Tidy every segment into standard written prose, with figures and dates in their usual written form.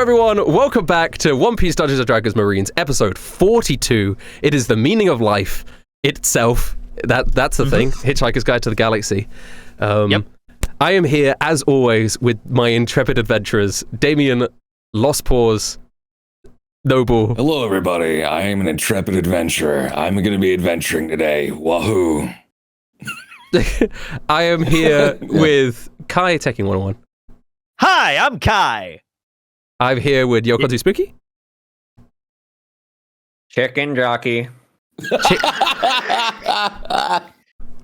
everyone, welcome back to One Piece Dungeons & Dragons Marines, episode 42. It is the meaning of life itself. That's the thing. Hitchhiker's Guide to the Galaxy. Yep. I am here, as always, with my intrepid adventurers, Damien, Lost Paws, Noble. Hello, everybody. I am an intrepid adventurer. I'm going to be adventuring today. Wahoo! I am here with Kai, Tekking101. Hi, I'm Kai. I'm here with 2Spooky. Chicken jockey.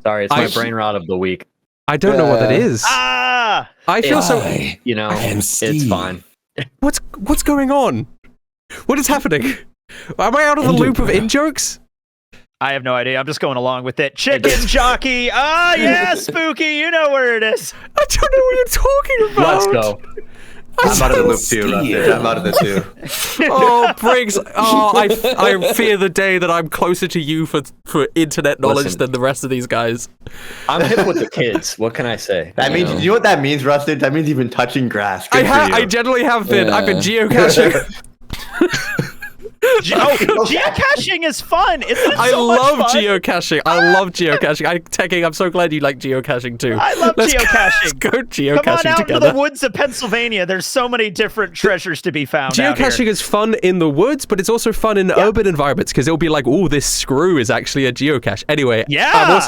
Sorry, it's my brain rot of the week. I don't know what that is. Ah! I feel You know, it's fine. What's going on? What is happening? Am I out of the loop of in-jokes? I have no idea. I'm just going along with it. Chicken jockey. Ah, yeah, Spooky. You know where it is. I don't know what you're talking about. Let's go. I'm out of the loop too, Rusted. I'm out of the too. Oh, Briggs. Oh, I fear the day that I'm closer to you for internet knowledge than the rest of these guys. I'm hip with the kids. What can I say? That means, you know what that means, Rusted? That means you've been touching grass. I generally have been. I've been geocaching. Geocaching is fun. Isn't it I so love much fun? geocaching. I love geocaching. I'm so glad you like geocaching too. I love geocaching. Let's go geocaching Come on out together. into the woods of Pennsylvania. There's so many different treasures to be found out here. Geocaching is fun in the woods, but it's also fun in urban environments because it'll be like, oh, this screw is actually a geocache. Anyway, I'm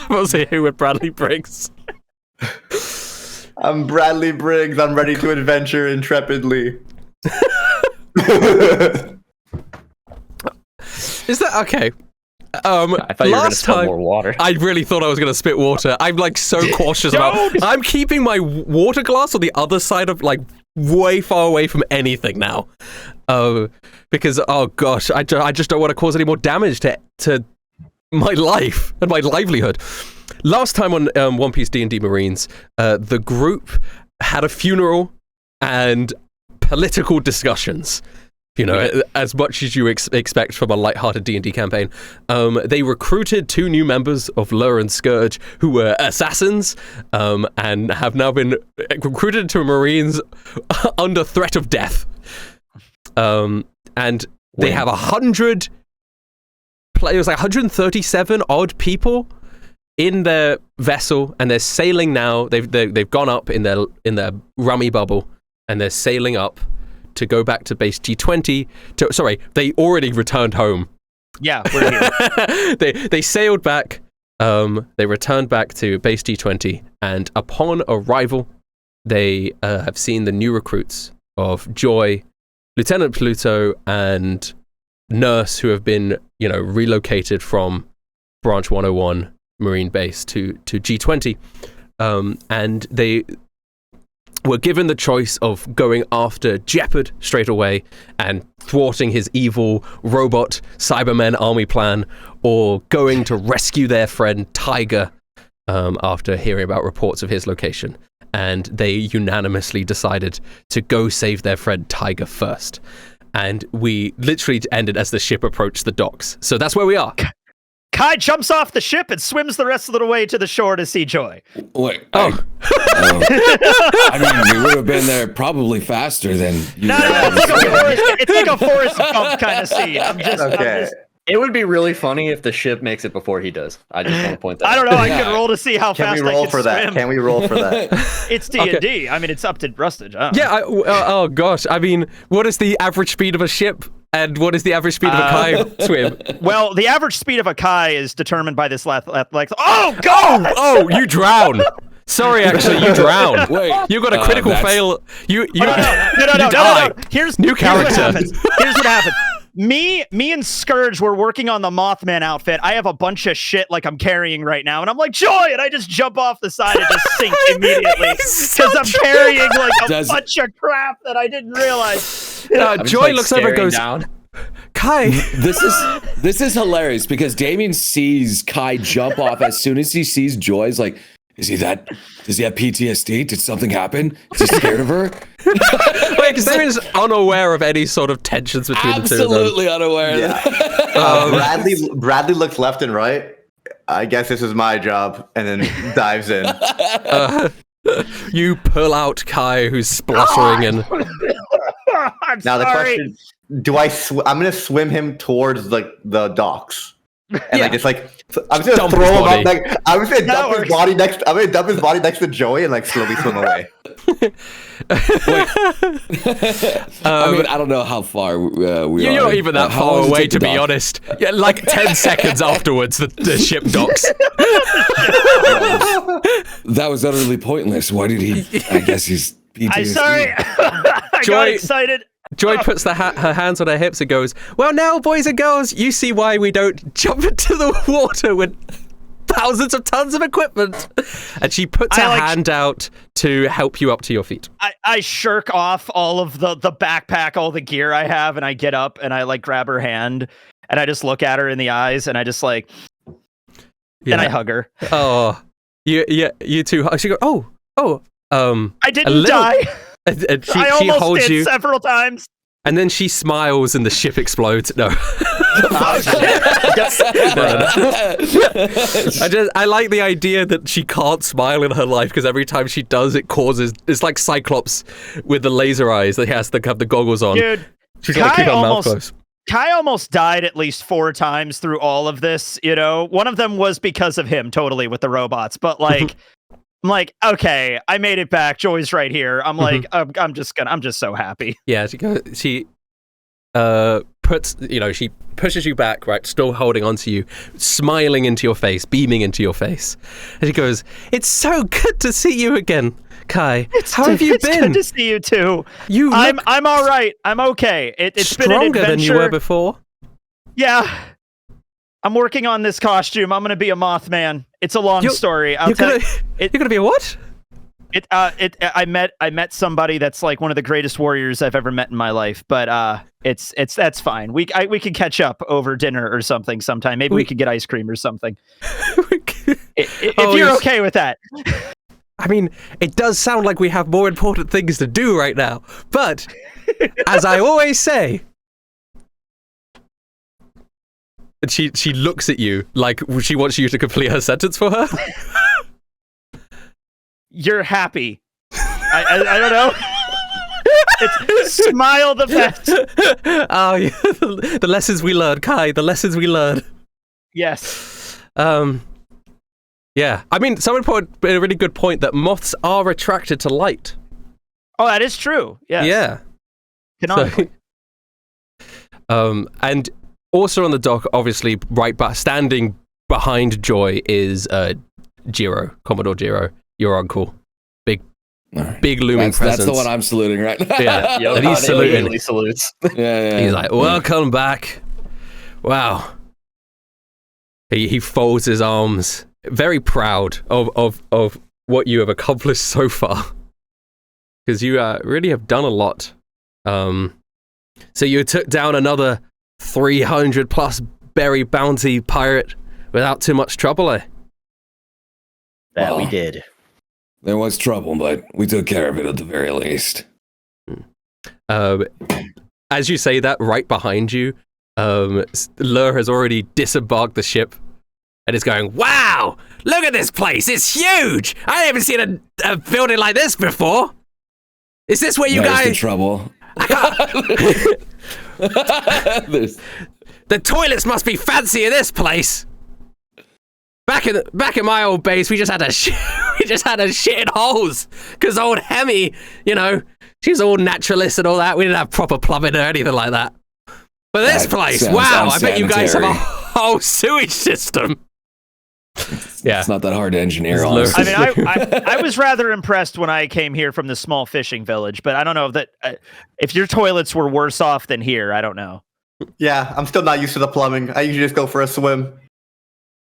also here with Bradley Briggs. I'm Bradley Briggs. I'm ready to adventure intrepidly. Is that okay? I thought you were going to spill more water. I really thought I was going to spit water. I'm like so cautious about. I'm keeping my water glass on the other side of like way far away from anything now, because oh gosh, I just don't want to cause any more damage to my life and my livelihood. Last time on One Piece D&D Marines, the group had a funeral and political discussions. You know, as much as you expect from a lighthearted D&D campaign. They recruited 2 new members of Lure and Scourge who were assassins and have now been recruited to Marines under threat of death. And they have 100 players, like 137 odd people in their vessel, and they're sailing now. They've gone up in their rummy bubble, and they're sailing up to go back to base G20. Sorry, they already returned home. Yeah, we're here. They sailed back. They returned back to base G20, and upon arrival, they have seen the new recruits of Joy, Lieutenant Pluto, and Nurse, who have been, relocated from Branch 101 Marine Base to G20, and they were given the choice of going after Jeopard straight away and thwarting his evil robot Cybermen army plan, or going to rescue their friend Taiga after hearing about reports of his location. And they unanimously decided to go save their friend Taiga first. And we literally ended as the ship approached the docks. So that's where we are. Kai jumps off the ship and swims the rest of the way to the shore to see Joy. Wait. Oh. I mean, we would have been there probably faster than you guys. It's like a Forrest Gump kind of scene. Okay. It would be really funny if the ship makes it before he does. I just want to point that out. I don't know. I could roll to see how Can fast we roll I can for that? swim. Can we roll for that? It's D&D. Okay. I mean, it's up to Rustage. Yeah, oh gosh. I mean, what is the average speed of a ship? And what is the average speed of a Kai swim? Well, the average speed of a Kai is determined by this athletics. Oh, God! Oh, you drown. Sorry, actually, you drown. Wait. You got a critical fail. You No. Here's New character. Here's what happens. Me and Scourge were working on the Mothman outfit. I have a bunch of shit like I'm carrying right now, and I'm like, Joy! And I just jump off the side and just sink immediately because I'm carrying like a bunch of crap that I didn't realize. Joy looks over and goes, down. Kai. This is hilarious because Damien sees Kai jump off as soon as he sees Joy's like, does he have PTSD? Did something happen? Is he scared of her? Because Damien's unaware of any sort of tensions between the two of them. Absolutely unaware. Yeah. Bradley looks left and right. I guess this is my job, and then dives in. You pull out Kai, who's spluttering and I'm Now the sorry. question: do I? I'm gonna swim him towards like the docks, and Yeah. like just like I'm just gonna Dump throw his him body. up. Like I'm just gonna That dump his works. body next. I'm gonna dump his body next to Joey and like slowly swim away. I mean, I don't know how far we are. You're not even that How far long does it away, take to be dock? honest. Yeah, like 10 seconds afterwards, the ship docks. That was utterly pointless. Why did he? I guess he's PTSD. I'm sorry. I Joy- got excited. Joy puts her hands on her hips and goes, well, now, boys and girls, you see why we don't jump into the water with thousands of tons of equipment. And she puts her hand out to help you up to your feet. I shirk off all of the backpack, all the gear I have, and I get up and I like grab her hand and I just look at her in the eyes and I just like, and I hug her. Oh, you two. She goes, I didn't little- die. and I she almost holds did you, several times. and then she smiles and the ship explodes. No. I like the idea that she can't smile in her life because every time she does, it's like Cyclops with the laser eyes that he has to have the goggles on. Dude, She's got to keep her mouth closed. Kai almost died at least 4 times through all of this, you know? One of them was because of him, totally, with the robots. But, like, I'm like, okay, I made it back. Joy's right here. I'm like, I'm just so happy. Yeah, she she pushes you back, right, still holding onto you, smiling into your face, beaming into your face. And she goes, it's so good to see you again, Kai. How have you been? It's good to see you too. I'm all right. I'm okay. It's been an stronger adventure. than you were before. Yeah. I'm working on this costume. I'm going to be a Mothman. It's a long story. You're going to be a what? I met somebody that's like one of the greatest warriors I've ever met in my life, but that's fine. We can catch up over dinner or something sometime. Maybe we could get ice cream or something. If you're okay with that. I mean, it does sound like we have more important things to do right now, but as I always say, and she looks at you like she wants you to complete her sentence for her. You're happy. I don't know. It's smile the best. Oh, yeah. The lessons we learned, Kai. The lessons we learned. Yes. Yeah. I mean, someone put a really good point that moths are attracted to light. Oh, that is true. Yes. Yeah. Canonically. And also on the dock, obviously, standing behind Joy is Jiro, Commodore Jiro, your uncle. Big looming presence. That's the one I'm saluting right now. Yeah, Yo, and he's saluting. He salutes. Yeah. He's like, welcome back. Wow. He folds his arms, very proud of what you have accomplished so far. Because you really have done a lot. So you took down another 300 plus berry bounty pirate without too much trouble, eh? That we did. There was trouble, but we took care of it at the very least. As you say that, right behind you, Lur has already disembarked the ship and is going, wow, look at this place, it's huge! I haven't seen a building like this before! Is this where you There's guys... the trouble. The toilets must be fancy in this place! Back in my old base, we just had a shit in holes because old Hemi, you know, she's all naturalist and all that. We didn't have proper plumbing or anything like that. But this place, wow! I bet you guys have a whole sewage system. Yeah, it's not that hard to engineer. Honestly. I mean, I was rather impressed when I came here from the small fishing village, but I don't know that if your toilets were worse off than here. I don't know. Yeah, I'm still not used to the plumbing. I usually just go for a swim.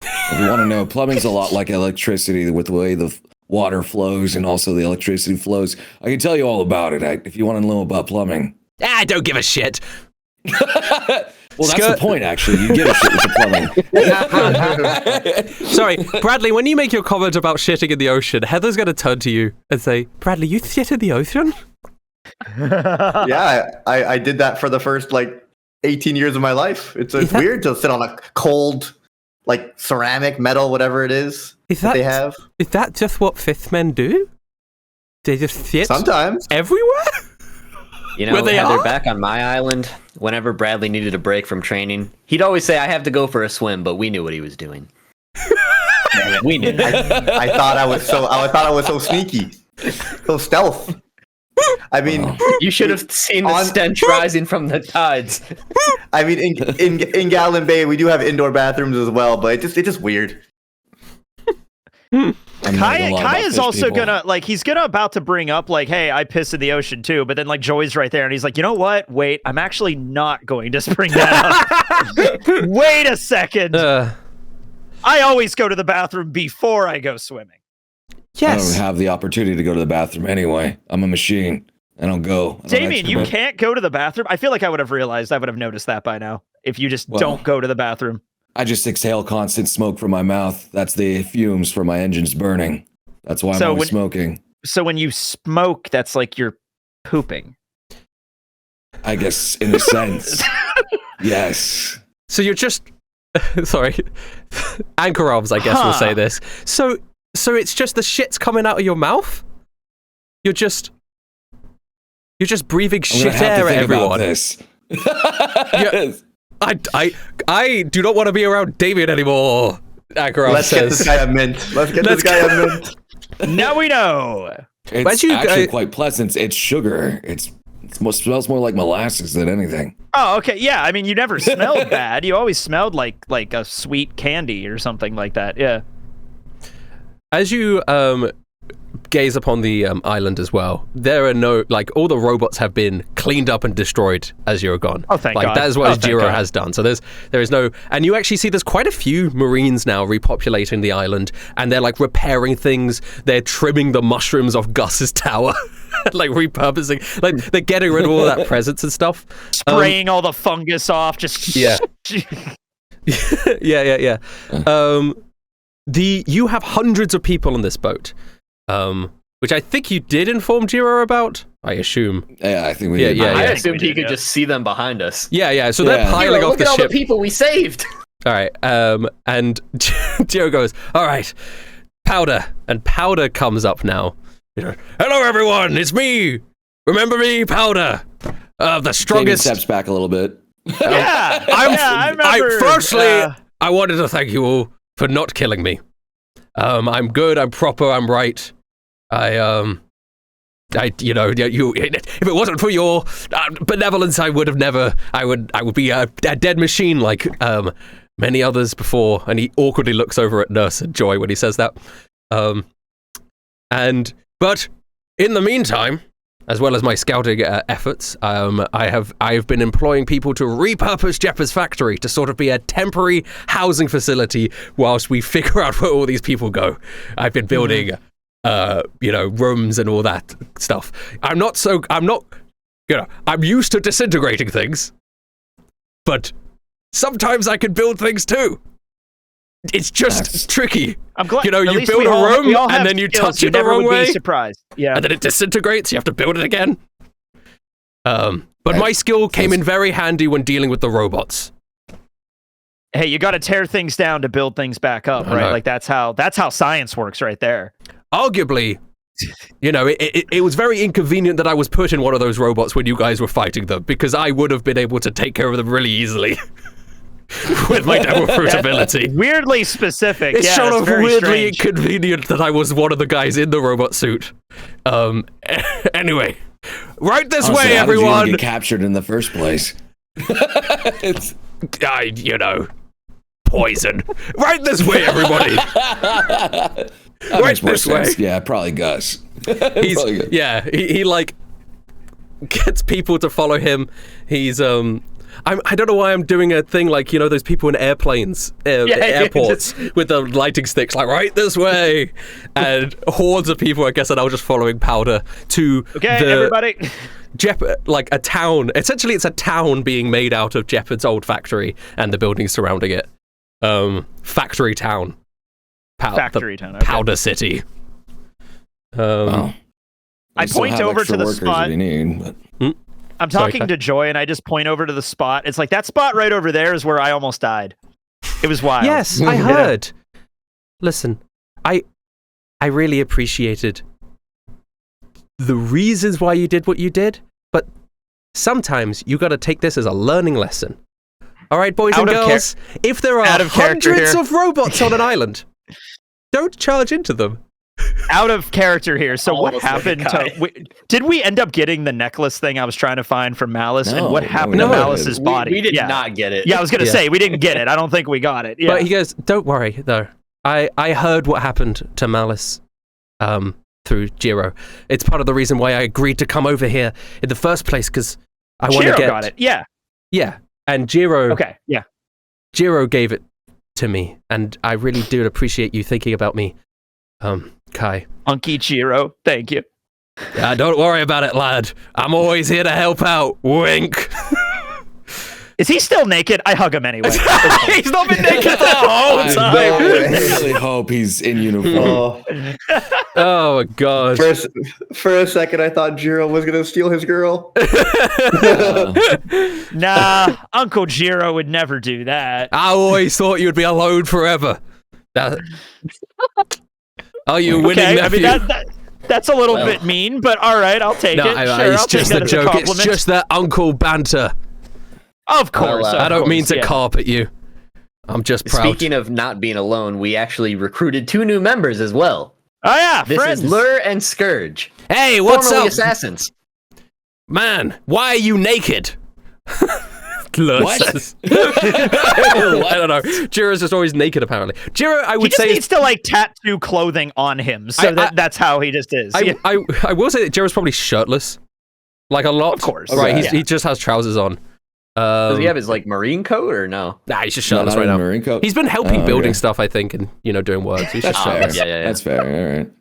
If you want to know, plumbing's a lot like electricity with the way the water flows and also the electricity flows. I can tell you all about it if you want to know about plumbing. I don't give a shit. Well, that's the point, actually. You give a shit with the plumbing. Sorry, Bradley, when you make your comment about shitting in the ocean, Heather's going to turn to you and say, Bradley, you shit in the ocean? Yeah, I did that for the first, 18 years of my life. It's weird to sit on a cold... ceramic, metal, whatever it is that they have. Is that just what fifth men do? They just shit sometimes everywhere? You know, Where they they're are? back on my island. Whenever Bradley needed a break from training, he'd always say, "I have to go for a swim," but we knew what he was doing. We knew. I thought I was so sneaky, so stealth. I mean, You should have seen the On- stench rising from the tides. I mean, in Gatlin Bay, we do have indoor bathrooms as well, but it's just weird. Kai is also gonna he's gonna about to bring up hey, I piss in the ocean too, but then Joy's right there and he's like, you know what? Wait, I'm actually not going to bring that up. Wait a second. I always go to the bathroom before I go swimming. I don't have the opportunity to go to the bathroom anyway. I'm a machine. I don't go. Damien, you can't go to the bathroom? I feel like I would have noticed that by now if you just don't go to the bathroom. I just exhale constant smoke from my mouth. That's the fumes from my engines burning. That's why I'm always smoking. So when you smoke, that's like you're pooping. I guess in a sense. Yes. So you're just sorry. Ankarovs, I guess will say this. So it's just the shit's coming out of your mouth? You're just breathing shit air at everyone. This. I do not want to be around Damien anymore. Agarov Let's says. get this guy a mint. Let's get this guy a mint. Now we know. It's actually quite pleasant. It's sugar. It smells more like molasses than anything. Oh, okay. Yeah, I mean, you never smelled bad. You always smelled like a sweet candy or something like that. Yeah. As you gaze upon the island as well, there are no all the robots have been cleaned up and destroyed as you're gone. Oh, thank God. That is what Jiro has done. So there is no, and you actually see there's quite a few Marines now repopulating the island, and they're repairing things. They're trimming the mushrooms off Gus's tower. Repurposing, they're getting rid of all that presence and stuff, spraying all the fungus off. Just yeah. Yeah. You have hundreds of people on this boat, which I think you did inform Jiro about. I assume. Yeah, I think we did. I assumed he could just see them behind us. Yeah. So they're piling Jiro, off look the at all ship. the people we saved. All right. And Jiro goes, "All right, Powder," and Powder comes up now. "Hello, everyone. It's me. Remember me, Powder? The strongest." Steps back a little bit. Yeah. I remember. Firstly, I wanted to thank you all for not killing me. I'm good. I'm proper. I'm right. If it wasn't for your benevolence, I would have never. I would be a dead machine like many others before. And he awkwardly looks over at Nurse and Joy when he says that. But in the meantime, as well as my scouting efforts, I have been employing people to repurpose Jeppa's factory to sort of be a temporary housing facility whilst we figure out where all these people go. I've been building, rooms and all that stuff. I'm used to disintegrating things, but sometimes I can build things too. It's just tricky. I'm glad. You build a room and then you touch it the wrong way. Surprised. Yeah. And then it disintegrates. You have to build it again. But my skill came in very handy when dealing with the robots. Hey, you got to tear things down to build things back up, right? That's how science works, right there. Arguably, it was very inconvenient that I was put in one of those robots when you guys were fighting them, because I would have been able to take care of them really easily. With my devil fruit ability. Weirdly specific. It's sort of weirdly strange. inconvenient that I was one of the guys in the robot suit. Anyway, right this way, how everyone. Did you even get captured in the first place? It's poison. Right this way, everybody. Right this way. Yeah, probably Gus. He gets people to follow him. He's I don't know why I'm doing a thing those people in airplanes, airports with the lighting sticks, right this way, and hordes of people, I guess, and I was just following Powder to everybody. A town. Essentially, it's a town being made out of Jeppard's old factory and the buildings surrounding it. Factory town. Factory town. Okay. Powder City. Wow. I point over to the spot. We need, but... I'm talking to Joy, and I just point over to the spot. It's that spot right over there is where I almost died. It was wild. Yes, I heard. Listen, I really appreciated the reasons why you did what you did, but sometimes you got to take this as a learning lesson. All right, boys and Out of girls, if there are out of character hundreds here. of robots on an island, don't charge into them. Out of character here. So what Almost like happened a guy. to... Did we end up getting the necklace thing I was trying to find from Malice? No, and what no, happened we to didn't. Malice's body? We did yeah. not get it. Yeah, I was going to Yeah. say, we didn't get it. I don't think we got it. Yeah. But he goes, don't worry, though. I heard what happened to Malice through Jiro. It's part of the reason why I agreed to come over here in the first place, because I want to Jiro get... got it. Yeah. Yeah, and Jiro... Okay. Yeah. Jiro gave it to me, and I really do appreciate you thinking about me, Kai. Unky Jiro. Thank you. Don't worry about it, lad. I'm always here to help out. Wink. Is he still naked? I hug him anyway. He's not been naked the whole I time. really hope he's in uniform. Oh my god. For a second, I thought Jiro was gonna steal his girl. Nah, Uncle Jiro would never do that. I always thought you'd be alone forever. Are you winning, Okay, I nephew? mean, that's a little bit mean, but all right, I'll take No, it. Sure, it's I'll just take a that as a joke. It's compliment. just that uncle banter. Of course. Well, of I don't mean course, to yeah. carp at you. I'm just proud. Speaking of not being alone, we actually recruited 2 new members as well. Oh yeah, This friends. is Lure and Scourge. Hey, what's formerly up? assassins. Man, why are you naked? Lure What? says. I don't know. Jiro's just always naked, apparently. Jiro, I He would just say... needs to like tattoo clothing on him, so that's how he just is. Yeah. I will say that Jiro's probably shirtless. Like a lot. Of course. Right, Okay. he just has trousers on. Does he have his like marine coat or no? Nah, he's just Not shirtless in right a now. marine coat? He's been helping Oh, building okay. stuff, I think, and, doing work. He's That's just fair. shirtless. Yeah. That's fair. All right.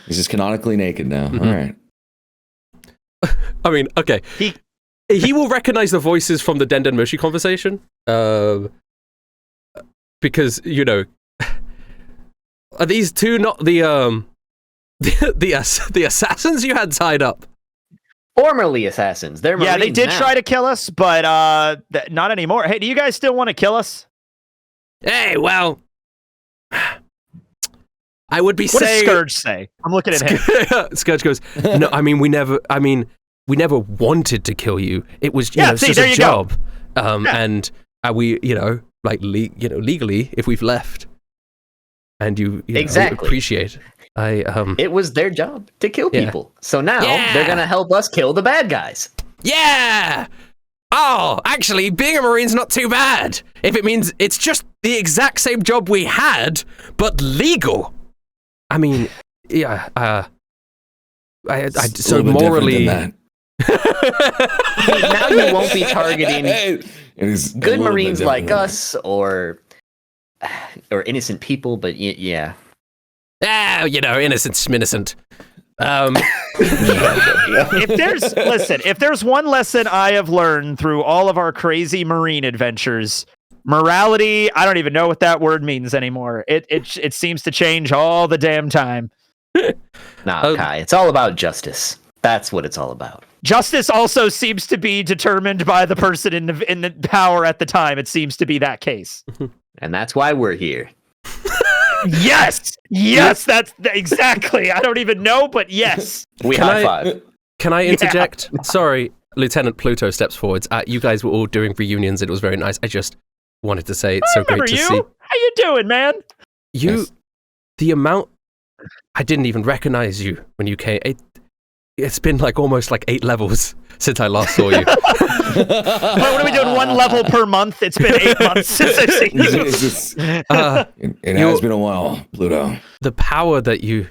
He's just canonically naked now. Mhm. All right. I mean, okay. He will recognize the voices from the Denden Mushi conversation. Because, are these two not the the assassins you had tied up? Formerly assassins. They're Yeah, they Marines did now. try to kill us, but not anymore. Hey, do you guys still want to kill us? Hey, well, I would be What does saying... Scourge say? I'm looking at him. Scourge goes, no, we never wanted to kill you. It was, Yeah, it's see, just there a you go. job. And we, legally, if we've left, and you Exactly. appreciate, It was their job to kill Yeah. people. So now Yeah. they're gonna help us kill the bad guys. yeah. Oh, actually, being a Marine's not too bad. If it means it's just the exact same job we had, but legal. I mean, yeah. It's a So little bit different morally. than that. Now you won't be targeting It is a good little bit Marines different like than that. us or innocent people, but yeah. Innocent. If there's one lesson I have learned through all of our crazy Marine adventures, morality, I don't even know what that word means anymore. It seems to change all the damn time. Nah, Kai, it's all about justice. That's what it's all about. Justice also seems to be determined by the person in the power at the time. It seems to be that case. And that's why we're here. Yes, that's exactly. I don't even know, but yes. We Can high I- five. Can I interject? Sorry, Lieutenant Pluto steps forwards. You guys were all doing reunions. It was very nice. I just wanted to say it's so great Remember to you? see How you doing, man? you. Yes. The amount I didn't even recognize you when you came. It's been like almost like 8 levels since I last saw you. What are we doing? 1 level per month? It's been 8 months since I've seen you. It has been a while, Pluto. The power that you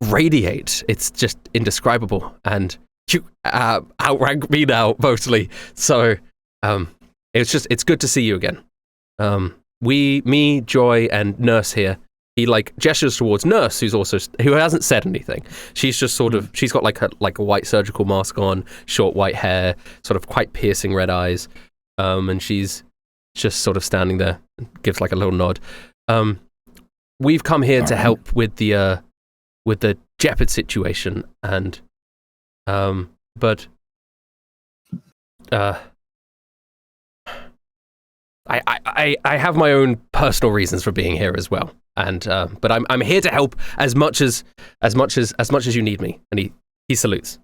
radiate, it's just indescribable, and you outrank me now mostly. So it's good to see you again. Me, Joy, and Nurse here. He gestures towards Nurse, who hasn't said anything. She's just she's got like a white surgical mask on, short white hair, sort of quite piercing red eyes, and she's just sort of standing there, gives like a little nod. We've come here to help with the Jeopard situation, and but I have my own personal reasons for being here as well, and but I'm here to help as much as you need me. And he salutes.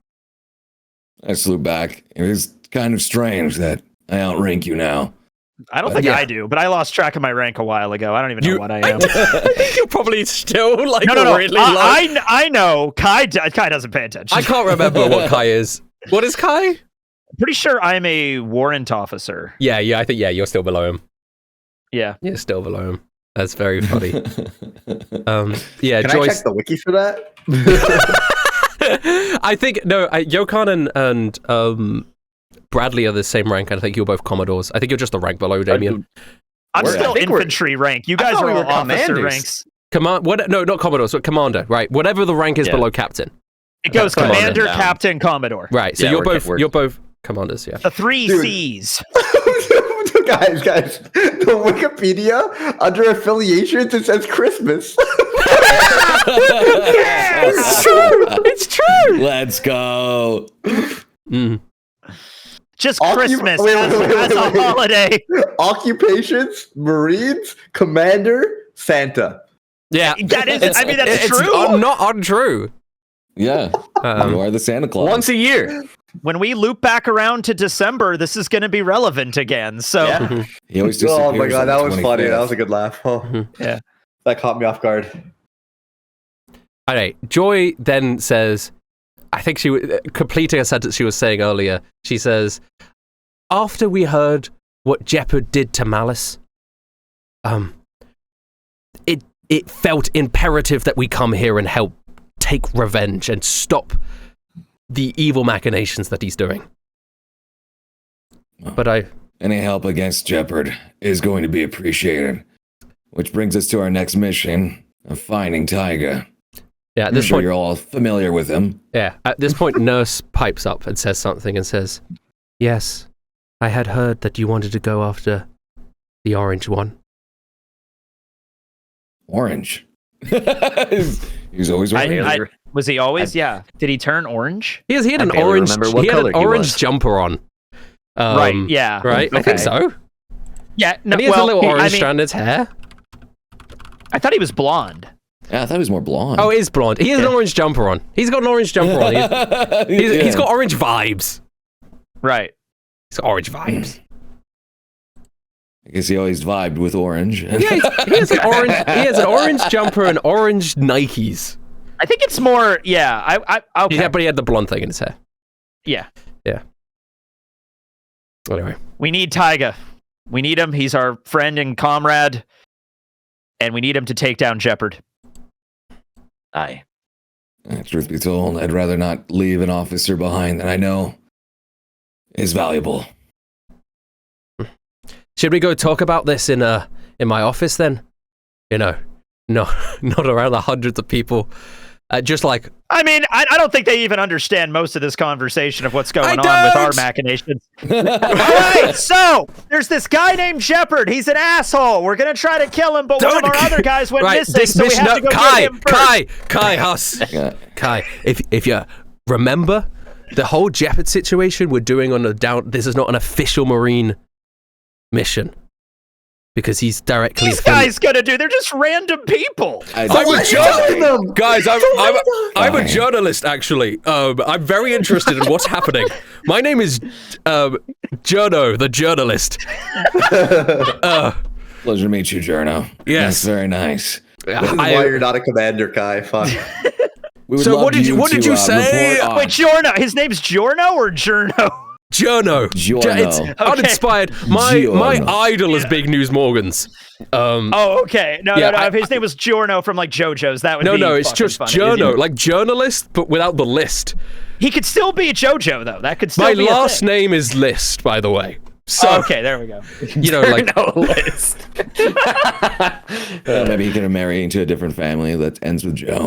I salute back. It is kind of strange that I outrank you now. I don't think I do, but I lost track of my rank a while ago. I don't even know what I am. You're probably still like no. really low. I know. Kai doesn't pay attention. I can't remember what Kai is. What is Kai? I'm pretty sure I'm a warrant officer. Yeah, I think you're still below him. Yeah. You're still below him. That's very funny. Can Joyce. I check the wiki for that? I think Yokan and Bradley are the same rank. I think you're both Commodores. I think you're just the rank below Damien. I'm still infantry rank. You guys are all officer ranks. No, not Commodores, but Commander. Right, whatever the rank is below Captain. It goes Commander, Captain, Commodore. Right, so you're both Commanders. Yeah. The 3 C's. guys, the Wikipedia under affiliations it says Christmas. It's true. It's true. Let's go. Just Christmas as a holiday. Occupations: Marines, Commander, Santa. Yeah, that is. I mean, that's true. It's not untrue. Yeah, you are the Santa Claus. Once a year. When we loop back around to December, this is going to be relevant again. So, he always oh my god, that was 25th. funny. That was a good laugh. Oh, yeah, that caught me off guard. All right, Joy then says, I think she completing a sentence she was saying earlier. She says, after we heard what Jeopard did to Malice, it felt imperative that we come here and help take revenge and stop the evil machinations that he's doing. But any help against Jeopard is going to be appreciated. Which brings us to our next mission of finding Taiga. Yeah, at this sure point, you're all familiar with him. Yeah, at this point, Nurse pipes up and says something and says, yes, I had heard that you wanted to go after the orange one. Orange? He's always orange. Was he always? Yeah. Did he turn orange? He had an orange jumper on. Right, yeah. Right? Okay. I think so. Yeah. No, and he has a little orange strand in his hair. I thought he was blonde. Yeah, I thought he was more blonde. Oh, he is blonde. He has an orange jumper on. He's got an orange jumper on. He's got orange vibes. Right. He's got orange vibes. I guess he always vibed with orange. Yeah, he has an orange jumper and orange Nikes. I think it's more, yeah. Okay. Yeah, but he had the blonde thing in his hair. Yeah. Yeah. Anyway. We need Taiga. We need him. He's our friend and comrade. And we need him to take down Jeopard. Aye. Truth be told, I'd rather not leave an officer behind that I know is valuable. Should we go talk about this in my office then? No, not around the hundreds of people. Just like... I mean, I don't think they even understand most of this conversation of what's going on with our machinations. All right, so there's this guy named Jeopard. He's an asshole. We're going to try to kill him, but one of our other guys went missing, so we have to go get him first. Kai, Huss. Kai, if you remember, the whole Jeopard situation we're doing on this is not an official Marine mission. Because he's directly... These guys gonna do... They're just random people. I'm a journalist. Guys, I'm a journalist, actually. I'm very interested in what's happening. My name is Journo, the journalist. Pleasure to meet you, Journo. Yes. That's very nice. This is why you're not a commander, Kai. Fuck. So what did you say? Wait, Giorno. His name's Giorno or Journo? Journo. It's uninspired. My idol is Big News Morgans. Okay. No. If his name was Giorno from like JoJo's, that would be No, it's just funny. Journo, like journalist, but without the list. He could still be JoJo though. That could still be my last name is List, by the way. So okay, there we go. Like no List. Maybe he can marry into a different family that ends with Joe.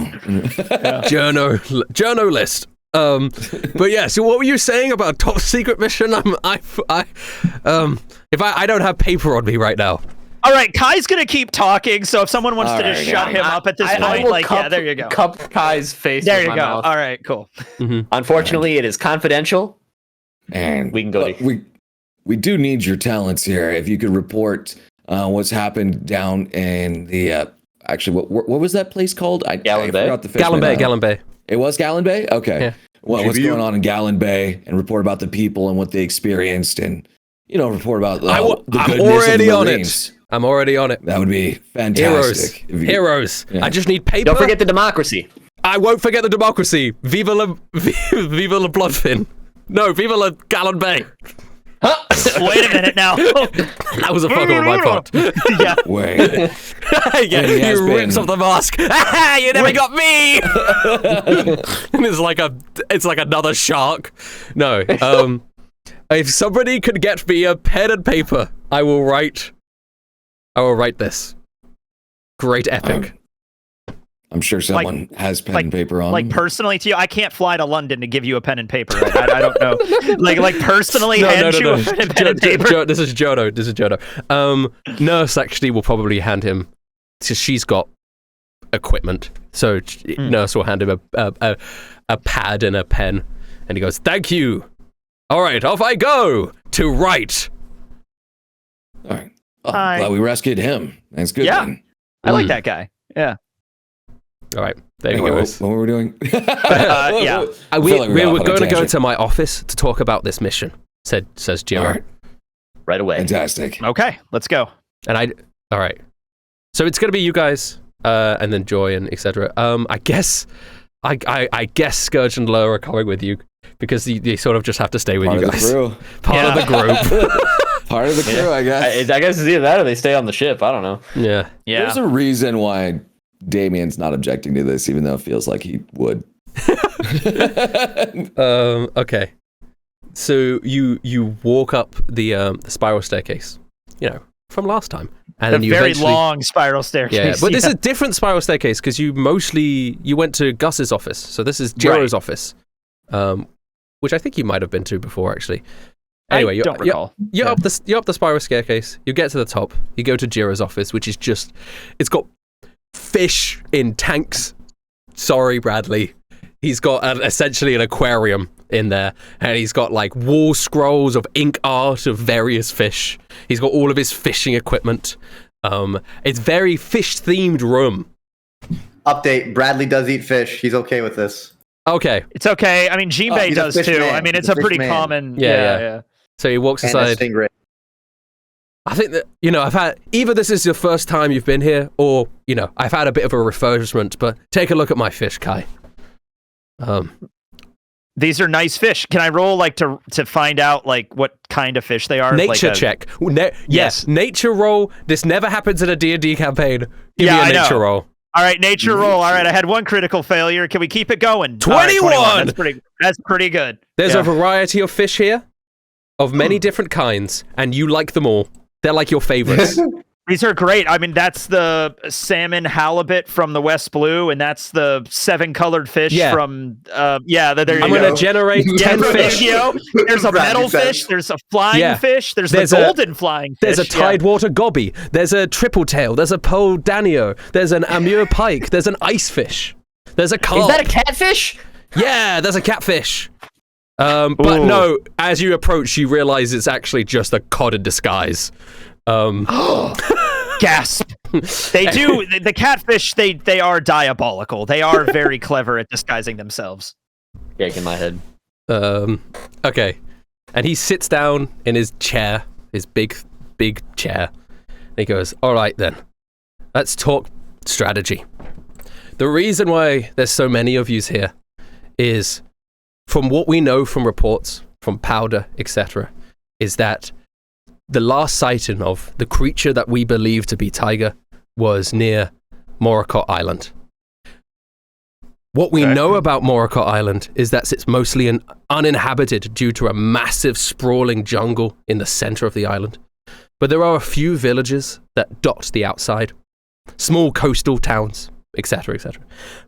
Journo List. But yeah, so what were you saying about a top secret mission? If I don't have paper on me right now. All right, Kai's gonna keep talking. So if someone wants to just shut him up at this point, there you go. Cup Kai's face. There you go. Mouth. All right, cool. Mm-hmm. Unfortunately, it is confidential. And we can go. We do need your talents here. If you could report what's happened down in the actually, what was that place called? I forgot the Gallon Bay. It was Gallon Bay? Okay. Yeah. what's going on in Gallon Bay and report about the people and what they experienced and, report about the I'm goodness already of the on Marines. it. I'm already on it. That would be fantastic. Heroes. Yeah. I just need paper. Don't forget the democracy. I won't forget the democracy. Viva la Bloodfin. No, Viva la Gallon Bay. Wait a minute now. That was a fucker on my part. Yeah. Wait. Yeah, He has he rips been- off the mask. You never got me. And it's like another shark. No. If somebody could get me a pen and paper, I will write this. Great epic. I'm sure someone has pen and paper on. Like personally to you, I can't fly to London to give you a pen and paper. I don't know. Like personally hand you a pen and paper. This is Jono. Nurse actually will probably hand him, because she's got equipment. So Nurse will hand him a pad and a pen, and he goes, "Thank you. All right, off I go to write." All right. Oh, glad we rescued him. That's good. Yeah. Then. I like that guy. Yeah. All right, there you Anyway, go. what were we doing? Yeah. We feel like we're were off on a going to go tangent. to my office to talk about this mission. Says Jiro. All right. Right away. Fantastic. Okay, let's go. And all right. So it's going to be you guys, and then Joy and etc. I guess Scourge and Low are coming with you because you sort of just have to stay with Part you of the guys. crew. Part of the group. Part of the crew, I guess. I guess it's either that or they stay on the ship. I don't know. Yeah. Yeah. There's a reason why Damien's not objecting to this, even though it feels like he would. Okay. So you walk up the spiral staircase, from last time, and then The you very eventually, long spiral staircase. Yeah, but this is a different spiral staircase because you went to Gus's office, so this is Jiro's office, which I think you might have been to before actually. Anyway, I don't recall. You're up the spiral staircase. You get to the top. You go to Jiro's office, which is it's got fish in tanks. Sorry, Bradley. He's got essentially an aquarium in there, and he's got like wall scrolls of ink art of various fish. He's got all of his fishing equipment. It's very fish-themed room. Update: Bradley does eat fish. He's okay with this. Okay. It's okay. I mean, Jinbei he's a does fish too. man. I mean, it's He's a a fish pretty man. common. Yeah. So he walks And a aside. stingray. I think that, I've had, either this is your first time you've been here, or, I've had a bit of a refurbishment, but take a look at my fish, Kai. These are nice fish. Can I roll to find out what kind of fish they are? Nature check. Yes, nature roll. This never happens in a D&D campaign. Give me I a know. nature roll. All right, nature roll. All right, I had one critical failure. Can we keep it going? 21! All right, That's pretty good. There's Yeah. a variety of fish here, of many different kinds, and you like them all. They're like your favorites. These are great. I mean, that's the salmon halibut from the West Blue, and that's the 7-colored fish from. There you I'm go. going to generate 10 fish. There's a Bradley metal says. fish. There's a flying fish. There's There's the a- golden flying fish. There's a tidewater gobby. There's a triple tail. There's a pole danio. There's an amur pike. There's an ice fish. There's a carp. Is that a catfish? Yeah, there's a catfish. But Ooh. no, as you approach, you realize it's actually just a cod in disguise. Gasp. They do. The catfish, they are diabolical. They are very clever at disguising themselves. Yeah, in my head. Okay. And he sits down in his chair, his big chair. And he goes, all right then, let's talk strategy. The reason why there's so many of yous here is, from what we know from reports, from Powder, etc., is that the last sighting of the creature that we believe to be Taiga was near Moracott Island. What we know about Moracott Island is that it's mostly uninhabited due to a massive sprawling jungle in the center of the island. But there are a few villages that dot the outside, small coastal towns, etc., etc.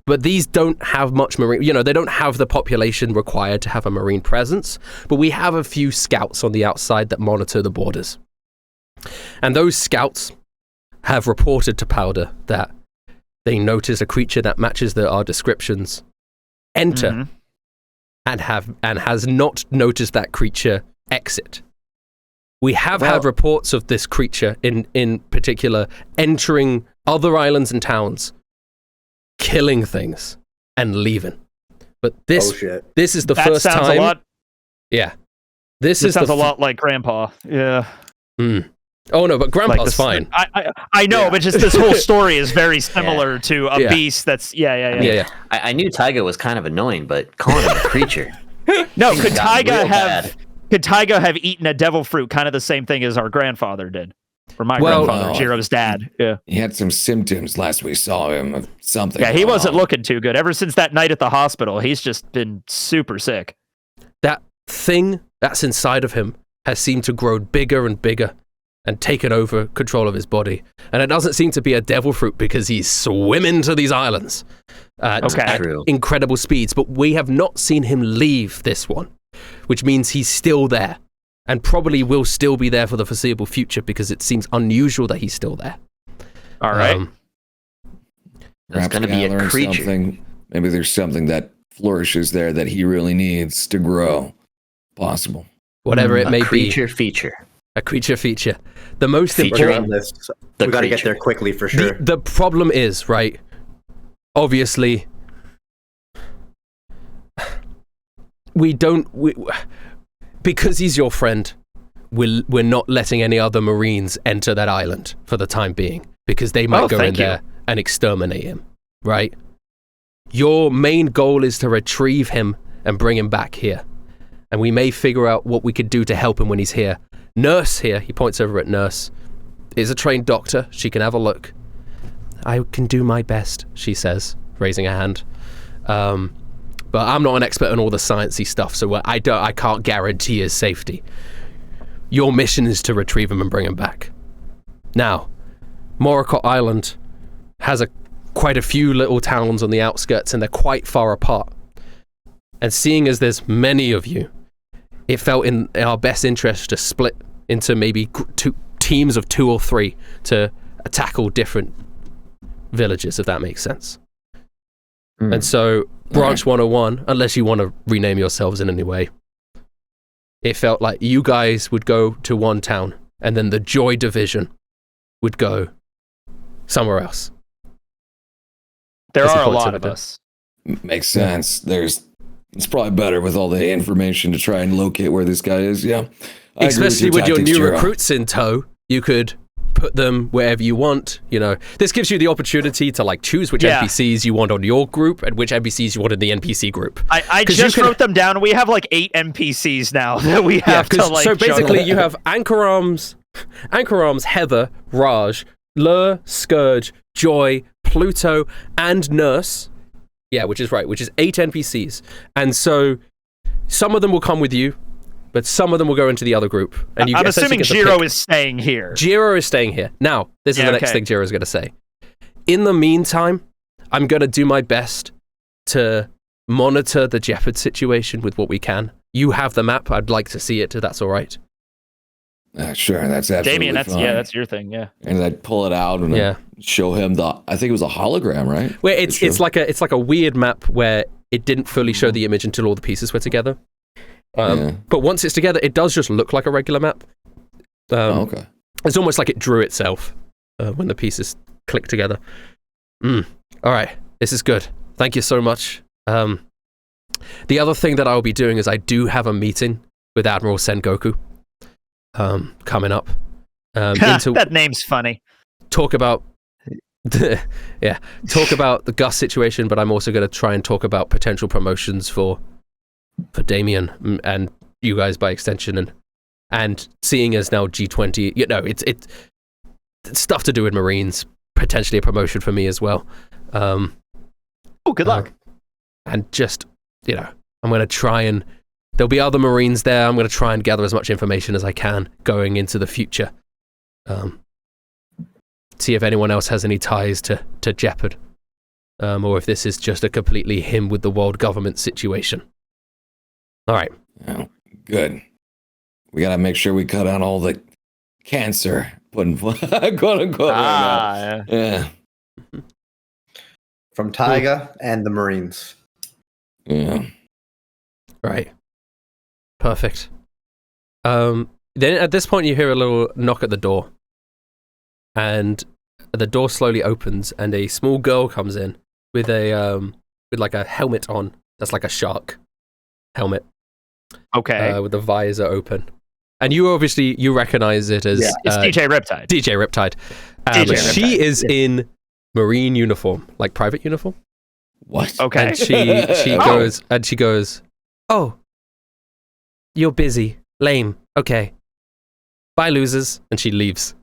But these don't have much marine, they don't have the population required to have a marine presence, but we have a few scouts on the outside that monitor the borders. And those scouts have reported to Powder that they notice a creature that matches our descriptions enter and has not noticed that creature exit. We have had reports of this creature in particular entering other islands and towns, killing things and leaving. But this Oh shit. this is the That first sounds time. a lot. Yeah. This It is sounds the a lot like Grandpa. Yeah. Oh no, but Grandpa's this- fine. I know, but just this whole story is very similar to a Yeah. beast. That's Yeah. I knew Taiga was kind of annoying, but calling him a creature. no. Things Could got Taiga real have? bad. Could Taiga have eaten a devil fruit? Kind of the same thing as our grandfather did, or my Well- grandfather, Jiro's dad. Yeah. He had some symptoms last we saw him of something. Yeah, he wasn't wrong. looking too good. Ever since that night at the hospital, he's just been super sick. That thing that's inside of him has seemed to grow bigger and bigger and taken over control of his body. And it doesn't seem to be a devil fruit because he's swimming to these islands at True. incredible speeds. But we have not seen him leave this one, which means he's still there and probably will still be there for the foreseeable future because it seems unusual that he's still there. All right. There's Perhaps going to be gotta a learn creature. something. Maybe there's something that flourishes there that he really needs to grow. Possible. Whatever it may A be. creature feature. A creature feature. The most Feature important... in This, the we got to get creature. there quickly for sure. The problem is, right, obviously, because he's your friend, we're not letting any other Marines enter that island for the time being, because they might go in thank you. there and exterminate him, right? Your main goal is to retrieve him and bring him back here. And we may figure out what we could do to help him when he's here. Nurse here, he points over at Nurse, is a trained doctor. She can have a look. I can do my best, she says, raising her hand. But I'm not an expert on all the sciencey stuff, so I can't guarantee his safety. Your mission is to retrieve him and bring him back. Now, Moracott Island has quite a few little towns on the outskirts, and they're quite far apart. And seeing as there's many of you, it felt in our best interest to split into maybe teams of 2 or 3 to tackle different villages, if that makes sense. And so, Branch 101, unless you want to rename yourselves in any way, it felt like you guys would go to one town, and then the Joy Division would go somewhere else. There As he are a points lot over of there. us. Makes sense. It's probably better with all the information to try and locate where this guy is. Yeah. I agree Especially with your tactics, new Jiro. recruits in tow, you could put them wherever you want. You know, this gives you the opportunity to like choose which Yeah. NPCs you want on your group and which NPCs you want in the NPC group. I 'Cause you just can- wrote them down. We have like 8 NPCs now that we have to like. so basically juggle. you have Anchor Arms, Heather, Raj, Lur, Scourge, Joy, Pluto, and Nurse. Yeah, which is 8 NPCs. And so some of them will come with you, but some of them will go into the other group. And you I'm essentially assuming get to Jiro pick. is staying here. Jiro is staying here. Now, this is Yeah, the next okay. thing Jiro is going to say. In the meantime, I'm going to do my best to monitor the Jeopard situation with what we can. You have the map. I'd like to see it, if that's all right. Sure, that's absolutely Damien, that's fine. that's your thing. Yeah. And I'd pull it out and Yeah. I'd show him I think it was a hologram, right? Where it's like a weird map where it didn't fully show the image until all the pieces were together. Yeah. But once it's together, it does just look like a regular map. Okay. It's almost like it drew itself when the pieces click together. All right, this is good. Thank you so much. The other thing that I'll be doing is I do have a meeting with Admiral Sengoku coming up. That name's funny. Talk about talk about the Gus situation, but I'm also going to try and talk about potential promotions for Damien and you guys by extension, and seeing as now G20, it's stuff to do with Marines, potentially a promotion for me as well. Oh, good luck. And just, I'm going to try and there'll be other Marines there. I'm going to try and gather as much information as I can going into the future. See if anyone else has any ties to Jeopard, or if this is just a completely him with the world government situation. All right. Yeah, good. We got to make sure we cut out all the cancer, quote unquote. Yeah. Yeah. From Taiga and the Marines. Yeah. Right. Perfect. Then at this point you hear a little knock at the door. And the door slowly opens and a small girl comes in with a with like a helmet on That's like a shark helmet. Okay. With the visor open. And you recognize it as it's DJ Riptide. DJ Riptide. DJ she Riptide. is in marine uniform, like private uniform. What? Okay. And she goes, "Oh, you're busy. Lame. Okay. Bye, losers." And she leaves.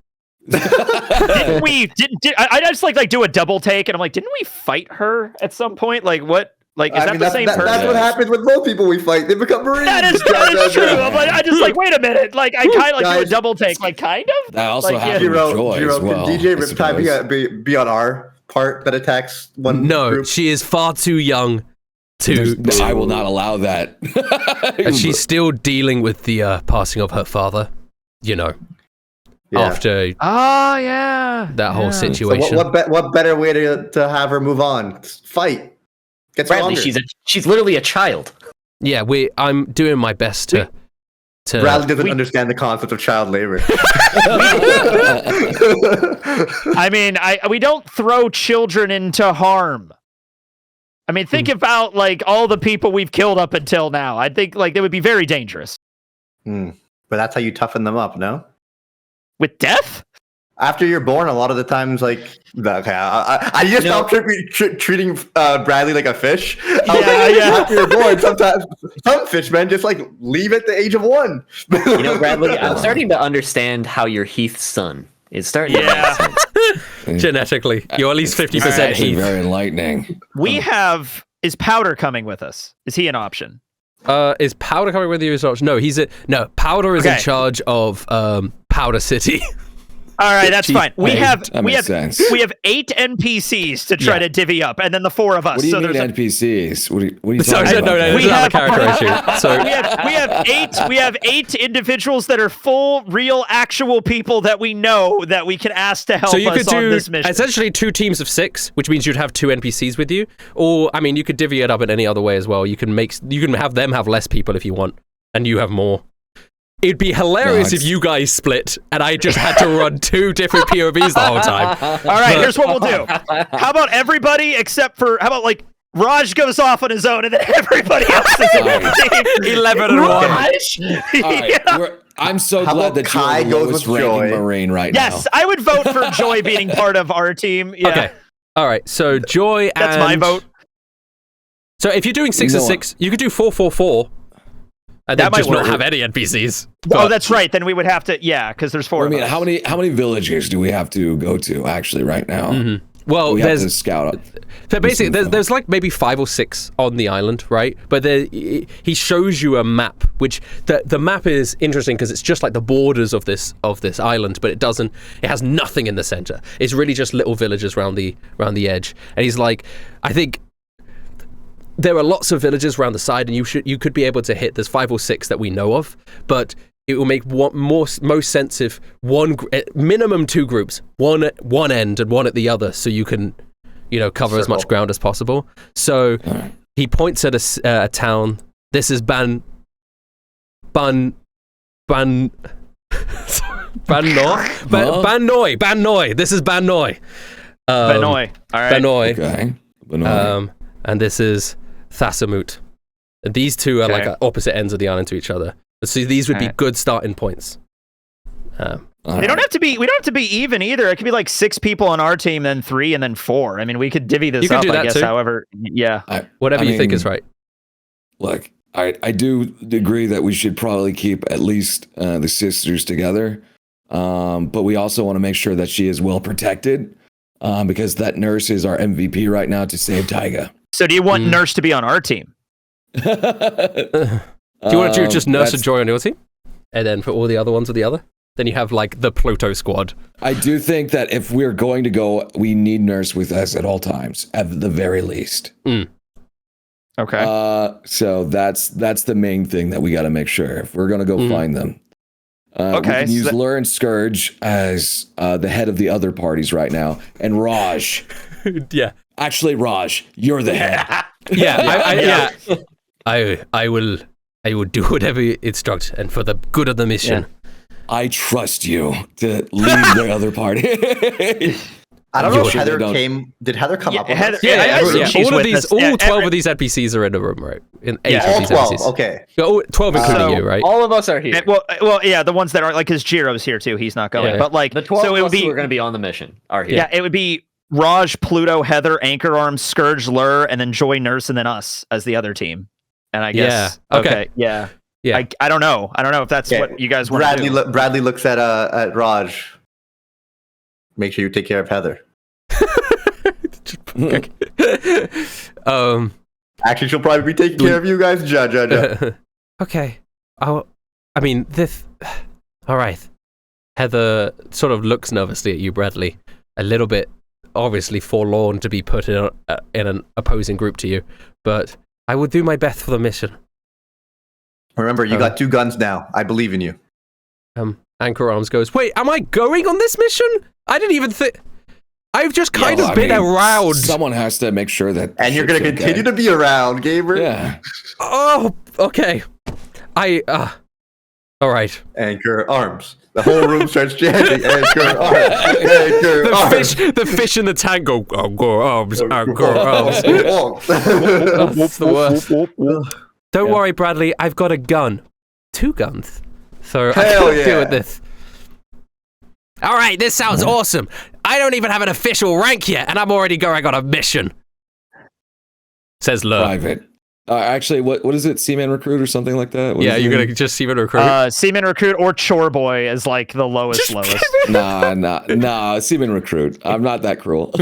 Didn't we? I just like do a double take, and I'm like, didn't we fight her at some point? Like what? Like is that the same person? That's what happens with most people we fight. They become Marines. That is true. I'm like, I just like, wait a minute. Like I kind of like do a double take, like kind of. That also like, happened with Joy as well. Can DJ I Riptide suppose. be on our part that attacks one No, group? she is far too young to. I will not allow that. And she's still dealing with the passing of her father. You know, after Oh yeah, that whole So situation. what better way to have her move on? Fight. Get Bradley, stronger. she's literally a child. Yeah, I'm doing my best to. Bradley doesn't understand the concept of child labor. I mean, we don't throw children into harm. I mean, think about like all the people we've killed up until now. I think like they would be very dangerous. But that's how you toughen them up, no? With death? After you're born, a lot of the times, like, okay, I just stopped treating Bradley like a fish. After you're born, sometimes some fishmen just like leave at the age of 1. You know, Bradley, I'm starting to understand how you're Heath's son. It's starting to make sense. Genetically, you're at least 50% Actually Heath. very enlightening. Is Powder coming with us? Is he an option? Is Powder coming with you as an option? No, Powder is in charge of Powder City. All right, that's fine. We have 8 NPCs to try to divvy up, and then the 4 of us. What do you mean NPCs? What are you talking about? No, this is not a character issue. So we have 8 individuals that are full, real, actual people that we know that we can ask to help so you us could do on this mission. essentially 2 teams of 6, which means you'd have 2 NPCs with you. Or I mean, you could divvy it up in any other way as well. You can have them have less people if you want, and you have more. It'd be hilarious if you guys split and I just had to run 2 different POVs the whole time. All right, here's what we'll do. How about everybody except for, how about like Raj goes off on his own and then everybody else is in the team. 11 and 1. Raj? I'm so How glad about that Kai you're the goes lowest with ranking Joy? Marine right now. Yes, I would vote for Joy being part of our team. Yeah. Okay. All right. So Joy and That's my vote. So if you're doing 6 and 6, you could do 4-4-4. And That then might just not work. have any NPCs. Oh, that's right. Then we would have to, because there's 4 I mean, of us. how many villages do we have to go to actually right now? Well, We have to there's scout out. so basically there's like maybe 5 or 6 on the island, right? But he shows you a map, which the map is interesting because it's just like the borders of this island, but it has nothing in the center. It's really just little villages around the edge. And he's like, I think there are lots of villages around the side, and you could be able to hit. There's 5 or 6 that we know of, but it will make most sense if minimum 2 groups, one at one end and one at the other, so you can, cover as much ground as possible. So he points at a town. This is Banoi. This is Banoi. Banoi. All right. Banoi. Okay. Banoi. And this is Thasamut. And these 2 are like at opposite ends of the island to each other. So these would be good starting points. We don't have to be even either. It could be like 6 people on our team, then 3, and then 4. I mean, we could divvy this You could up, do I that guess. too. However, yeah. Whatever you think is right. Look, I do agree that we should probably keep at least the sisters together. But we also want to make sure that she is well protected. Because that nurse is our MVP right now to save Taiga. So do you want Nurse to be on our team? Do you want to just Nurse and Joy on your team? And then put all the other ones on the other? Then you have like the Pluto squad. I do think that if we're going to go, we need Nurse with us at all times, at the very least. Okay. So that's the main thing that we got to make sure if we're going to go find them. We can use Lure and Scourge as the head of the other parties right now, and Raj. Yeah. Actually, Raj, you're the head. I will do whatever you instruct, and for the good of the mission. I trust you to lead the other party. I don't know if Sure they Heather don't. came. Did Heather come up with Heather- us? yeah, I assume she's all of with these, us. all Yeah, 12 of these NPCs are in the room, right? All these 12. NPCs. Okay. Yeah, 12 including So, you, right? All of us are here. Well, yeah, the ones that aren't like, because Jiro's here too. He's not going, Yeah. but like The 12 so it of would us who be are going to be on the mission are here. yeah, it would be Raj, Pluto, Heather, Anchor Arms, Scourge, Lure, and then Joy, Nurse, and then us as the other team. And I guess Yeah. Okay. yeah. Yeah. I don't know. I don't know if that's Okay. what you guys want to do. Bradley looks at Raj. Make sure you take care of Heather. Actually, she'll probably be taking care of you guys. Okay. I mean, this. All right. Heather sort of looks nervously at you, Bradley. A little bit, obviously, forlorn to be put in an opposing group to you. But I will do my best for the mission. Remember, you got 2 guns now. I believe in you. Anchor Arms goes, wait, am I going on this mission? I didn't even think... I've just kind of been around. Someone has to make sure that. And you're going to continue to be around, Gamer. Yeah. Oh, okay. All right. Anchor Arms. The whole room starts chanting, Anchor Arms. Anchor Arms. The fish in the tank go, Anchor Arms, Anchor Arms. That's the worst. Don't worry, Bradley. I've got a gun. 2 guns. So I can deal with this. All right, this sounds awesome. I don't even have an official rank yet, and I'm already going on a mission. Says Lur. Private. Actually, what is it? Seaman recruit or something like that? Yeah, you're gonna just Seaman recruit. Seaman recruit or chore boy is like the lowest. Nah. Seaman recruit. I'm not that cruel.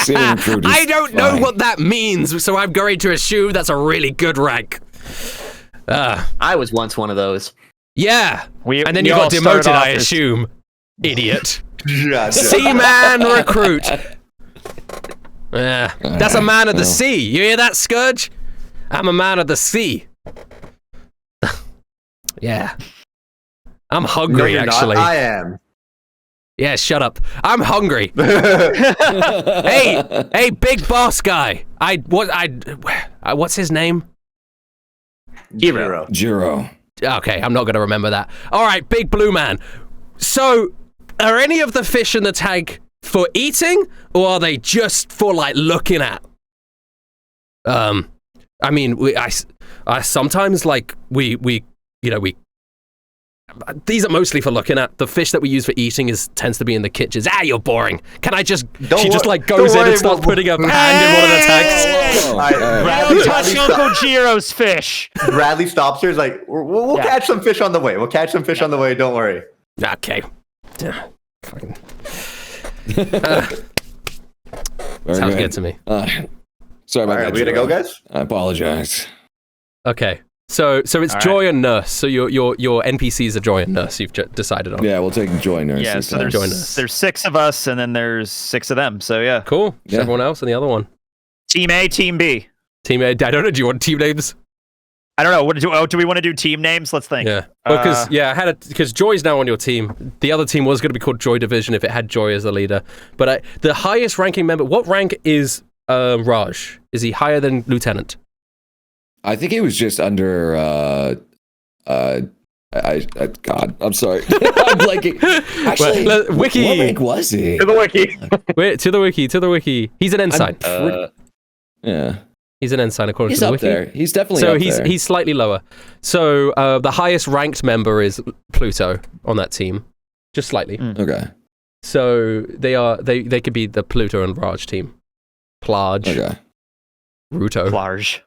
Seaman recruit. I don't know what that means, so I'm going to assume that's a really good rank. I was once one of those. Yeah. And then we you all got started demoted, off I as- assume. Idiot. Yeah. Seaman recruit. That's a man of the sea. You hear that, Scourge? I'm a man of the sea. Yeah. I'm hungry, No, you're not. actually. I am. Yeah, shut up. I'm hungry. Hey, big boss guy. What's his name? Jiro. Okay, I'm not going to remember that. All right, big blue man. So, are any of the fish in the tank for eating, or are they just for like looking at? I mean, I sometimes like we these are mostly for looking at. The fish that we use for eating tends to be in the kitchens. You're boring. Can I just? She just like goes in and starts putting her hand in one of the tanks. Don't touch Uncle Jiro's fish. Bradley stops her. Is like, we'll catch some fish on the way. We'll catch some fish on the way. Don't worry. Okay. Sounds good to me. Sorry about All right, that. we gonna go, guys? I apologize. Okay. So it's Joy and Nurse. So your NPCs are Joy and Nurse. You've decided on. Yeah, we'll take Joy Nurse. Yeah, this so time. there's 6 of us, and then there's 6 of them. So yeah. Cool. Yeah. Everyone else and the other one. Team A, Team B. Team A. I don't know. Do you want team names? I don't know. Do we want to do team names? Let's think. Yeah. Because Joy's now on your team. The other team was going to be called Joy Division if it had Joy as the leader. But the highest ranking member. What rank is Raj? Is he higher than Lieutenant? I think he was just under. God, I'm sorry. I'm blanking. Actually, Wiki. What rank was he? To the wiki. Wait, to the wiki. He's an ensign. Yeah, He's an ensign according he's to the up wiki. there. He's definitely So up there. he's slightly lower. So the highest ranked member is Pluto on that team, just slightly. Okay. So they could be the Pluto and Raj team. Plage. Okay. Ruto. Large.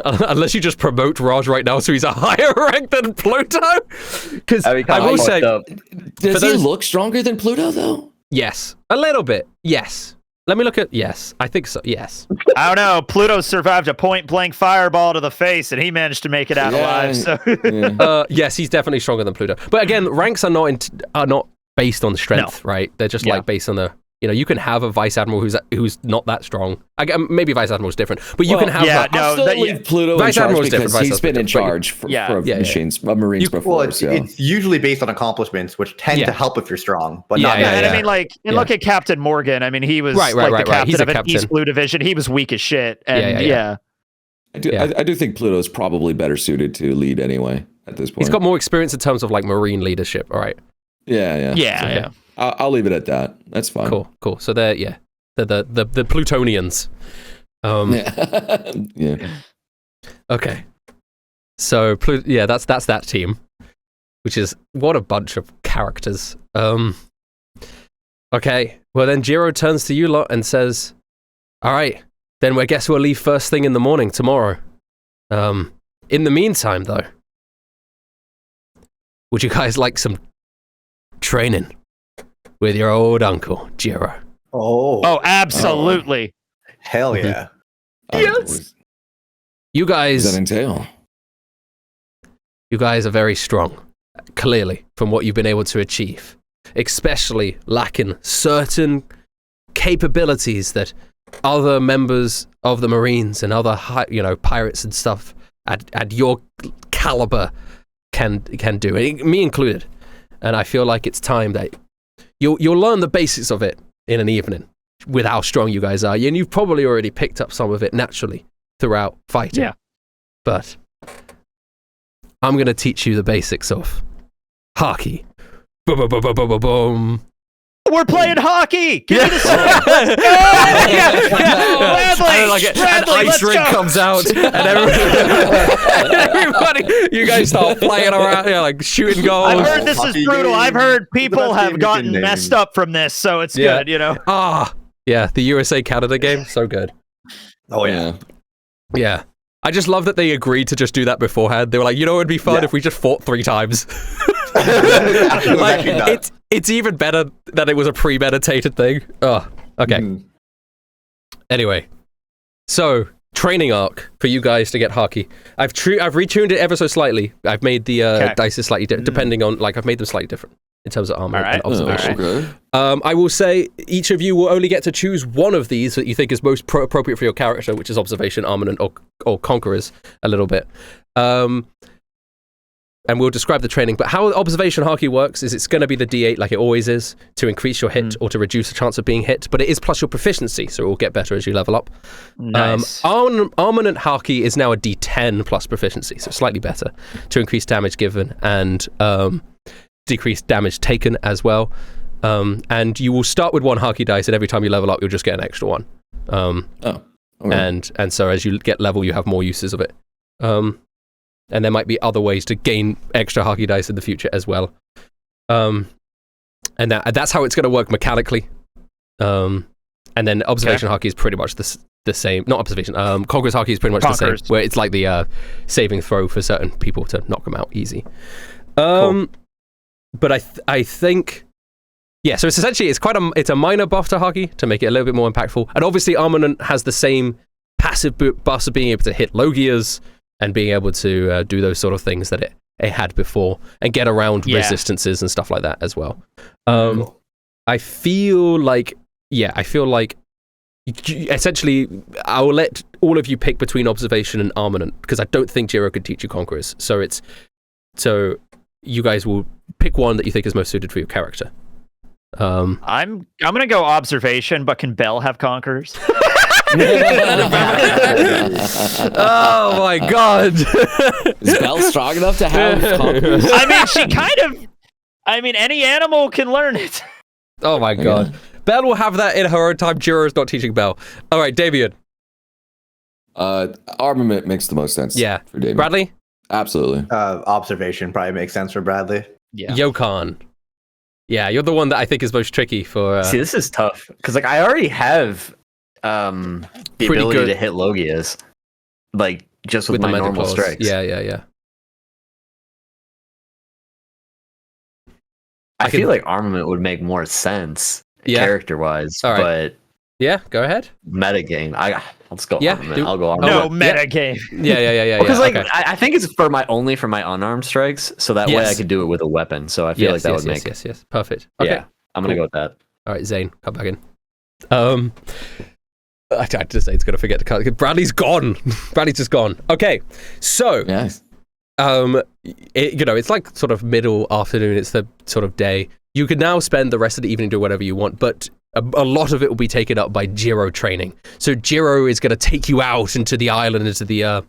Unless you just promote Raj right now, so he's a higher rank than Pluto. Because I will say, Does he look stronger than Pluto though? yes, a little bit. Yes. Let me look at yes. I think so. Yes. I don't know. Pluto survived a point-blank fireball to the face, and he managed to make it out alive. So Yes, he's definitely stronger than Pluto. But again, ranks are not based on strength, right? They're just like based on the. You can have a vice admiral who's not that strong. Maybe vice admiral's different, but you can have. I'll still leave Pluto in charge because he's been in charge for Marines before. Well, it's usually based on accomplishments, which tend to help if you're strong, but not. And I mean, look at Captain Morgan. I mean, he was the captain of an East Blue division. He was weak as shit. And I do think Pluto's probably better suited to lead anyway at this point. He's got more experience in terms of like Marine leadership. All right. Yeah. I'll leave it at that. That's fine. Cool. So they're the Plutonians. Yeah. Okay. So that's that team, which is what a bunch of characters. Okay. Well then, Jiro turns to you lot and says, "All right, then I guess we'll leave first thing in the morning tomorrow. In the meantime, though, would you guys like some training with your old uncle, Jiro?" Oh, absolutely. Hell yeah. Yes. You What guys, does that entail? you guys are very strong, clearly, from what you've been able to achieve, especially lacking certain capabilities that other members of the Marines and other pirates and stuff at your caliber can do, me included. And I feel like it's time that you'll learn the basics of it in an evening with how strong you guys are. And you've probably already picked up some of it naturally throughout fighting. Yeah. But I'm going to teach you the basics of Haki. Boom, boom, boom, boom, boom, boom. We're playing hockey. Give me the sword. Bradley, an ice rink comes out, and everybody, you guys start playing around, like shooting goals. I've heard this is brutal. I've heard people have gotten messed up from this, so it's good, Yeah, the USA-Canada game, so good. Oh, yeah. Yeah. I just love that they agreed to just do that beforehand. They were like, it would be fun if we just fought 3 times. It's even better that it was a premeditated thing. Oh, okay. Anyway, so training arc for you guys to get Haki. I've retuned it ever so slightly. I've made the dice slightly depending on, I've made them slightly different in terms of armor and observation. Okay. I will say each of you will only get to choose one of these that you think is most appropriate for your character, which is observation, armament, or conquerors a little bit. And we'll describe the training, but how observation Haki works is it's going to be the D8 like it always is to increase your hit or to reduce the chance of being hit, but it is plus your proficiency, so it will get better as you level up. Nice. Armament Haki is now a D10 plus proficiency, so slightly better to increase damage given and decrease damage taken as well. And you will start with 1 Haki dice, and every time you level up, you'll just get an extra one. Okay. And so as you get level, you have more uses of it. And there might be other ways to gain extra Haki dice in the future as well. And that's how it's going to work mechanically. And then observation Haki is pretty much the same. Not observation. Conqueror's Haki is pretty much the same, where it's like the saving throw for certain people to knock them out easy. Cool. But I think... Yeah, so it's essentially, it's a minor buff to Haki to make it a little bit more impactful. And obviously Armament has the same passive buffs of being able to hit Logias and being able to do those sort of things that it had before and get around resistances and stuff like that as well. I feel like essentially I'll let all of you pick between observation and armament because I don't think Jiro could teach you conquerors. So you guys will pick one that you think is most suited for your character. I'm gonna go observation, but can Belle have conquerors? Oh my god. Is Belle strong enough to have conquerors? Any animal can learn it. Oh my god. Belle will have that in her own time. Jiro's not teaching Belle. All right, Davian. Armament makes the most sense. Yeah. For Davian. Bradley? Absolutely. Observation probably makes sense for Bradley. Yeah. Yokan. Yeah, you're the one that I think is most tricky for... See, this is tough, because I already have the ability to hit Logias, just with my normal strikes. Yeah. I feel like armament would make more sense character-wise, but... Yeah, go ahead. Metagame. Let's go armament. I'll go No armament. metagame. Yeah. Because I think it's for my unarmed strikes, so that way I could do it with a weapon. So I feel like that would make Yes. Perfect. Okay. Yeah, I'm gonna go with that. All right, Zane, come back in. I had to say it's gonna forget to cut. Bradley's gone. Bradley's just gone. Okay, so it's like sort of middle afternoon. It's the sort of day. You can now spend the rest of the evening doing whatever you want, but a lot of it will be taken up by Jiro training. So Jiro is going to take you out into the island, into the,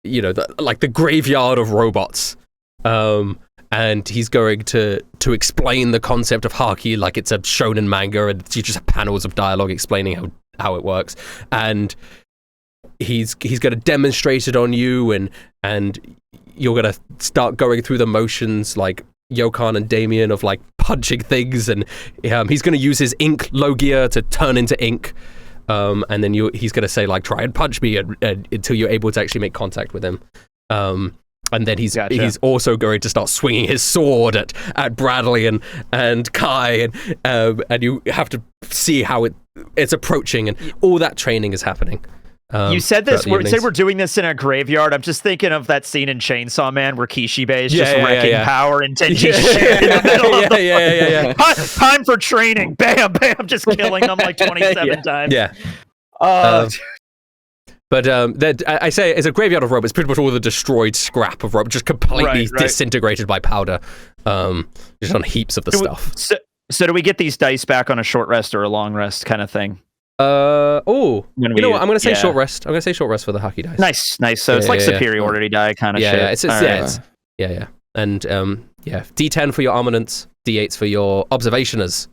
the graveyard of robots. And and he's going to explain the concept of Haki like it's a shonen manga, and you just have panels of dialogue explaining how it works, and he's going to demonstrate it on you, and you're going to start going through the motions like Yokan and Damien of like punching things, and he's going to use his ink Logia to turn into ink, and then he's going to say like, try and punch me until you're able to actually make contact with him, and then he's also going to start swinging his sword at Bradley and Kai, and you have to see how it's approaching, and all that training is happening. You said this. We're doing this in a graveyard. I'm just thinking of that scene in Chainsaw Man where Kishibe is just wrecking power and Tenji's shit in the middle of the time for training. Bam, bam, just killing them like 27 times. Yeah. But I say it's a graveyard of rope. It's pretty much all the destroyed scrap of rope, just completely disintegrated by powder, just on heaps of the stuff. So do we get these dice back on a short rest or a long rest kind of thing? You know what? I'm going to say short rest. I'm going to say short rest for the Haki dice. Nice. So it's like superiority die kind of shit. Yeah. And D10 for your armaments, D8s for your observationers.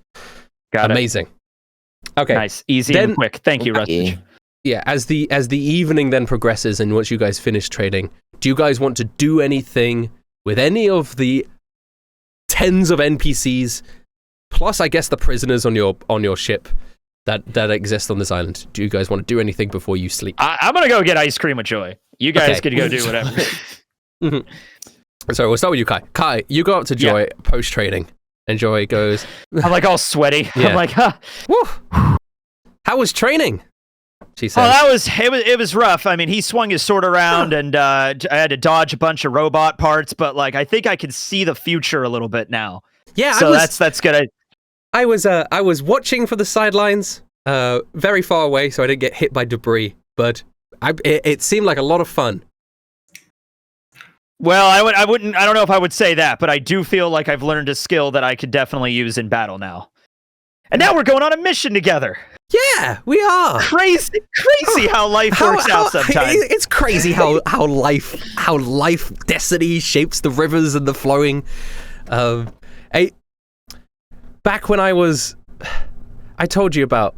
Got Amazing. It. Okay. Nice, easy and quick. Thank you, Rustage. Yeah. As the evening then progresses, and once you guys finish trading, do you guys want to do anything with any of the tens of NPCs, plus I guess the prisoners on your ship that exist on this island? Do you guys want to do anything before you sleep? I'm gonna go get ice cream with Joy. You guys can go do whatever. So we'll start with you, Kai. Kai, you go up to Joy post trading, and Joy goes. I'm like all sweaty. I'm like, how was training? She said. Oh, it was rough. I mean, he swung his sword around, and I had to dodge a bunch of robot parts. But like, I think I can see the future a little bit now. Yeah, so that's good. I was watching for the sidelines, very far away, so I didn't get hit by debris. But it seemed like a lot of fun. Well, I don't know if I would say that, but I do feel like I've learned a skill that I could definitely use in battle now. And now we're going on a mission together. Yeah, we are. Crazy how life works out sometimes. It's crazy how life destiny shapes the rivers and the flowing. Back when I told you about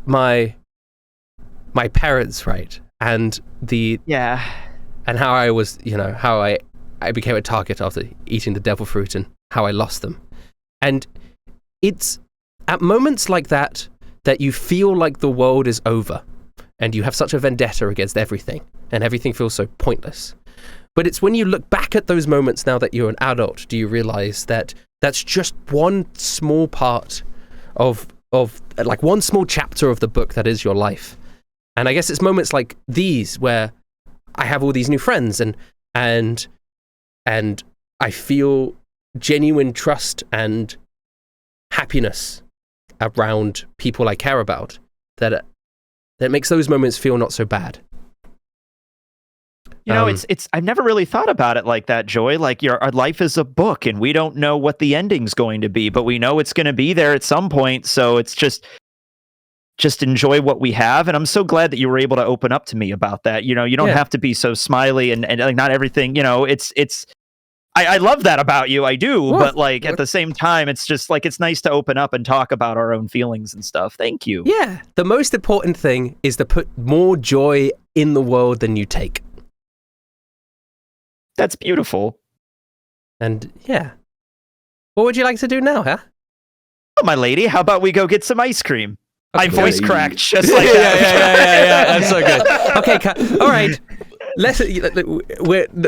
my parents, right? And and how I was, how I became a target after eating the devil fruit and how I lost them. And it's at moments like that you feel like the world is over and you have such a vendetta against everything and everything feels so pointless. But it's when you look back at those moments now that you're an adult, do you realize that that's just one small part of like one small chapter of the book that is your life. And I guess it's moments like these where I have all these new friends and I feel genuine trust and happiness around people I care about that makes those moments feel not so bad. It's I've never really thought about it like that, Joy. Like our life is a book and we don't know what the ending's going to be, but we know it's going to be there at some point. So it's just enjoy what we have. And I'm so glad that you were able to open up to me about that. You don't have to be so smiley and like not everything, I love that about you. I do. But like at the same time, it's just like, it's nice to open up and talk about our own feelings and stuff. Thank you. Yeah. The most important thing is to put more joy in the world than you take. That's beautiful. And yeah. What would you like to do now, huh? Oh, my lady, how about we go get some ice cream? Okay. My voice cracked just like that. Yeah. That's so good. Okay, all right.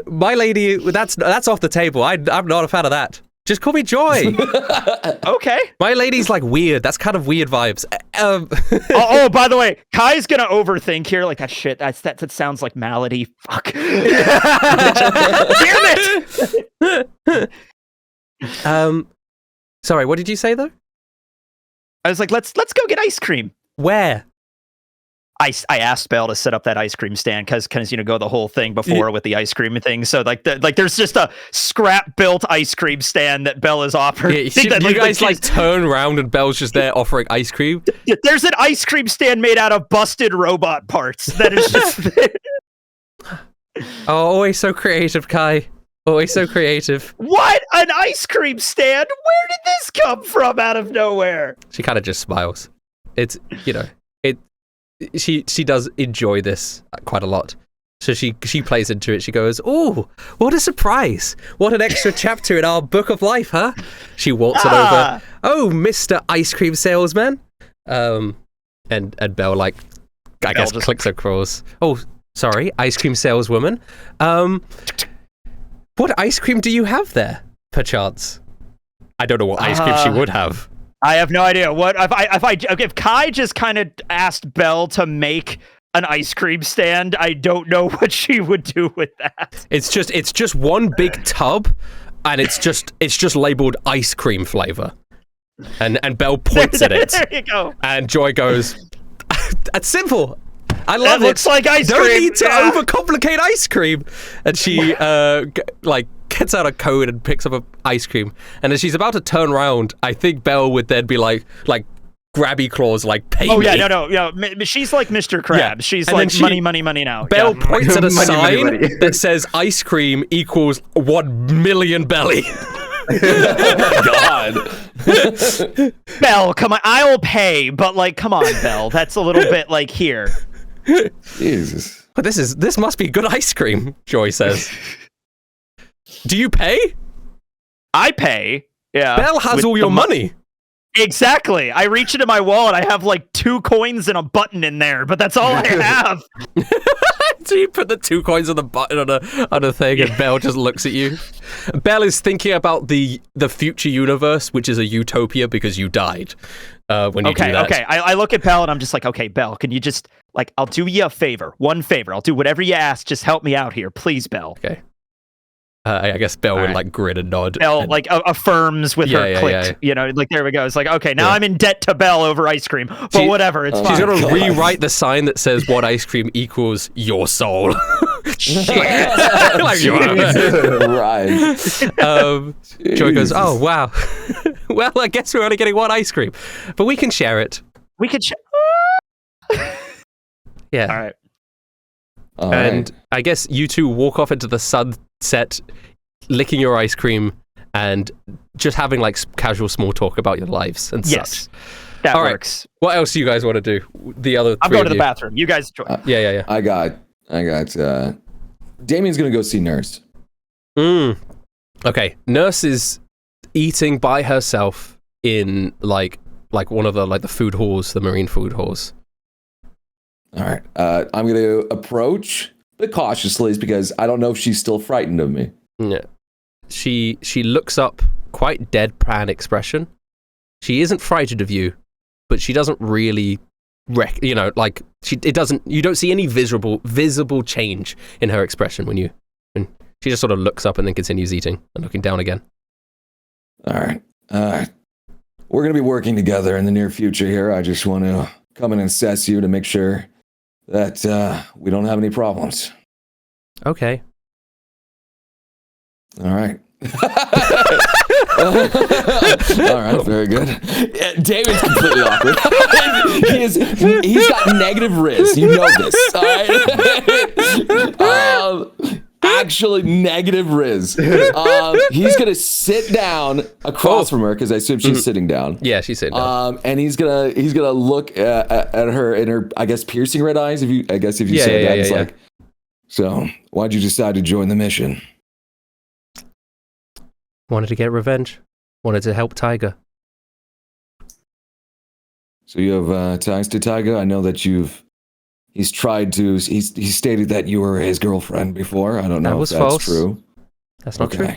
My lady, that's off the table. I'm not a fan of that. Just call me Joy. Okay. My lady's like weird. That's kind of weird vibes. Oh, by the way, Kai's gonna overthink here. Like that shit. That sounds like malady. Fuck. Damn it. Sorry. What did you say though? I was like, let's go get ice cream. Where? I asked Belle to set up that ice cream stand because go the whole thing before with the ice cream thing. So like there's just a scrap built ice cream stand that Belle is offering. Yeah, you guys turn around and Belle's just there offering ice cream. There's an ice cream stand made out of busted robot parts that is just. Oh, always so creative, Kai. Always so creative. What? An ice cream stand? Where did this come from out of nowhere? She kind of just smiles. It's, she does enjoy this quite a lot. So she plays into it. She goes, "Oh, what a surprise. What an extra chapter in our book of life, huh?" She walks it over. "Oh, Mr. Ice Cream Salesman." And Belle, like, I guess clicks across. "Oh, sorry, ice cream saleswoman. What ice cream do you have there, perchance?" I don't know what ice cream she would have. I have no idea. What if Kai just kind of asked Belle to make an ice cream stand? I don't know what she would do with that. It's just one big tub, and it's just labeled ice cream flavor. And Belle points at it. There you go. And Joy goes, "That's simple. I love it. Looks like ice cream. Don't need to overcomplicate ice cream." And she gets out a code and picks up an ice cream. And as she's about to turn around, I think Belle would then be like grabby claws, like, "Pay me." Oh yeah, no. She's like Mr. Krabs. Yeah. She's And like then money now. Belle Yeah. points at a Money, sign money. that says ice cream equals 1 million belly. God. Belle, come on, I'll pay, but like, come on, Belle. That's a little bit like here. Jesus. But this must be good ice cream, Joy says. "Do you pay?" I pay. Yeah. Belle has With all your the money. Exactly. I reach into my wallet. I have like 2 coins and a button in there, but that's all I have. So you put the 2 coins on the button on a thing, and Belle just looks at you. Belle is thinking about the future universe, which is a utopia because you died when you do that. Okay. I look at Belle and I'm just like, "Okay, Belle, can you just, like, I'll do you a favor. One favor. I'll do whatever you ask. Just help me out here. Please, Belle." Okay. I guess Belle would right. like grin and nod. Belle and, like affirms with her click. You know, like, there we go. It's like, okay, now I'm in debt to Belle over ice cream, but whatever, it's fine. She's gonna rewrite the sign that says what ice cream equals your soul. Shit. Like, Right. Joy goes, "Oh wow. Well, I guess we're only getting 1 ice cream, but we can share it." We could. Yeah. All right. And I guess you two walk off into the sunset, licking your ice cream and just having like casual small talk about your lives and Yes. such. That All right. works. What else do you guys want to do? The other I'm three going of to the you. bathroom. You guys join. Yeah. I got Damien's gonna go see Nurse. Okay. Nurse is eating by herself in like one of the food halls, the marine food halls. All right. I'm going to approach, but cautiously, because I don't know if she's still frightened of me. Yeah. She looks up, quite deadpan expression. She isn't frightened of you, but she doesn't really you don't see any visible change in her expression when she just sort of looks up and then continues eating and looking down again. All right. We're going to be working together in the near future here. I just want to come and assess you to make sure that we don't have any problems. Okay. All right. All right, very good. David's completely awkward. He's got negative riz. You know this. All right. Actually, negative riz. He's gonna sit down across from her because I assume she's sitting down. Yeah, she's sitting down. And he's gonna look at her in her, I guess, piercing red eyes. If you say that, it's like, so why'd you decide to join the mission? Wanted to get revenge. Wanted to help Taiga. So you have ties to Taiga. I know that he's stated that you were his girlfriend before. I don't know if that's false. true. That's not true.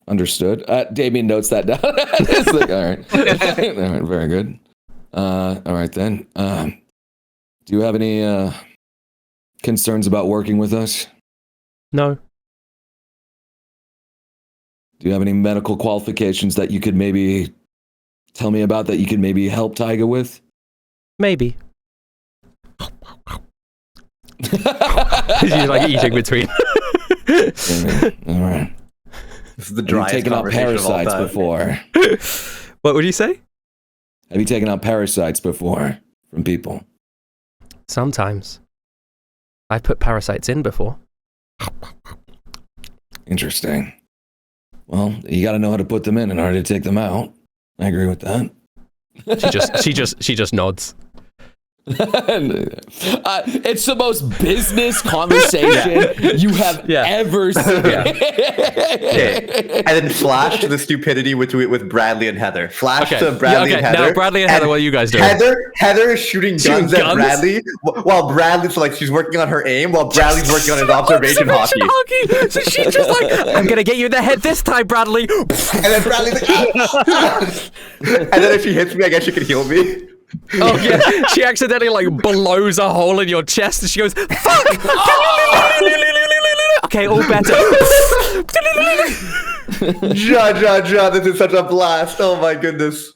Understood. Damien notes that down. It's like, all right. All right, very good. All right then. Do you have any concerns about working with us? No. Do you have any medical qualifications that you could maybe tell me about that you could maybe help Taiga with? Maybe. She's like eating between. All right. This is the Have you driest taken out conversation of all parasites time. before? What would you say? Have you taken out parasites before from people? Sometimes. I've put parasites in before. interesting. Well, you got to know how to put them in order to take them out. I agree with that. She just nods. It's the most business conversation you have ever seen. And then flash to the stupidity with Bradley and Heather. Flash to Bradley and Heather. Now, Bradley and Heather, what are you guys doing? Heather is shooting guns at Bradley while Bradley's like, she's working on her aim while Bradley's working on his observation hockey. So she's just like, I'm going to get you in the head this time, Bradley. And then Bradley's like, ah! And then if she hits me, I guess she can heal me. Oh yeah, she accidentally like blows a hole in your chest and she goes, fuck! Okay, all better. Ja, this is such a blast. Oh my goodness.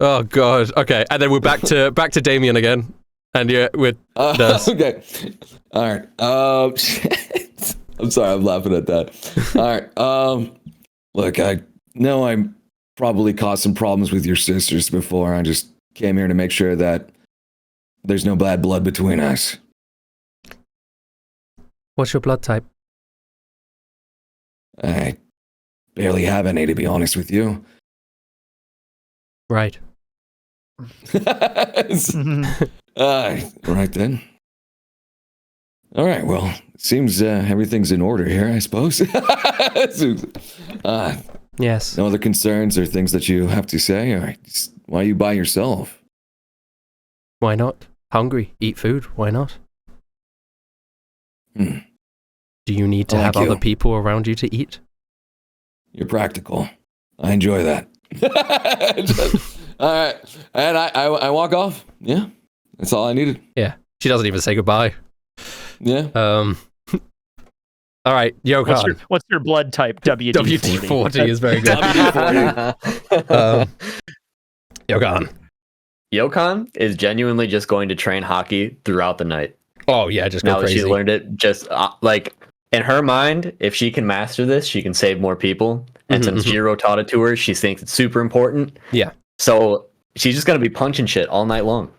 Oh god. Okay, and then we're back to Damien again. And yeah, with Nurse. Okay. All right. I'm sorry, I'm laughing at that. All right. Look, I know I probably caused some problems with your sisters before. I just came here to make sure that there's no bad blood between us. What's your blood type? I barely have any, to be honest with you. Right. Right then. All right, well, it seems everything's in order here, I suppose. Yes. No other concerns or things that you have to say? All right. Why are you by yourself? Why not? Hungry. Eat food. Why not? Do you need to have other people around you to eat? You're practical. I enjoy that. All right. And I walk off. Yeah. That's all I needed. Yeah. She doesn't even say goodbye. Yeah. All right, Yokon. What's your blood type? WD-40. WD-40 is very good. Yokon. Yokon is genuinely just going to train Haki throughout the night. Oh yeah, just go now crazy. Now that she's learned it, just like in her mind, if she can master this, she can save more people. And since Jiro taught it to her, she thinks it's super important. Yeah. So she's just gonna be punching shit all night long.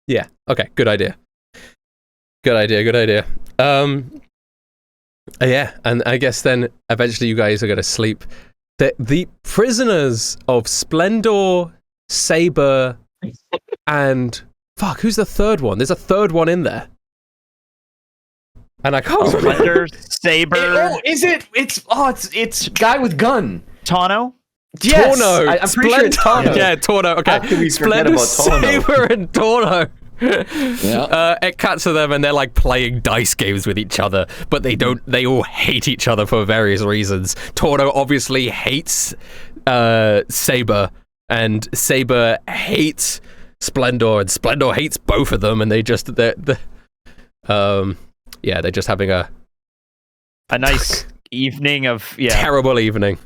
Yeah. Okay. Good idea. Good idea. Yeah, and I guess then eventually you guys are going to sleep. The prisoners of Splendor, Saber, and fuck, who's the third one? There's a third one in there, and I can't remember. Splendor, Saber. It's guy with gun. Tano. Yes, Torno. I'm pretty sure it's Tano. Yeah, Torno. Okay, How can we forget Splendor, about Torno? Saber, and Torno. Yeah. It cuts to them and they're like playing dice games with each other, but they all hate each other for various reasons. Torno obviously hates Saber, and Saber hates Splendor, and Splendor hates both of them, and they're just having a nice evening of terrible evening.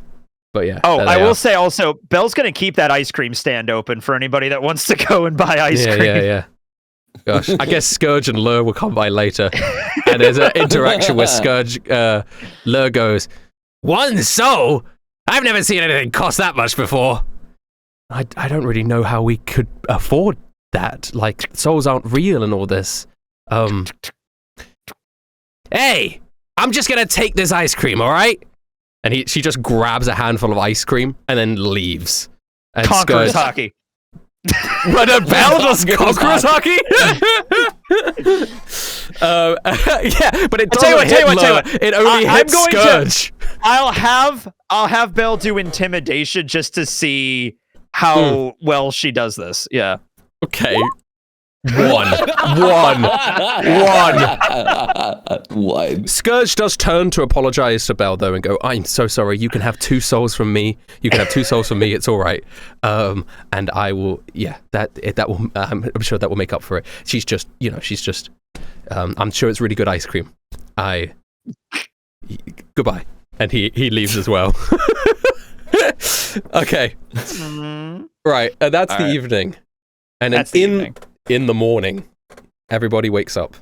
But yeah. Oh, I will say also, Belle's gonna keep that ice cream stand open for anybody that wants to go and buy ice cream. Yeah. Gosh, I guess Scourge and Lure will come by later. And there's an interaction where Scourge, Lure goes, 1 soul? I've never seen anything cost that much before. I don't really know how we could afford that. Like, souls aren't real and all this. Hey, I'm just gonna take this ice cream, all right? And she just grabs a handful of ice cream and then leaves. And Conqueror's Haki. But a Belle does Conqueror's Haki? Yeah, but it doesn't hit Lure. It only hits Scourge. I'll have Belle do intimidation just to see how well she does this. Yeah. Okay. One. Scourge does turn to apologize to Belle though and go, I'm so sorry, you can have 2 souls from me. It's all right. And I will, that will, I'm sure that will make up for it. She's just, I'm sure it's really good ice cream. Goodbye. And he leaves as well. Okay. Right. That's the evening. And then in the morning, everybody wakes up.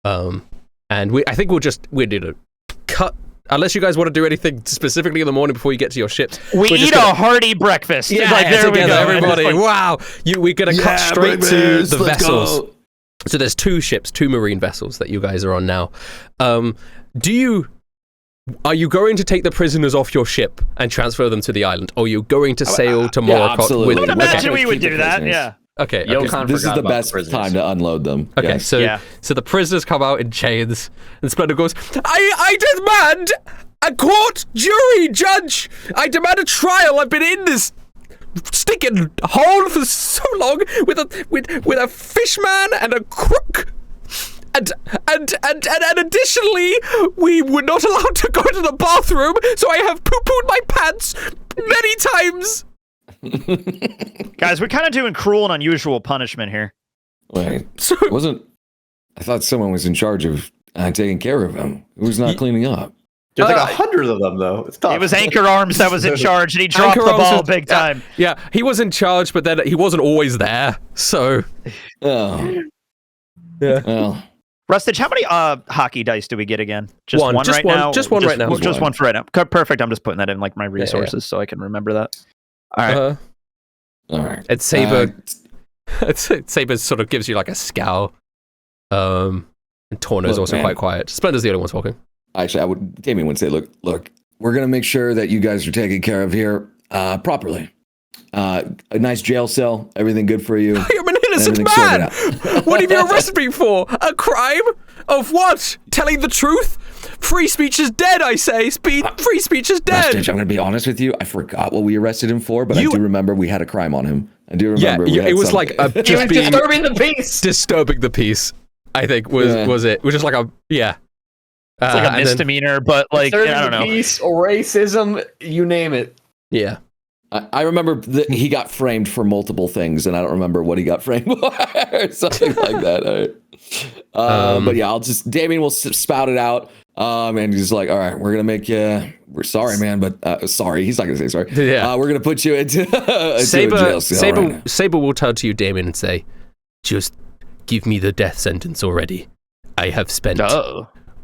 And I think we'll need to cut, unless you guys want to do anything specifically in the morning before you get to your ships. We eat a hearty breakfast. Yeah, there we go. Everybody. Wow. We're going to cut straight to the vessels. Go. So there's 2 ships, 2 marine vessels that you guys are on now. Do you are you going to take the prisoners off your ship and transfer them to the island, or are you going to sail to yeah, Moracott absolutely. with I would them? imagine Okay. we would Keep the do that. prisoners. Yeah. Okay, Yokon This is forgot the about best prisoners. time to unload them. Okay, Yes. so the prisoners come out in chains, and Splendor goes, I demand a court, jury, judge. I demand a trial. I've been in this stinking hole for so long with a fishman and a crook. And additionally, we were not allowed to go to the bathroom, so I have poo-pooed my pants many times. Guys, we're kind of doing cruel and unusual punishment here. Wait, So I thought someone was in charge of taking care of him. Who's not cleaning up? There's like 100 of them, though. It's tough. It was Anchor Arms that was in charge, and he dropped Anchor the Arms ball was- big time. yeah, he was in charge, but then he wasn't always there. So Oh, yeah. well, Rustage, how many hockey dice do we get again? Just One, one just right one, now? just one right now. Just one for right now. Perfect. I'm just putting that in like my resources so I can remember that. All right. all right. And Saber, Saber sort of gives you like a scowl. And Torno's Look, also man. quite quiet. Splendor's the only one talking. Actually, Damien would say, look, we're gonna make sure that you guys are taken care of here properly. A nice jail cell, everything good for you. I'm an innocent Everything's sorted man. out. What have you arrested me for? A crime? Of what? Telling the truth? Free speech is dead, I say. Free speech is dead. Rustage, I'm gonna be honest with you. I forgot what we arrested him for, but I You- do remember we had a crime on him. I do Yeah, remember. we had it was something. like He just was being disturbing the peace. disturbing the peace. I think was it? It was just like a It's like a and then- misdemeanor, but like, Disturbing I don't the know. peace or racism, you name it. yeah. I remember that he got framed for multiple things, and I don't remember what he got framed for, or something like that. All right. But yeah, Damien will spout it out, and he's like, "All right, we're gonna make you. We're sorry, man, but sorry." He's not gonna say sorry. Yeah. We're gonna put you into a jail cell right now. Saber will turn to you, Damien, and say, "Just give me the death sentence already. I have spent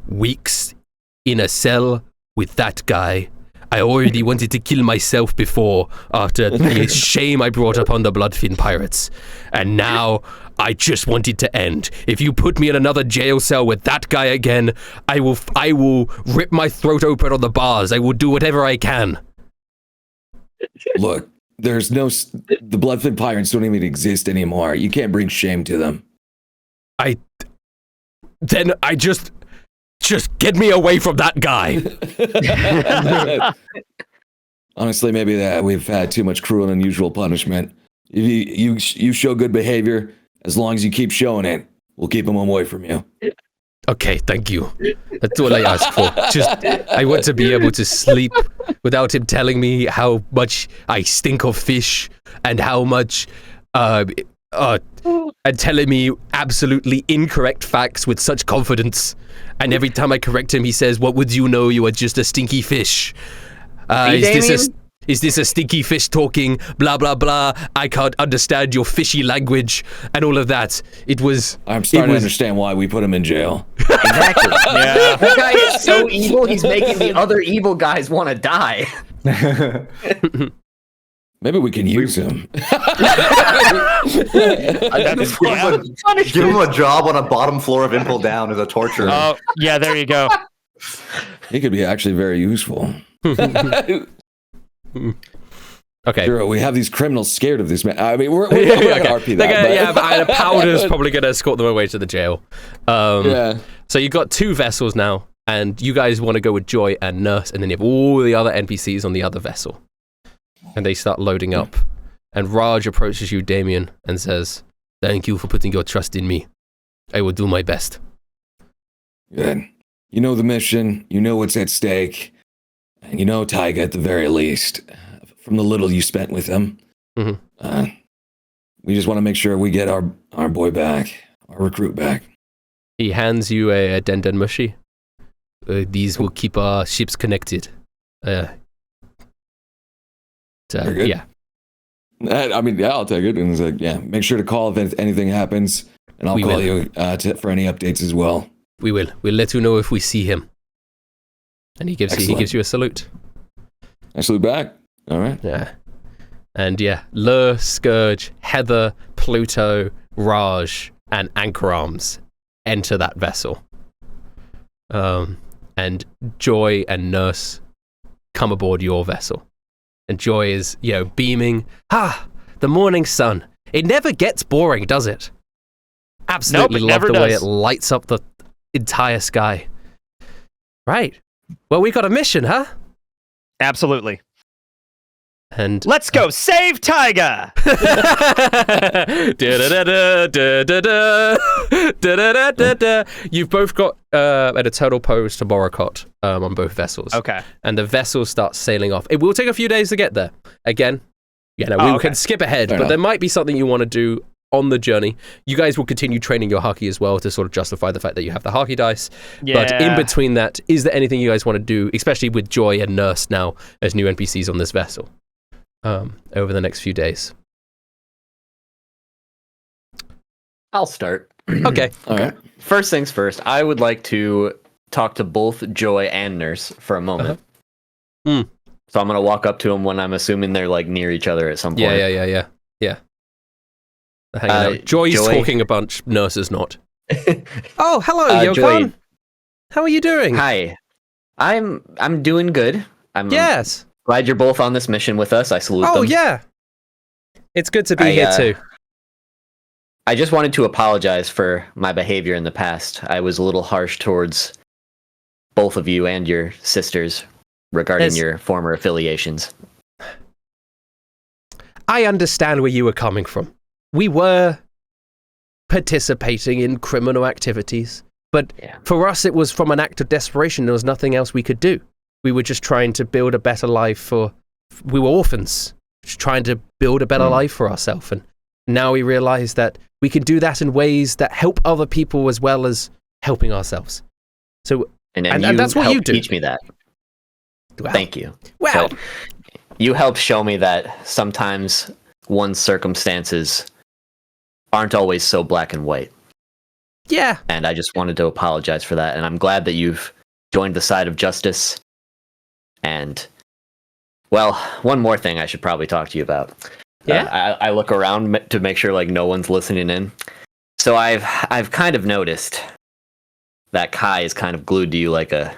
weeks in a cell with that guy. I already wanted to kill myself before, after the shame I brought upon the Bloodfin pirates. And now I just want it to end. If you put me in another jail cell with that guy again, I will rip my throat open on the bars. I will do whatever I can." Look, there's no the Bloodfin pirates don't even exist anymore. You can't bring shame to them. Then I just get me away from that guy. Honestly, maybe that we've had too much cruel and unusual punishment. If you show good behavior, as long as you keep showing it, we'll keep them away from you. Okay, thank you. That's all I ask for. Just, I want to be able to sleep without him telling me how much I stink of fish and how much, and telling me absolutely incorrect facts with such confidence. And every time I correct him, he says, "What would you know? You are just a stinky fish. Is this a stinky fish talking? Blah, blah, blah. I can't understand your fishy language," and all of that. I'm starting to understand why we put him in jail. Exactly. Yeah. That guy is so evil, he's making the other evil guys want to die. Maybe we can use him. Give him a job on a bottom floor of Impel Down as a torturer. Oh, yeah, there you go. He could be actually very useful. Okay. Sure, we have these criminals scared of this man. I mean, we're Yeah, not okay. gonna RP that. But Powder's probably going to escort them away to the jail. Yeah. So you've got two vessels now, and you guys want to go with Joy and Nurse, and then you have all the other NPCs on the other vessel. And they start loading up. And Raj approaches you, Damien, and says, "Thank you for putting your trust in me. I will do my best." Good. You know the mission. You know what's at stake. And you know Taiga at the very least. From the little you spent with him. Mm-hmm. We just want to make sure we get our boy back. Our recruit back. He hands you a Den Mushi. These will keep our ships connected. Very good. Yeah. I mean, yeah, I'll take it. And it's like, yeah, make sure to call if anything happens. And I'll call you for any updates as well. We will. We'll let you know if we see him. And he gives you a salute. I salute back. All right. Yeah. And yeah, Lur, Scourge, Heather, Pluto, Raj, and Anchor Arms enter that vessel. and Joy and Nurse come aboard your vessel. And Joy is, beaming. The morning sun. It never gets boring, does it? Absolutely love the way it lights up the entire sky. Right. Well, we got a mission, huh? Absolutely. And let's go save Taiga. You've both got at a turtle pose to Moracott on both vessels. Okay. And the vessel starts sailing off. It will take a few days to get there. Again, we can skip ahead, but there might be something you want to do on the journey. You guys will continue training your Haki as well to sort of justify the fact that you have the Haki dice. Yeah. But in between that, is there anything you guys want to do, especially with Joy and Nurse now as new NPCs on this vessel, over the next few days? I'll start. Okay. All right. First things first, I would like to talk to both Joy and Nurse for a moment. So I'm going to walk up to them when I'm assuming they're like near each other at some point. Yeah. Joy's talking a bunch, Nurse is not. Oh, hello, Yokan. Joy, how are you doing? Hi. I'm doing good. I'm glad you're both on this mission with us. I salute them. Oh, yeah. It's good to be here too. I just wanted to apologize for my behavior in the past. I was a little harsh towards both of you and your sisters regarding your former affiliations. I understand where you were coming from. We were participating in criminal activities, but for us it was from an act of desperation. There was nothing else we could do. We were just trying to build a better life we were orphans, just trying to build a better life for ourselves. And now we realize that we can do that in ways that help other people as well as helping ourselves. So, and that's what you do. Teach me that. Well, thank you. Well, but you helped show me that sometimes one's circumstances aren't always so black and white. Yeah. And I just wanted to apologize for that. And I'm glad that you've joined the side of justice. And, well, one more thing I should probably talk to you about. Yeah. I look around to make sure like no one's listening in. So I've kind of noticed that Kai is kind of glued to you like a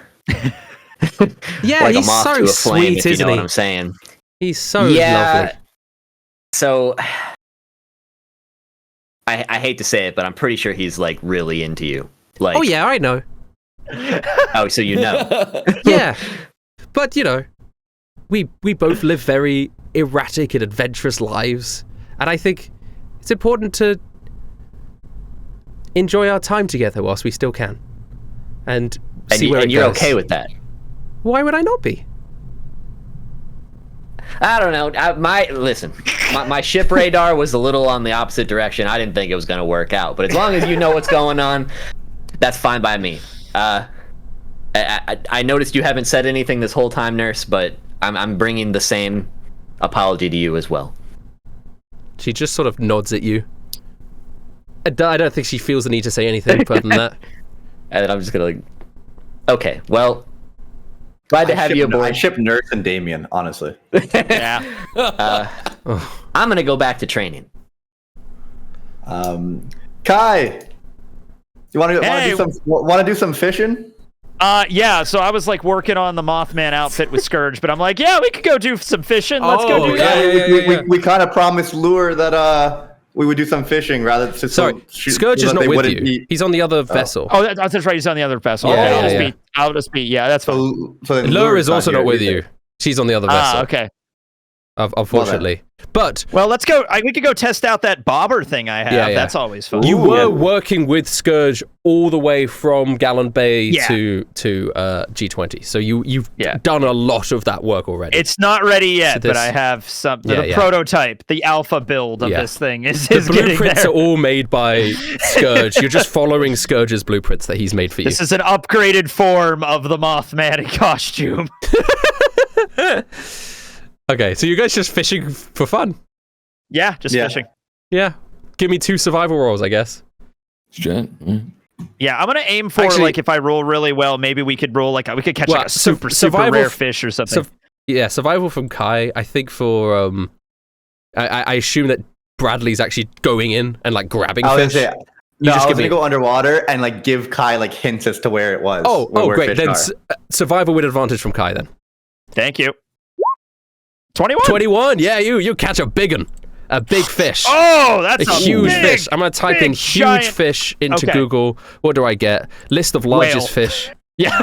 like he's a moth so to a flame, sweet, if you isn't know he? what I'm saying. He's so lovely. So I hate to say it, but I'm pretty sure he's like really into you. Like, oh yeah, I know. Oh, so you know. Yeah. But we both live very erratic and adventurous lives, and I think it's important to enjoy our time together whilst we still can, and see where it goes. You're okay with that? Why would I not be? I don't know. My ship radar was a little on the opposite direction. I didn't think it was going to work out, but as long as you know what's going on, that's fine by me. I noticed you haven't said anything this whole time, Nurse, but I'm bringing the same apology to you as well. She just sort of nods at you. I don't think she feels the need to say anything further than that. And then I'm just gonna okay, well, glad to have you aboard. I ship Nurse and Damien, honestly. Yeah. I'm gonna go back to training. Kai, you want to do some fishing? Yeah, so I was like working on the Mothman outfit with Scourge, but I'm like, yeah, we could go do some fishing. Let's go do that. We kind of promised Lure that we would do some fishing rather than Scourge is not with you. He's on the other vessel. Oh, that's right. He's on the other vessel. Okay, I'll just be. Yeah, that's fine. So Lure is also not with you. She's on the other vessel. Okay. Unfortunately. But let's go. We could go test out that bobber thing I have. Yeah. That's always fun. You were working with Scourge all the way from Gallant Bay to G20. So you've done a lot of that work already. It's not ready yet, but I have the prototype, the alpha build of this thing is the blueprints are all made by Scourge. You're just following Scourge's blueprints that he's made for you. This is an upgraded form of the Mothman in costume. Okay, so you guys just fishing for fun? Yeah, fishing. Yeah. Give me 2 survival rolls, I guess. Sure. Yeah, I'm gonna aim for if I roll really well, maybe we could roll we could catch a super rare fish or something. Survival from Kai. I think for I assume that Bradley's actually going in and grabbing fish. No, I was give gonna me. go underwater and like give Kai like hints as to where it was. Oh, where great. fish Then are. survival with advantage from Kai then. Thank you. 21. 21. Yeah, you catch a big one. A big fish. Oh, that's a huge big, fish. I'm gonna type in big, huge giant- fish into Okay. Google. What do I get? List of largest Whale. fish. Yeah.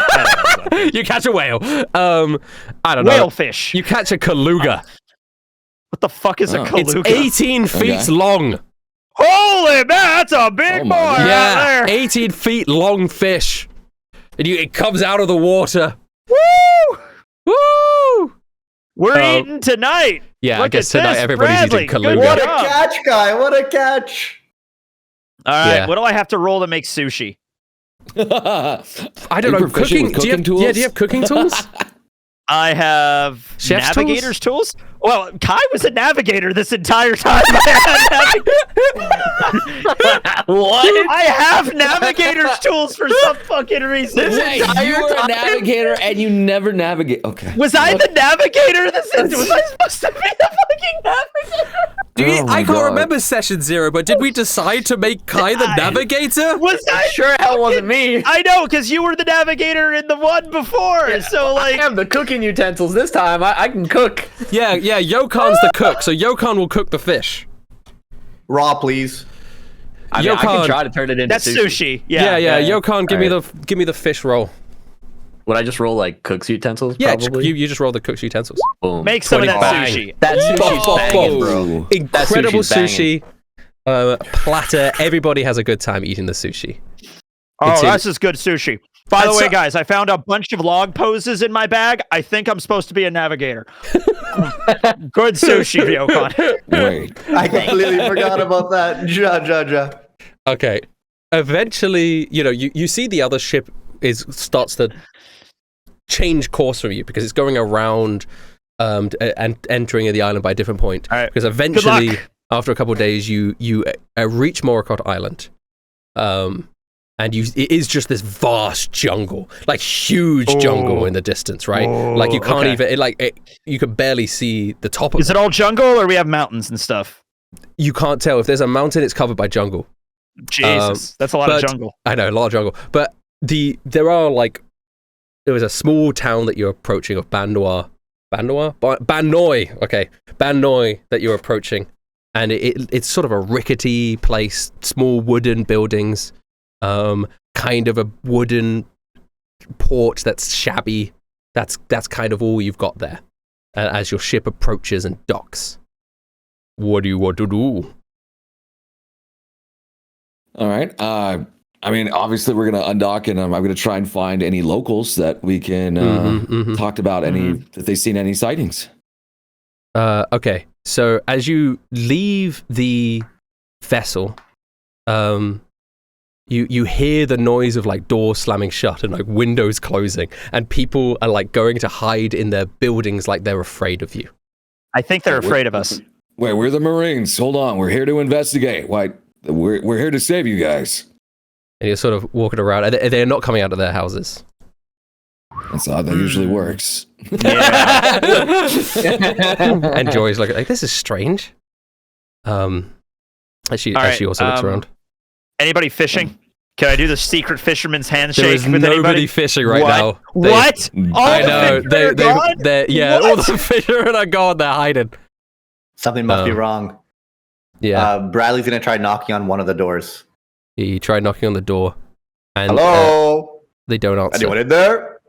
You catch a whale. I don't know. Whale fish. You catch a kaluga. What the fuck is a It's kaluga? 18 feet long. Holy man, that's a big Oh boy my God. right Yeah, there. 18 feet long fish. And it comes out of the water. Woo! Woo! We're eating tonight. Yeah, I Look guess at tonight this, everybody's Bradley. eating Good kaluga. What a job. catch, Kai! What a catch! All right, Yeah. what do I have to roll to make sushi? I don't Are you know. proficient with do you cooking have, tools? Yeah, do you have cooking tools? I have Chef's navigator's tools? Well, Kai was a navigator this entire time. What? I have navigator's tools for some fucking reason. Wait, you were a navigator and you never navigate. Okay. Was I the navigator? Was I supposed to be the fucking navigator? Oh my I can't God. remember session 0, but did we decide to make Kai the navigator? Was I? Sure hell wasn't me. I know, because you were the navigator in the one before. So, like, I have the cooking utensils this time. I can cook. Yeah, Yokan's the cook, so Yokan will cook the fish. Raw, please. I mean, I Yokan. can try to turn it into that's sushi. Yeah, Yokan, give Alright. me the fish roll. Would I just roll like cook's utensils? Yeah, probably. you just roll the cook's utensils. Boom. Make some of that 25. sushi. That sushi's banging, bro. Whoa. Incredible sushi's sushi. Platter. Everybody has a good time eating the sushi. Oh, It's this is good sushi. By the And way, so- guys, I found a bunch of log poses in my bag. I think I'm supposed to be a navigator. Good sushi, Ryokon. Wait. I completely forgot about that. Ja. Okay. Eventually, you see the other ship starts to change course from you because it's going around and entering the island by a different point. All right. Because eventually, luck. after a couple of days, you reach Moracott Island. And it is just this vast jungle, like huge jungle in the distance, right? Like you can't okay. you can barely see the top of Is it all jungle or we have mountains and stuff? You can't tell. If there's a mountain, it's covered by jungle. Jesus, that's a lot of but- jungle. I know, a lot of jungle. But there was a small town that you're approaching of Banoi, okay. Banoi that you're approaching. And it's sort of a rickety place, small wooden buildings, kind of a wooden port that's shabby. That's kind of all you've got there as your ship approaches and docks. What do you want to do? All right. I mean, obviously, we're going to undock, and I'm going to try and find any locals that we can talk about if they've seen any sightings. Okay. So as you leave the vessel, you hear the noise of like doors slamming shut and like windows closing, and people are like going to hide in their buildings like they're afraid of you. I think they're afraid of us. Wait, we're the Marines. Hold on. We're here to investigate. Why? We're here to save you guys. And you're sort of walking around, and they're not coming out of their houses. That's how that usually works. And Joy's like, this is strange. As she also looks around. Anybody fishing? Can I do the secret fisherman's handshake There is with nobody anybody? fishing right What? now. What? All I the know. fishermen are gone? All What? the fishermen are gone. They're hiding. Something must be wrong. Yeah. Bradley's gonna try knocking on one of the doors. He tried knocking on the door, and Hello? they don't answer. Anyone in there?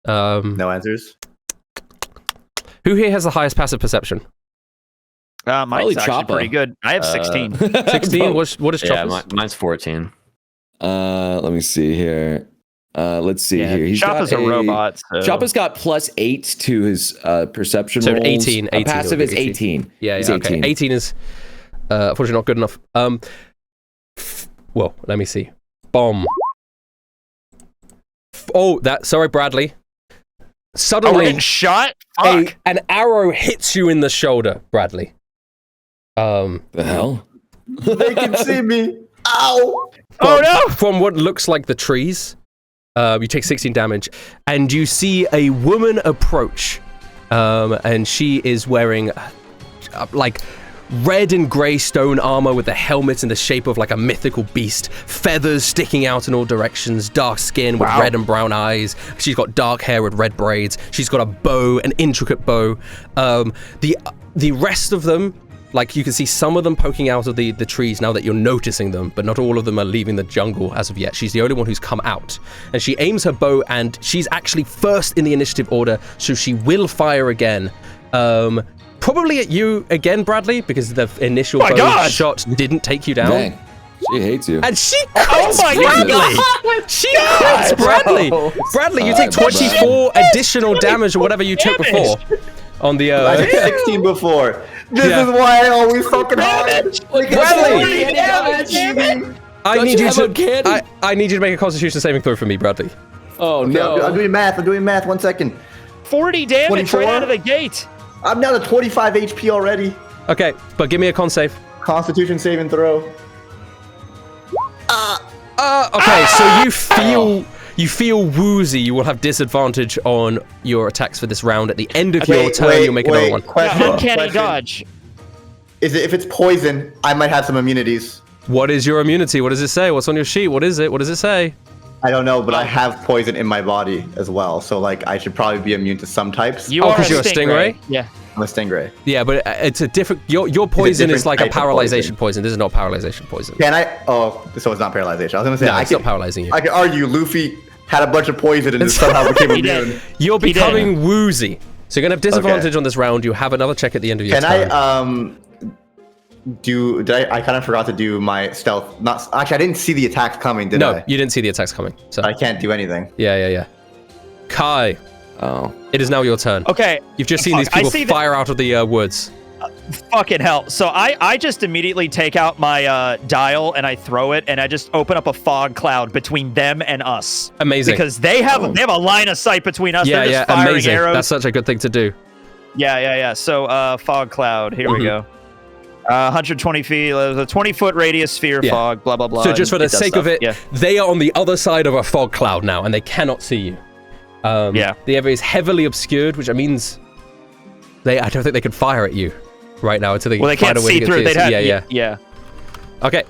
No. No answers. Who here has the highest passive perception? Mine's Probably actually Choppa. pretty good. I have 16. 16. What is Yeah, Chopper's? mine's 14. Let me see here. Let's see here. He's Choppa's got a robot. So. Choppa's got +8 to his perception So rolls. 18 Passive would is be 18. Yeah, He's okay. 18 is unfortunately not good enough. Well, let me see. Bomb. Sorry, Bradley. Oh, we're Suddenly, getting shot? Fuck. an arrow hits you in the shoulder, Bradley. The hell? They can see me. Ow! Oh, no! From what looks like the trees, you take 16 damage, and you see a woman approach, and she is wearing like red and grey stone armor with the helmet in the shape of like a mythical beast, feathers sticking out in all directions, dark skin with red and brown eyes. She's got dark hair with red braids. She's got a bow, an intricate bow. The rest of them, like you can see some of them poking out of the trees now that you're noticing them, but not all of them are leaving the jungle as of yet. She's the only one who's come out. And she aims her bow, and she's actually first in the initiative order, so she will fire again. Probably at you again, Bradley, because the initial bow shot didn't take you down. Dang. She hates you. And she crits Bradley! She crits Bradley! Bradley, you take 24 additional damage or whatever you took before. On the I took 16 before. This is why I always fucking hard. Bradley! I need you to make a Constitution saving throw for me, Bradley. Oh no! I'm doing math. 1 second. 40 damage 24? right out of the gate. I'm down to 25 HP already. Okay, but give me a con save. Constitution saving throw. Okay, so you feel woozy. You will have disadvantage on your attacks for this round. At the end of your turn, you'll make another one. Uncanny dodge. If it's poison, I might have some immunities. What is your immunity? What does it say? What's on your sheet? What is it? What does it say? I don't know, but I have poison in my body as well. So like, I should probably be immune to some types. You are you're a stingray? Yeah. I'm a stingray. Yeah, but it's a different. Your poison is like a paralyzation poison. This is not paralyzation poison. Can I? Oh, so it's not paralyzation. I was gonna say No, it's not paralyzing you. I could argue Luffy had a bunch of poison and somehow became immune. You're becoming woozy, so you're gonna have disadvantage on this round. You have another check at the end of your turn. Can I kind of forgot to do my stealth. Actually, I didn't see the attacks coming, did I? No, you didn't see the attacks coming. So I can't do anything. Yeah. Kai. Oh. It is now your turn. Okay. You've just seen these people fire out of the woods. Fucking hell. So I just immediately take out my dial and I throw it and I just open up a fog cloud between them and us. Amazing. Because they have a line of sight between us. They're just firing amazing. arrows. That's such a good thing to do. Yeah. So fog cloud. Here we go. 120 feet, a 20-foot radius sphere fog, blah, blah, blah. So just for the sake of it, they are on the other side of a fog cloud now, and they cannot see you. The area is heavily obscured, which means I don't think they can fire at you right now until they they find can't a way see to through. get to you. Yeah. Okay.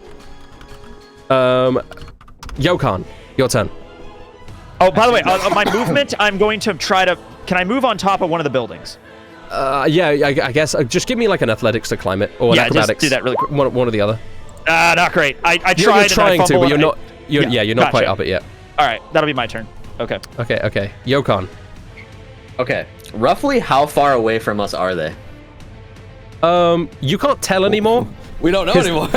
Yokan, your turn. Oh, by the way, my movement, I'm going to try to... Can I move on top of one of the buildings? I guess. Just give me like an athletics to climb it, or an acrobatics. Just do that really quick. One or the other. Not great. I tried. You're trying to, but you're not. You're not quite gotcha. up it yet. All right, that'll be my turn. Okay. Yokan. Okay. Roughly how far away from us are they? You can't tell anymore. We don't know anymore.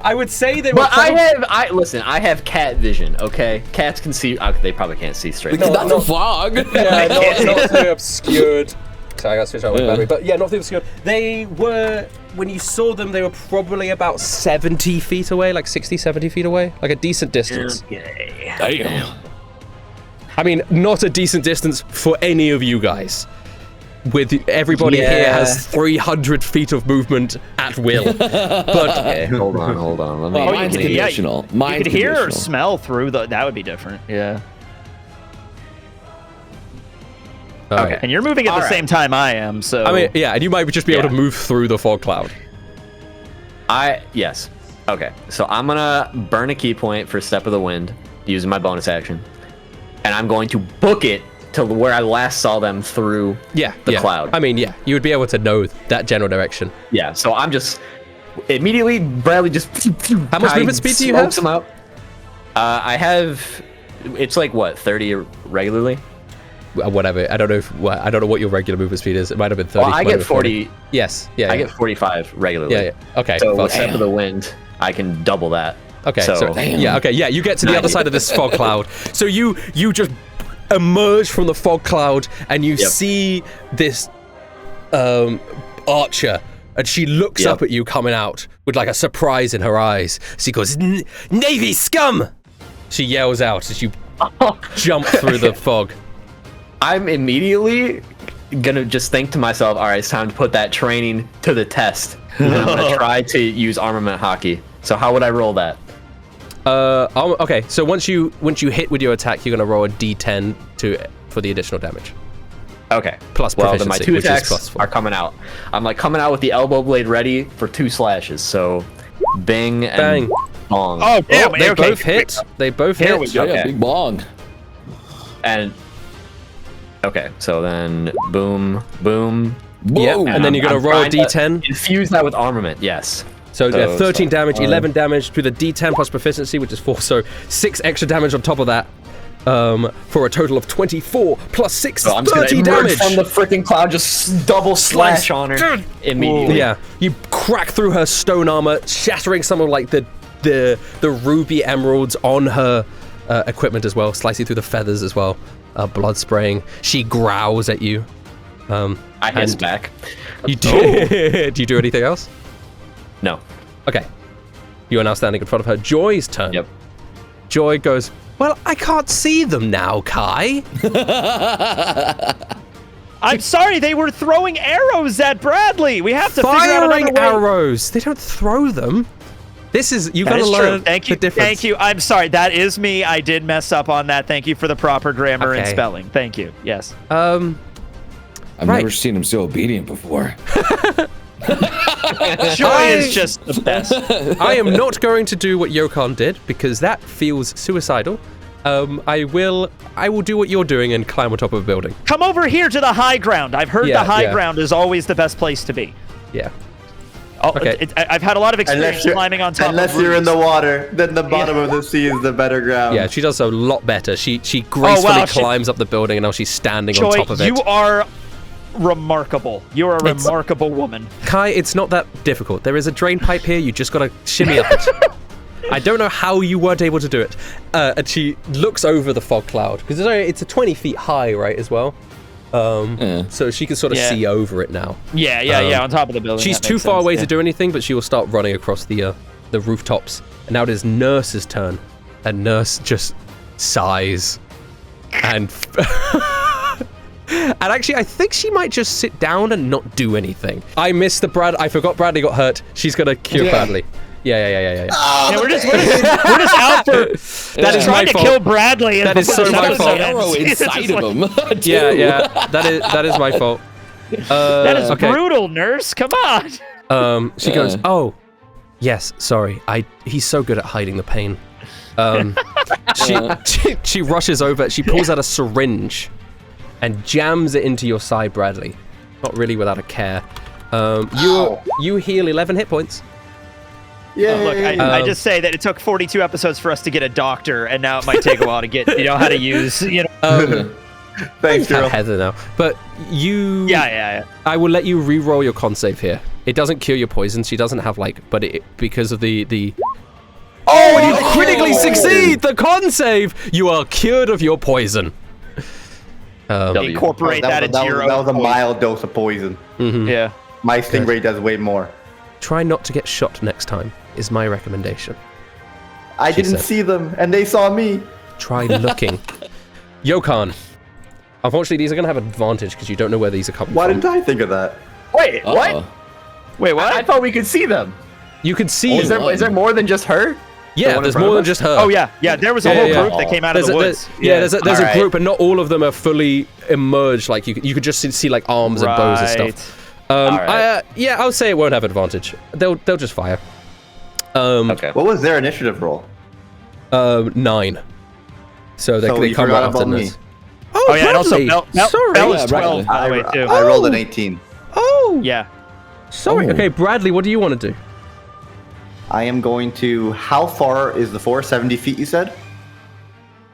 I would say they were. But listen, I have cat vision, okay? Cats can see. They probably can't see straight. That's a fog. Yeah, not too obscured. Sorry, I got to switch out my battery. But yeah, not too obscured. They were, when you saw them, they were probably about 70 feet away, like 60, 70 feet away. Like a decent distance. Okay. Damn. I mean, not a decent distance for any of you guys. With everybody here has 300 feet of movement at will. But okay, hold on. Let me. Mine's conditional. You could hear or smell through that would be different. Yeah. Okay. And you're moving at the same time I am, so. I mean, yeah, and you might just be able to move through the fog cloud. Yes. Okay. So I'm gonna burn a key point for Step of the Wind using my bonus action, and I'm going to book it to where I last saw them through the cloud. I mean, yeah, you would be able to know that general direction. Yeah, so I'm just immediately, Bradley just... How much movement speed do you have? Them out. I have, it's like, what, 30 regularly? Whatever. I don't know what your regular movement speed is. It might have been 30. Well, I get 40. Yes. Yeah. I get 45 regularly. Yeah. Okay. So with Step of the Wind, I can double that. Okay. So you get to the other side of this fog cloud. So you just emerge from the fog cloud and you see this archer, and she looks up at you coming out with like a surprise in her eyes. She goes, "Navy scum!" She yells out as you jump through the fog. I'm immediately gonna just think to myself, all right, it's time to put that training to the test. And I'm gonna try to use armament Haki. So how would I roll that? Okay, so once you hit with your attack, you're gonna roll a d10 for the additional damage. Okay. Plus well, then my proficiency, 2 which is attacks plus 4. are coming out. I'm like coming out with the elbow blade ready for 2 slashes. So, bang and Bang. bong. Oh, damn. They okay. both hit. They both Here hit. we go. Yeah, Okay. big bong. And okay, so then boom, boom. Yeah, Boom. and then you're gonna I'm roll a trying to D10. Infuse that with armament. Yes. So So yeah, it's 13 like, damage, 11 damage to the D10 plus proficiency, which is 4. So 6 extra damage on top of that, for a total of 24 plus 6 So I'm just 30 gonna emerge damage. from the freaking cloud, just double slash on her immediately. Yeah, you crack through her stone armor, shattering some of like the ruby emeralds on her equipment as well, slicing through the feathers as well, blood spraying. She growls at you. I hiss and back. You do. Do you do anything else? No. Okay. You are now standing in front of her. Joy's turn. Yep. Joy goes, well, I can't see them now, Kai. I'm sorry, they were throwing arrows at Bradley. We have to figure out Firing another way. arrows. They don't throw them. This is, you That gotta is learn true. Thank you. the difference. Thank you. I'm sorry. That is me. I did mess up on that. Thank you for the proper grammar and Okay. spelling. Thank you. Yes. I've Right. never seen him so obedient before. Joy is just the best. I am not going to do what Yokon did because that feels suicidal. I will do what you're doing and climb on top of a building. Come over here to the high ground. I've heard Yeah, the high yeah. ground is always the best place to be. Yeah. Oh, Okay. I've had a lot of experience climbing on top unless of you're in roofs. the water, then the bottom of the sea is the better ground. Yeah, she does a lot better. She gracefully wow, climbs up the building and now she's standing on Joy, top of it. you are remarkable. You are a It's- remarkable woman. Kai, it's not that difficult. There is a drain pipe here. You just gotta shimmy up it. I don't know how you weren't able to do it. And she looks over the fog cloud because it's a 20 feet high, right, as well. So she can sort of Yeah. see over it now. Yeah, on top of the building. She's that too makes far sense, away yeah. to do anything, but she will start running across the rooftops. And now it is Nurse's turn, and Nurse just sighs, and and actually, I think she might just sit down and not do anything. I missed I forgot Bradley got hurt. She's gonna cure Bradley. Yeah. Yeah, we're just out for That is trying my to fault. kill Bradley. And That is before so this my episode fault. ends. Arrow It's just inside of like, him. Yeah. That is my fault. That is okay. brutal, Nurse. Come on. She goes, oh, yes, sorry. He's so good at hiding the pain. She rushes over. She pulls out a syringe and jams it into your side, Bradley. Not really without a care. You heal 11 hit points. Yeah. Look, I just say that it took 42 episodes for us to get a doctor, and now it might take a while to get, how to use, Thanks, Have girl. Heather now. But you... Yeah. I will let you re-roll your con save here. It doesn't cure your poison. She doesn't have, but because of the... Oh, and you critically succeed the con save! You are cured of your poison. Incorporate that into your that was a own mild dose of poison. Yeah. My stingray does way more. Try not to get shot next time, is my recommendation. I didn't said. see them, and they saw me. Try looking. Yokon. Unfortunately, these are going to have advantage because you don't know where these are coming Why from. didn't I think of that? Wait, what? Wait, what? I thought we could see them. You could see... Is there more than just her? yeah, one in there's front more of than us? just her. Oh, yeah. There was a whole group that came out of the woods. There's a Alright. group, but not all of them are fully emerged. Like you could just see like arms and bows and stuff. Alright. I would say it won't have advantage. They'll just fire. Okay. What was their initiative roll? 9. So they you come forgot right after about me. this. Oh, Oh, yeah, and also Bradley. Sorry. Bell is Yeah, 12, by the way, too. I rolled an 18. Oh, Yeah. sorry. Oh. Okay, Bradley, what do you want to do? I am going to. How far is the forest? 70 feet, you said?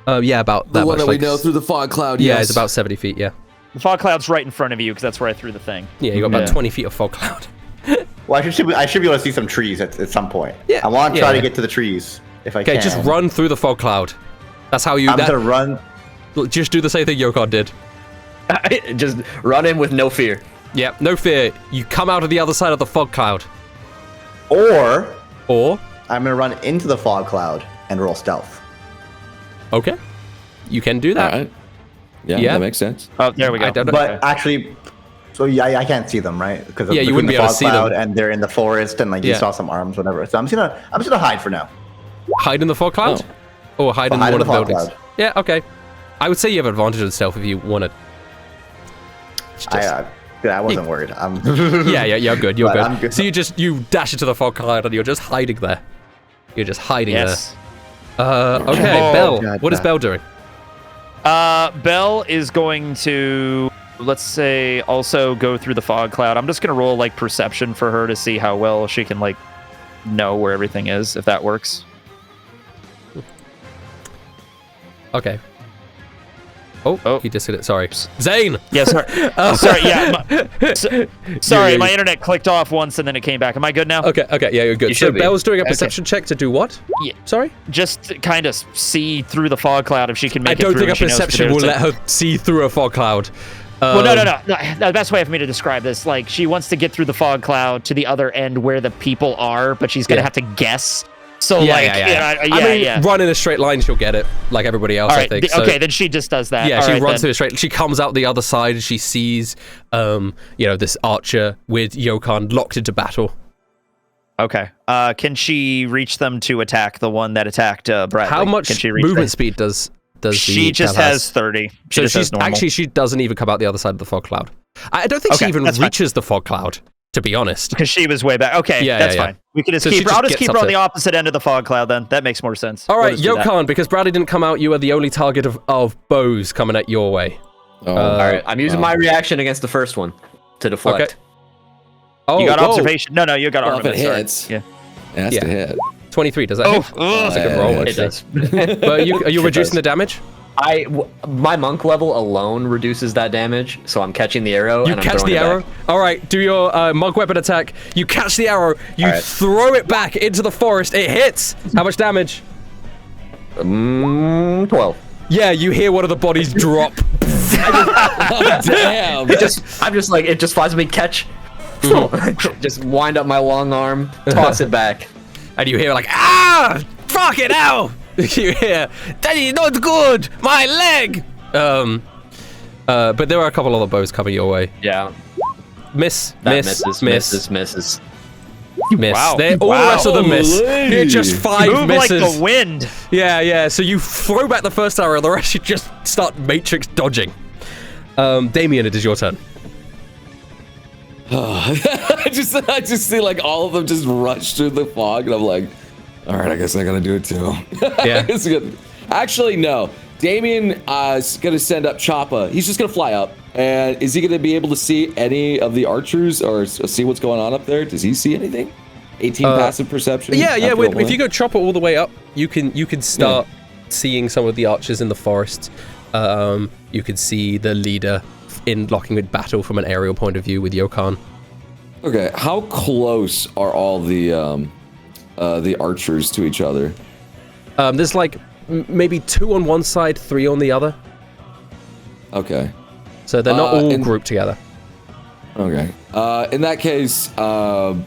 Yeah, about The that one much. that we like, know through the fog cloud. yeah, yes. it's about 70 feet. Yeah, The fog cloud's right in front of you, because that's where I threw the thing. yeah, you got about Yeah. 20 feet of fog cloud. Well, I should be able to see some trees at some point. Yeah, I want to try yeah. to get to the trees if I Okay, can. just run through the fog cloud. That's how you. I'm gonna run. Just do the same thing Yokon did. Just run in with no fear. Yeah, no fear. You come out of the other side of the fog cloud. Or Or, I'm gonna run into the fog cloud and roll stealth. okay, you can do All that. right. Yeah, Yeah. that makes sense. Oh, there we go. I don't know. But actually, so yeah, I can't see them, right? Because Yeah, you wouldn't be the able to fog see them. cloud and they're in the forest and you Yeah. saw some arms, whatever. So I'm just gonna hide for now. Hide in the fog cloud? Or hide in hide one in of the the fog buildings? cloud. Yeah, okay. I would say you have advantage on stealth if you want to. I wasn't worried. Yeah, you're good. You're But good. I'm good. So you dash into the fog cloud and you're just hiding there. You're just hiding there. Okay, Belle. God, What is Belle doing? Belle is going to, let's say, also go through the fog cloud. I'm just going to roll like perception for her to see how well she can like know where everything is, if that works. Okay. Oh, he just hit it. Sorry. Zane! Yeah, sorry. Sorry, yeah. Sorry, my internet clicked off once and then it came back. Am I good now? Okay, yeah, you're good. You So should be. Belle's doing a perception check to do what? Yeah. Sorry? Just to kind of see through the fog cloud if she can make I it don't through. think a and she knows perception to will do it. let her see through a fog cloud. Well, no. The best way for me to describe this, like, she wants to get through the fog cloud to the other end where the people are, but she's gonna have to guess. So, I mean, run in a straight line, she'll get it, like everybody else, All right, I think. okay, then she just does that. Yeah, All she right, runs then. through a straight. She comes out the other side and she sees, this archer with Yokan locked into battle. Okay. Can she reach them to attack the one that attacked Bradley? How much can she reach movement them? speed does She just has 30. She just has normal. Actually, she doesn't even come out the other side of the fog cloud. I don't think she even that's fine. reaches the fog cloud, to be honest. Because she was way back. Okay, that's fine. We can just So she keep her. I'll just just gets keep her up on the there. opposite end of the fog cloud then. That makes more sense. All We'll right, just do that. Yokan, because Bradley didn't come out, you are the only target of bows coming at your way. All right, I'm using my reaction against the first one to deflect. Okay. Oh, You got whoa. observation. No, you got Well, if it armament. sorry. hits, Yeah. it has to hit. 23, does that hit? That's a good roll, It actually. does. But are you reducing the damage? My monk level alone reduces that damage, so I'm catching the arrow. You and I'm catch throwing the it arrow. back. All right, do your monk weapon attack. You catch the arrow. You throw it back into the forest. It hits. How much damage? 12. Yeah, you hear one of the bodies drop. Damn. It just flies me, catch. Just wind up my long arm, toss it back. And you hear like, ah, fuck it now. You hear, that is not good. My leg. But there are a couple other bows coming your way. Yeah. Miss. Misses. Wow. All the rest of them miss. You're just 5 Move misses. like the wind. Yeah. So you throw back the first arrow, the rest you just start matrix dodging. Damien, it is your turn. I just see like all of them just rush through the fog, and I'm like, all right, I guess I gotta do it too. Yeah. It's good. Actually, no. Damien is gonna send up Choppa. He's just gonna fly up, and is he gonna be able to see any of the archers or see what's going on up there? Does he see anything? 18 passive perception. Yeah. after a If you go Chopper all the way up, you can start seeing some of the archers in the forest. You can see the leader in locking with battle from an aerial point of view with Yokan. Okay, how close are all the archers to each other? There's like maybe 2 on one side, 3 on the other. Okay. So they're not all grouped together. Okay. In that case, I'm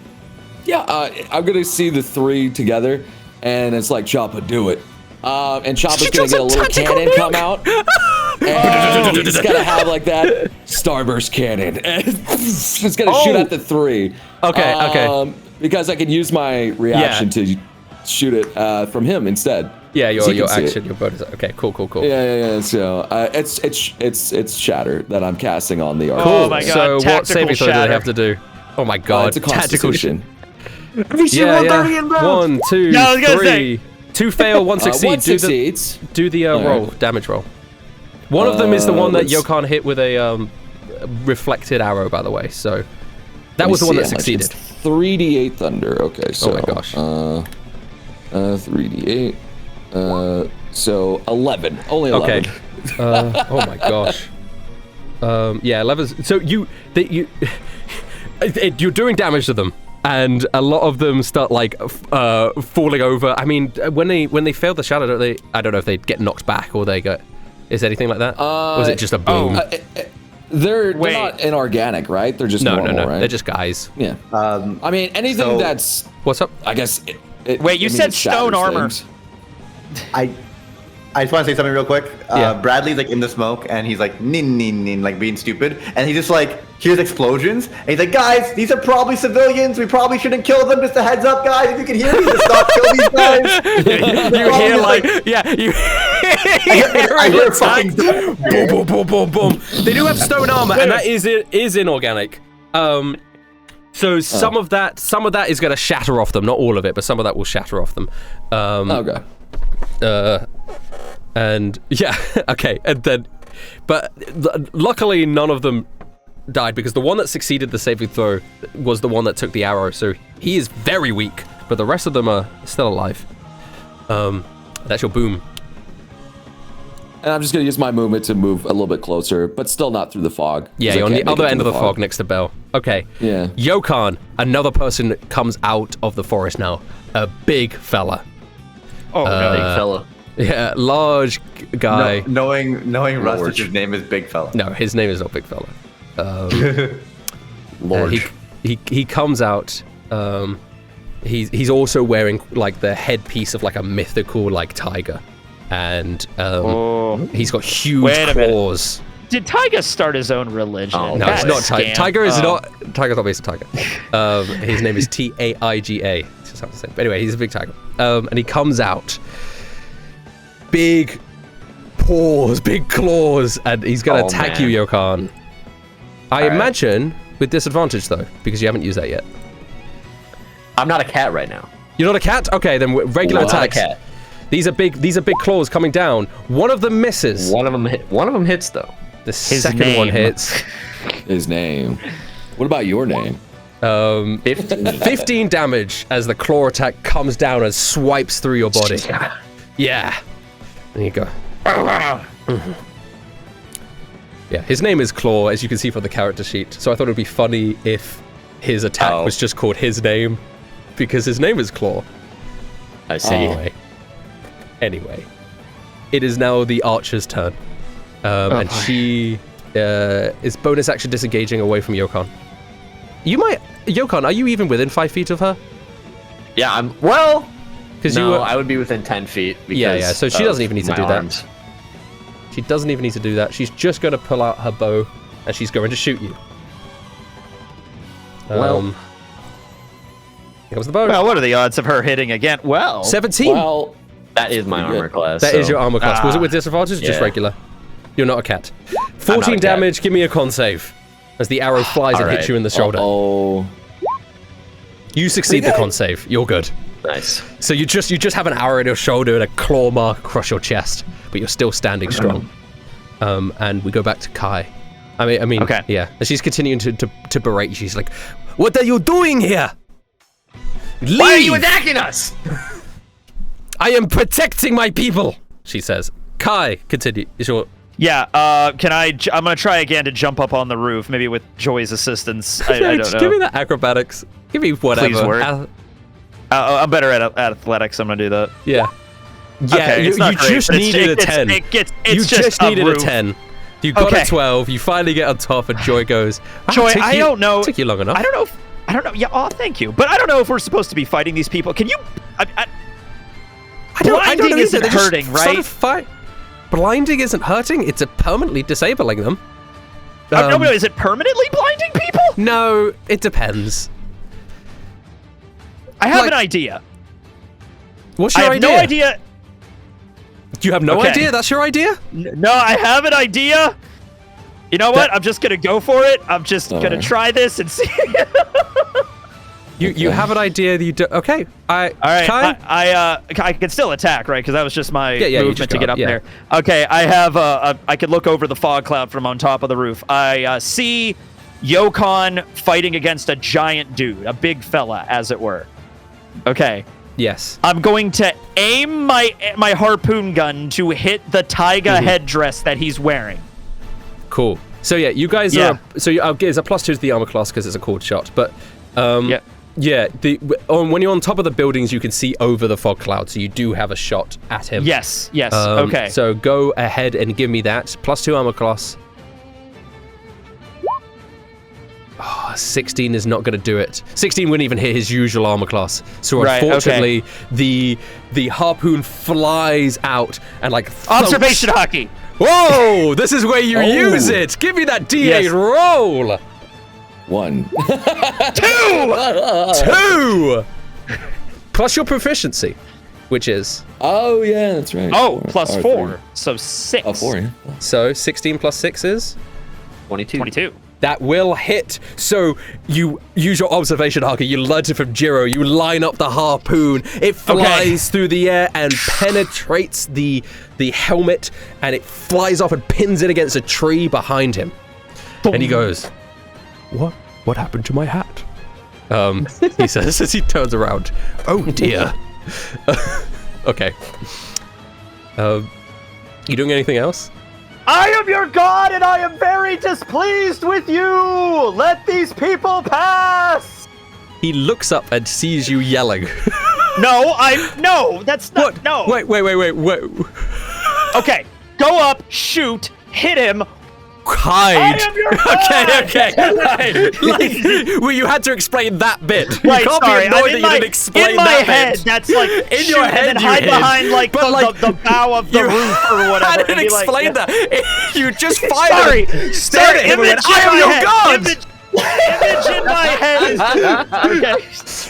gonna see the 3 together, and it's like Choppa, do it. And Choppa's gonna get a little cannon come out, and he's gonna have like that starburst cannon, and it's gonna shoot at the 3. Okay. Because I can use my reaction to shoot it from him instead. Yeah, So your you can see action, it. your bonus. Okay, cool. Yeah. So it's shatter that I'm casting on the archer. Oh my god. So what tactical saving throw do they shatter. have to do? Oh my god. It's a constitution. Have you seen Yeah. 1, 2, Yeah, I was gonna 3. 2 fail, 1 succeed. One succeeds. Do the roll, damage roll. One of them is the one that Yokan hit with a reflected arrow, by the way. So that was the one that succeeded. 3d8 thunder. Okay, so Oh my gosh. 3d8. So 11. Only 11. Okay. Oh my gosh. Yeah, 11. So you're doing damage to them, and a lot of them start like falling over. I mean, when they fail the shadow, I don't know if they get knocked back or they get. Is anything like that? Or is it just a boom? They're not inorganic, right? They're just normal, no. right? They're just guys. Yeah. I mean, anything that's. What's up? I guess. Wait, you said stone armor. I just want to say something real quick. Yeah. Bradley's like in the smoke, and he's like nin, like being stupid, and he just like hears explosions, and he's like, guys, these are probably civilians. We probably shouldn't kill them. Just a heads up, guys. If you can hear me, just not kill these guys. You hear like, yeah, you I hear fucking boom, boom, boom, boom, boom. They do have stone armor, and that is inorganic. So some of that is going to shatter off them. Not all of it, but some of that will shatter off them. Okay. And yeah, okay, and then, but luckily none of them died because the one that succeeded the saving throw was the one that took the arrow. So he is very weak, but the rest of them are still alive. That's your boom. And I'm just going to use my movement to move a little bit closer, but still not through the fog. Yeah, you're on the other end of the fog next to Belle. Okay. Yeah. Yokan, another person comes out of the forest now. A big fella. Oh, no. Big fella. Yeah, large guy. Knowing Rustich, his name is Big Fella. No, his name is not Big Fella. Lord. He comes out. He's also wearing like the headpiece of like a mythical like tiger, and he's got huge claws. Did Taiga start his own religion? Oh, no, it's not Taiga. Tiger's not based on Tiger. His name is Taiga. It's just how to say. But anyway, he's a big tiger. And he comes out, big paws, big claws, and he's gonna attack you, Yokan. I imagine with disadvantage though, because you haven't used that yet. I'm not a cat right now. You're not a cat? Okay, then regular attacks. Not a cat. These are big claws coming down. One of them misses. One of them hits though. The second one hits. His name. What about your name? 15 damage as the claw attack comes down and swipes through your body. Yeah. There you go. Yeah, his name is Claw, as you can see from the character sheet. So I thought it would be funny if his attack was just called his name, because his name is Claw. I see. Anyway, it is now the archer's turn. And she is bonus action disengaging away from Yokan. Yokan, are you even within 5 feet of her? Yeah, I would be within 10 feet. Yeah, so she doesn't even need to do that. She doesn't even need to do that. She's just going to pull out her bow, and she's going to shoot you. Here comes the bow. Well, what are the odds of her hitting again? Well, 17. Well, that is my armor class. That is your armor class. Was it with disadvantage or just regular? You're not a cat. 14 damage. Give me a con save. As the arrow flies and hits you in the shoulder. You succeed the con save. You're good. Nice. So you just have an arrow in your shoulder and a claw mark across your chest, but you're still standing strong. And we go back to Kai. I mean, okay. Yeah. And she's continuing to berate you. She's like, "What are you doing here? Leave! Why are you attacking us?" I am protecting my people, she says. Kai, continue. Yeah, I'm gonna try again to jump up on the roof, maybe with Joy's assistance. I don't know. Give me that acrobatics. Give me whatever. Please work. I'm better at athletics. I'm gonna do that. Yeah. Yeah, okay, you just needed a 10. You just needed a 10. You got a 12. You finally get on top, and Joy goes, Joy, I don't know. Took you long enough. I don't know. Yeah, thank you. But I don't know if we're supposed to be fighting these people. Can you... Blinding isn't hurting, right? Blinding isn't hurting. It's permanently disabling them. No, is it permanently blinding people? No, it depends. I have an idea. What's your idea? I have no idea. You have no idea? That's your idea? No, I have an idea. You know what? I'm just gonna go for it. I'm just gonna try this and see. You have an idea that you do. Okay. All right. I can still attack, right? Because that was just my movement to get up there. Yeah. Okay. I have I can look over the fog cloud from on top of the roof. I see Yokan fighting against a giant dude, a big fella, as it were. Okay. Yes. I'm going to aim my harpoon gun to hit the Taiga headdress that he's wearing. Cool. So yeah, you guys are. So I'll give a +2 to the armor class because it's a called shot. But yeah. When you're on top of the buildings, you can see over the fog cloud, so you do have a shot at him. Yes. Okay. So go ahead and give me that +2 armor class. 16 is not going to do it. 16 wouldn't even hit his usual armor class. So unfortunately, the harpoon flies out and like observation Haki. Whoa! This is where you use it. Give me that D8 roll. 1. 2. Plus your proficiency. which is? Oh, yeah, that's right. Oh, plus Or 4. three. So 6. Oh, 4, yeah. So 16 plus 6 is? 22. That will hit. So you use your observation, Haki. You learned it from Jiro. You line up the harpoon. It flies through the air and penetrates the helmet, and it flies off and pins it against a tree behind him. And he goes, What happened to my hat? He says as he turns around. Oh dear. Okay. You doing anything else? I am your god, and I am very displeased with you! Let these people pass! He looks up and sees you yelling. No, that's not, What? no. Wait. Okay, go up, shoot, hit him. Hide. I am your god! Okay. Well, you had to explain that bit. Right, You can't sorry, be annoyed I'm that you didn't explain in my that head, bit. that's like In shoot your and head, then you hide hid. behind like But, the bow of the roof or whatever. I didn't and be like, explain yeah. that. You just fired him. Stared at him and went, image I in am my your head, god. Image in my head is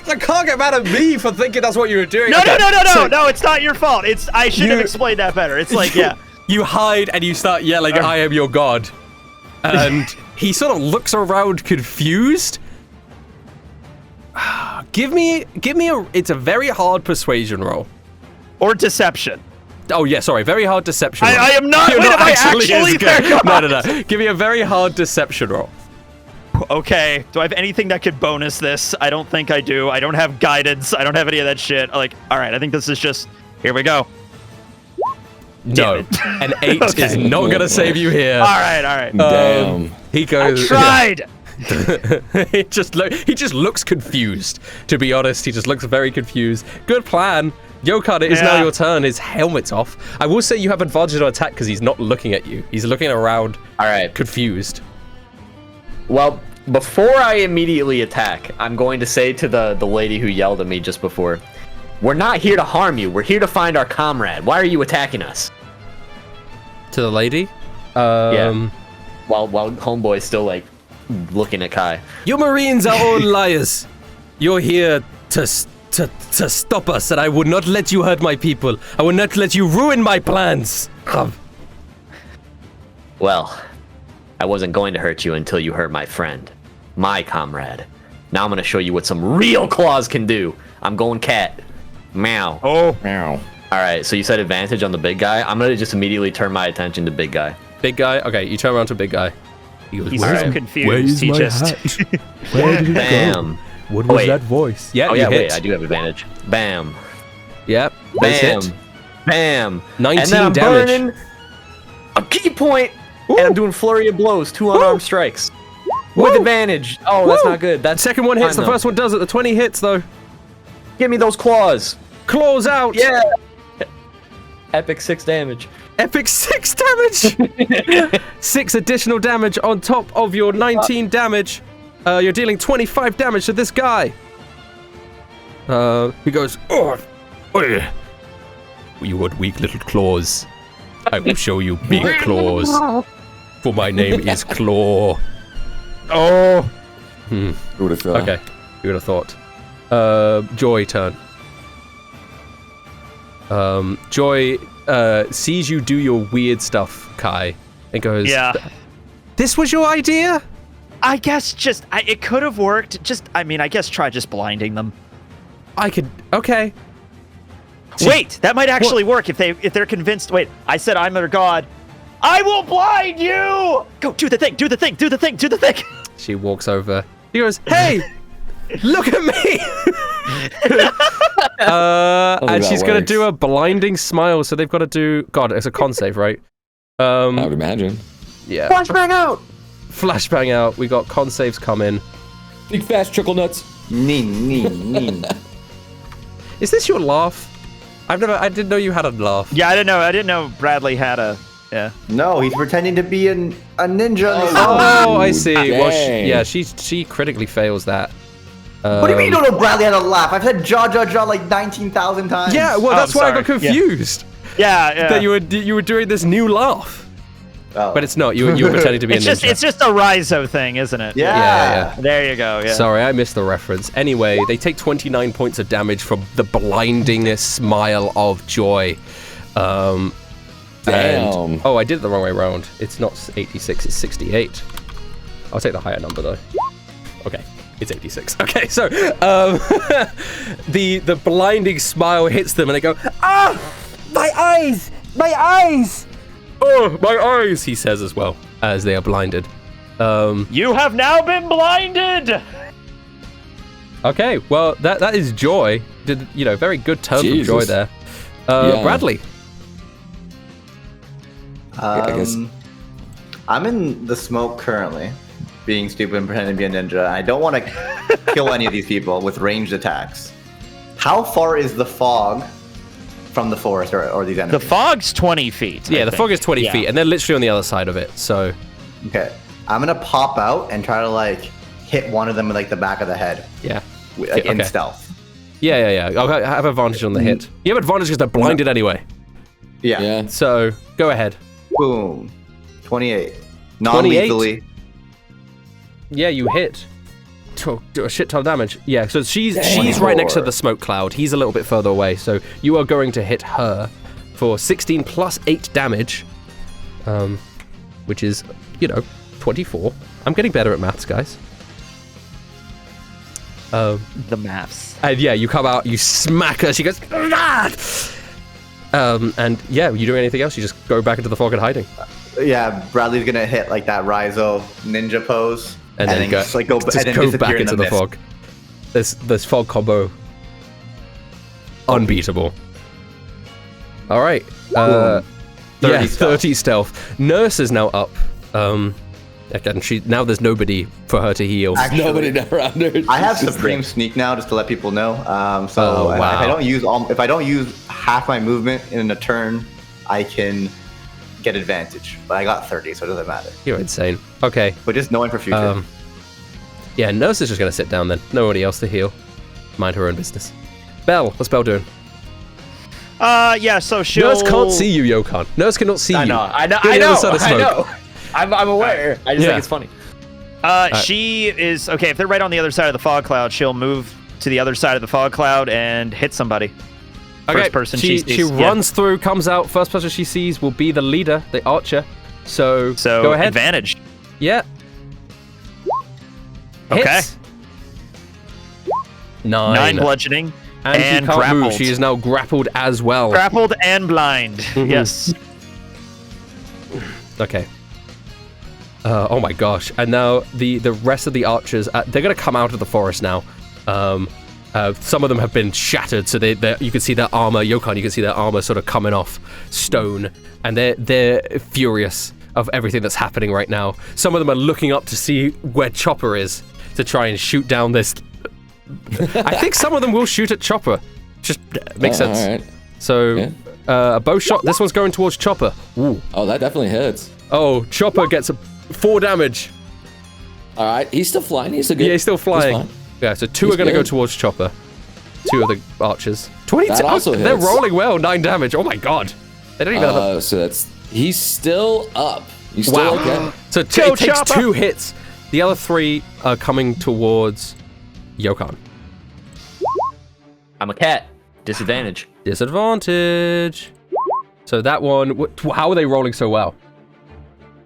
okay. I can't get mad at me for thinking that's what you were doing. No, Okay, so no, it's not your fault. I should have explained that better. It's like, yeah. You hide and you start yelling, I am your god. And he sort of looks around confused. Give me it's a very hard persuasion roll. Or deception. Oh yeah, sorry, very hard deception roll. I am not. You're Wait, not am I actually actually as their good. god? No. Give me a very hard deception roll. Okay, do I have anything that could bonus this? I don't think I do. I don't have guidance. I don't have any of that shit. Like, all right, I think this is just, here we go. No, an 8 is not gonna save you here. All right. Damn. He I goes. tried. he just looks confused. To be honest, he just looks very confused. Good plan. Yokard, it is now your turn. His helmet's off. I will say you have advantage on attack because he's not looking at you. He's looking around. All right. Confused. Well, before I immediately attack, I'm going to say to the lady who yelled at me just before, we're not here to harm you. We're here to find our comrade. Why are you attacking us? To the lady? Yeah. While homeboy's still like looking at Kai. You Marines are all liars. You're here to stop us, and I would not let you hurt my people. I would not let you ruin my plans. Well, I wasn't going to hurt you until you hurt my friend, my comrade. Now I'm going to show you what some real claws can do. I'm going cat. Meow. Oh. Meow. All right, so you said advantage on the big guy. I'm going to just immediately turn my attention to big guy. Big guy? Okay, you turn around to big guy. He goes, He's "Where's so my- confused. Where's He my just. hat? Where did it Bam. go? What Oh, was wait. that voice? Yeah, Oh, you yeah, hit. wait, I do have advantage. Bam. Yep. Bam. Hit. Bam. 19 and then I'm damage. burning a key point, and I'm doing flurry of blows, 2 unarmed strikes. With advantage. Oh, that's not good. That's Second one hits, fine, the though. first one does it. The 20 hits, though. Give me those claws. Claws out. Yeah. Epic 6 damage. Epic 6 damage. 6 additional damage on top of your 19 damage. You're dealing 25 damage to this guy. He goes, oh, you got weak little claws. I will show you big claws. For my name is Claw. Oh. Who would have thought? Okay, you would have thought. Joy turn. Joy sees you do your weird stuff, Kai, and goes, Yeah. This was your idea? I guess just, it could have worked. Just, I mean, I guess try just blinding them. Okay. Wait, that might actually work if they're convinced. Wait, I said I'm their god. I will blind you! Go, do the thing. She walks over. She goes, hey, look at me! And she's going to do a blinding smile, so they've got to do... God, it's a con save, right? I would imagine. Yeah. Flashbang out! Flashbang out. We got con saves coming. Big fast trickle nuts. Nin. Is this your laugh? I didn't know you had a laugh. Yeah, I didn't know Bradley had a, yeah. No, he's pretending to be a ninja. Oh, I see. Well, Dang. she critically fails that. What do you mean you don't know Bradley had a laugh? I've said jaw like 19,000 times. Yeah, well, that's why I got sorry. Yeah. confused. Yeah. That you were doing this new laugh. Oh. But it's not. You were pretending to be a ninja. It's just a Rhizo thing, isn't it? Yeah. There you go. Yeah. Sorry, I missed the reference. Anyway, they take 29 points of damage from the blinding smile of joy. Damn. Oh, I did it the wrong way around. It's not 86, it's 68. I'll take the higher number though. Okay, it's 86. Okay, so the blinding smile hits them and they go, "Ah, my eyes, my eyes! Oh, my eyes!" He says as well as they are blinded. You have now been blinded. Okay, well that is joy. Did very good turn from joy there. Yeah. Bradley. I guess. I'm in the smoke currently, being stupid and pretending to be a ninja. I don't want to kill any of these people with ranged attacks. How far is the fog from the forest or these enemies? The fog's 20 feet. Yeah, the fog is 20 feet, and they're literally on the other side of it. So. Okay, I'm gonna pop out and try to hit one of them in the back of the head. Yeah. In stealth. Yeah. I'll have advantage on the hit. You have advantage because they're blinded anyway. Yeah. So go ahead. Boom. 28. Non-lethally. Yeah, you hit. Do a shit ton of damage. Yeah, so she's right next to the smoke cloud. He's a little bit further away, so you are going to hit her for 16 plus 8 damage, which is 24. I'm getting better at maths, guys. The maths. And yeah, you come out, you smack her. She goes, "Ah!" And yeah, you do anything else? You just go back into the fog and hiding. Yeah, Bradley's gonna hit that Rhizo ninja pose, and then go back into the fog. This fog combo, unbeatable. All right, 30 stealth. Nurse is now up. Again, there's nobody for her to heal. Actually, nobody around her. I have Supreme Sneak now, just to let people know. If I don't use half my movement in a turn, I can get advantage. But I got 30, so it doesn't matter. You're insane. Okay. But just knowing for future. Yeah, Nurse is just gonna sit down then. Nobody else to heal. Mind her own business. Belle, what's Belle doing? So she'll... Nurse can't see you, Yokan. Nurse cannot see you. I know. I'm aware. I just think it's funny. She is okay. If they're right on the other side of the fog cloud, she'll move to the other side of the fog cloud and hit somebody. Okay. First person she runs through, comes out. First person she sees will be the leader, the archer. So go ahead. Advantage. Yeah. Okay. Hits. 9 bludgeoning. And she can't grappled. move. She is now grappled as well. Grappled and blind. Yes. Okay. Oh my gosh. And now the rest of the archers, they're going to come out of the forest now. Some of them have been shattered, so you can see their armor, Yokan, you can see their armor sort of coming off stone, and they're furious of everything that's happening right now. Some of them are looking up to see where Chopper is to try and shoot down this. I think some of them will shoot at Chopper. Just makes sense. All right. So, a bow shot. This one's going towards Chopper. Ooh. Oh, that definitely hits. Oh, Chopper gets 4 damage. All right, he's still flying. He's still good. Yeah, he's still flying. Yeah, so 2 are going to go towards Chopper. 2 of the archers. 22. That also They're hits. rolling well. 9 damage. Oh my god. They don't even have So he's still up. He's still okay. So it takes 2 hits. The other 3 are coming towards Yokan. I'm a cat. Disadvantage. Disadvantage. So that one, how are they rolling so well?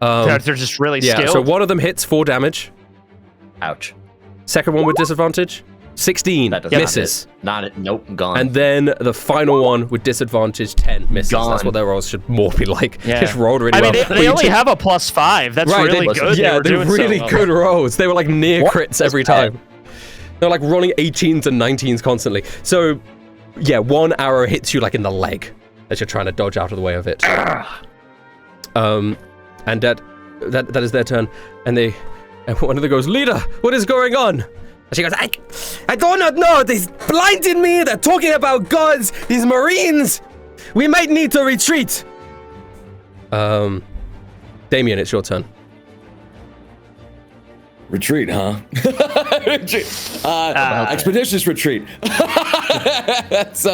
They're just really skilled. So one of them hits 4 damage. Ouch. Second one with disadvantage, 16 That does misses. Nope, gone. And then the final one with disadvantage, 10 misses. Gone. That's what their rolls should more be like. Yeah. Just rolled really well. They only have a +5. That's really good. Yeah, they're doing really so good rolls. They were like near crits every time. They're like rolling 18s and 19s constantly. So, yeah, 1 arrow hits you like in the leg as you're trying to dodge out of the way of it. And that is their turn. And one of them goes, "Leader, what is going on?" And she goes, I do not know. They blinded me. They're talking about gods. These Marines. We might need to retreat. Damien, it's your turn. Retreat, huh? Expeditious retreat. That's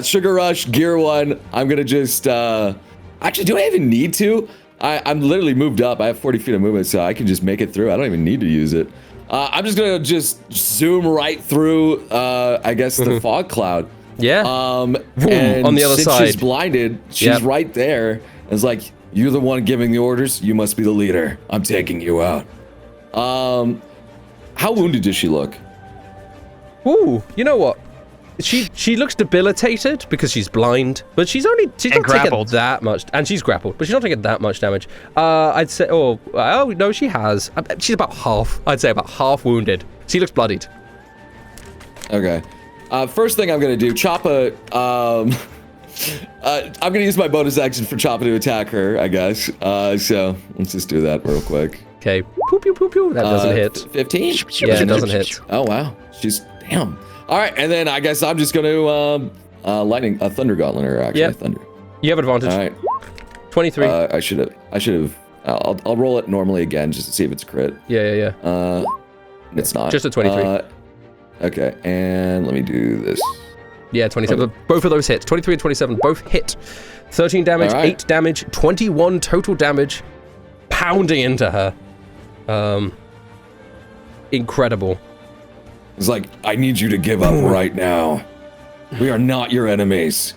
Sugar Rush, Gear 1. I'm gonna just actually, do I even need to? I'm literally moved up. I have 40 feet of movement, so I can just make it through. I don't even need to use it. I'm just gonna zoom right through. I guess the fog cloud. Yeah. And on the other since side. she's blinded. She's right there. And it's like, you're the one giving the orders. You must be the leader. I'm taking you out. How wounded does she look? Ooh, you know what? She looks debilitated because she's blind, but she's not taking that much, and she's grappled, but she's not taking that much damage. I'd say, oh no, she has. She's about half. I'd say about half wounded. She looks bloodied. Okay. First thing I'm gonna do, Choppa. I'm gonna use my bonus action for Choppa to attack her, I guess. So let's just do that real quick. Okay. Poop pew poop pew. That doesn't hit. 15? Yeah, it doesn't hit. Oh wow. She's damn. All right, and then I guess I'm just gonna lightning a thunder gauntlet or actually thunder. You have advantage. All right. 23. I should have. I'll roll it normally again just to see if it's a crit. Yeah. It's not. Just a 23. Okay, and let me do this. Yeah, 27. Both of those hits. 23 and 27 both hit. 13 damage, 8 damage, 21 total damage, pounding into her. Incredible. It's like, I need you to give up right now. We are not your enemies.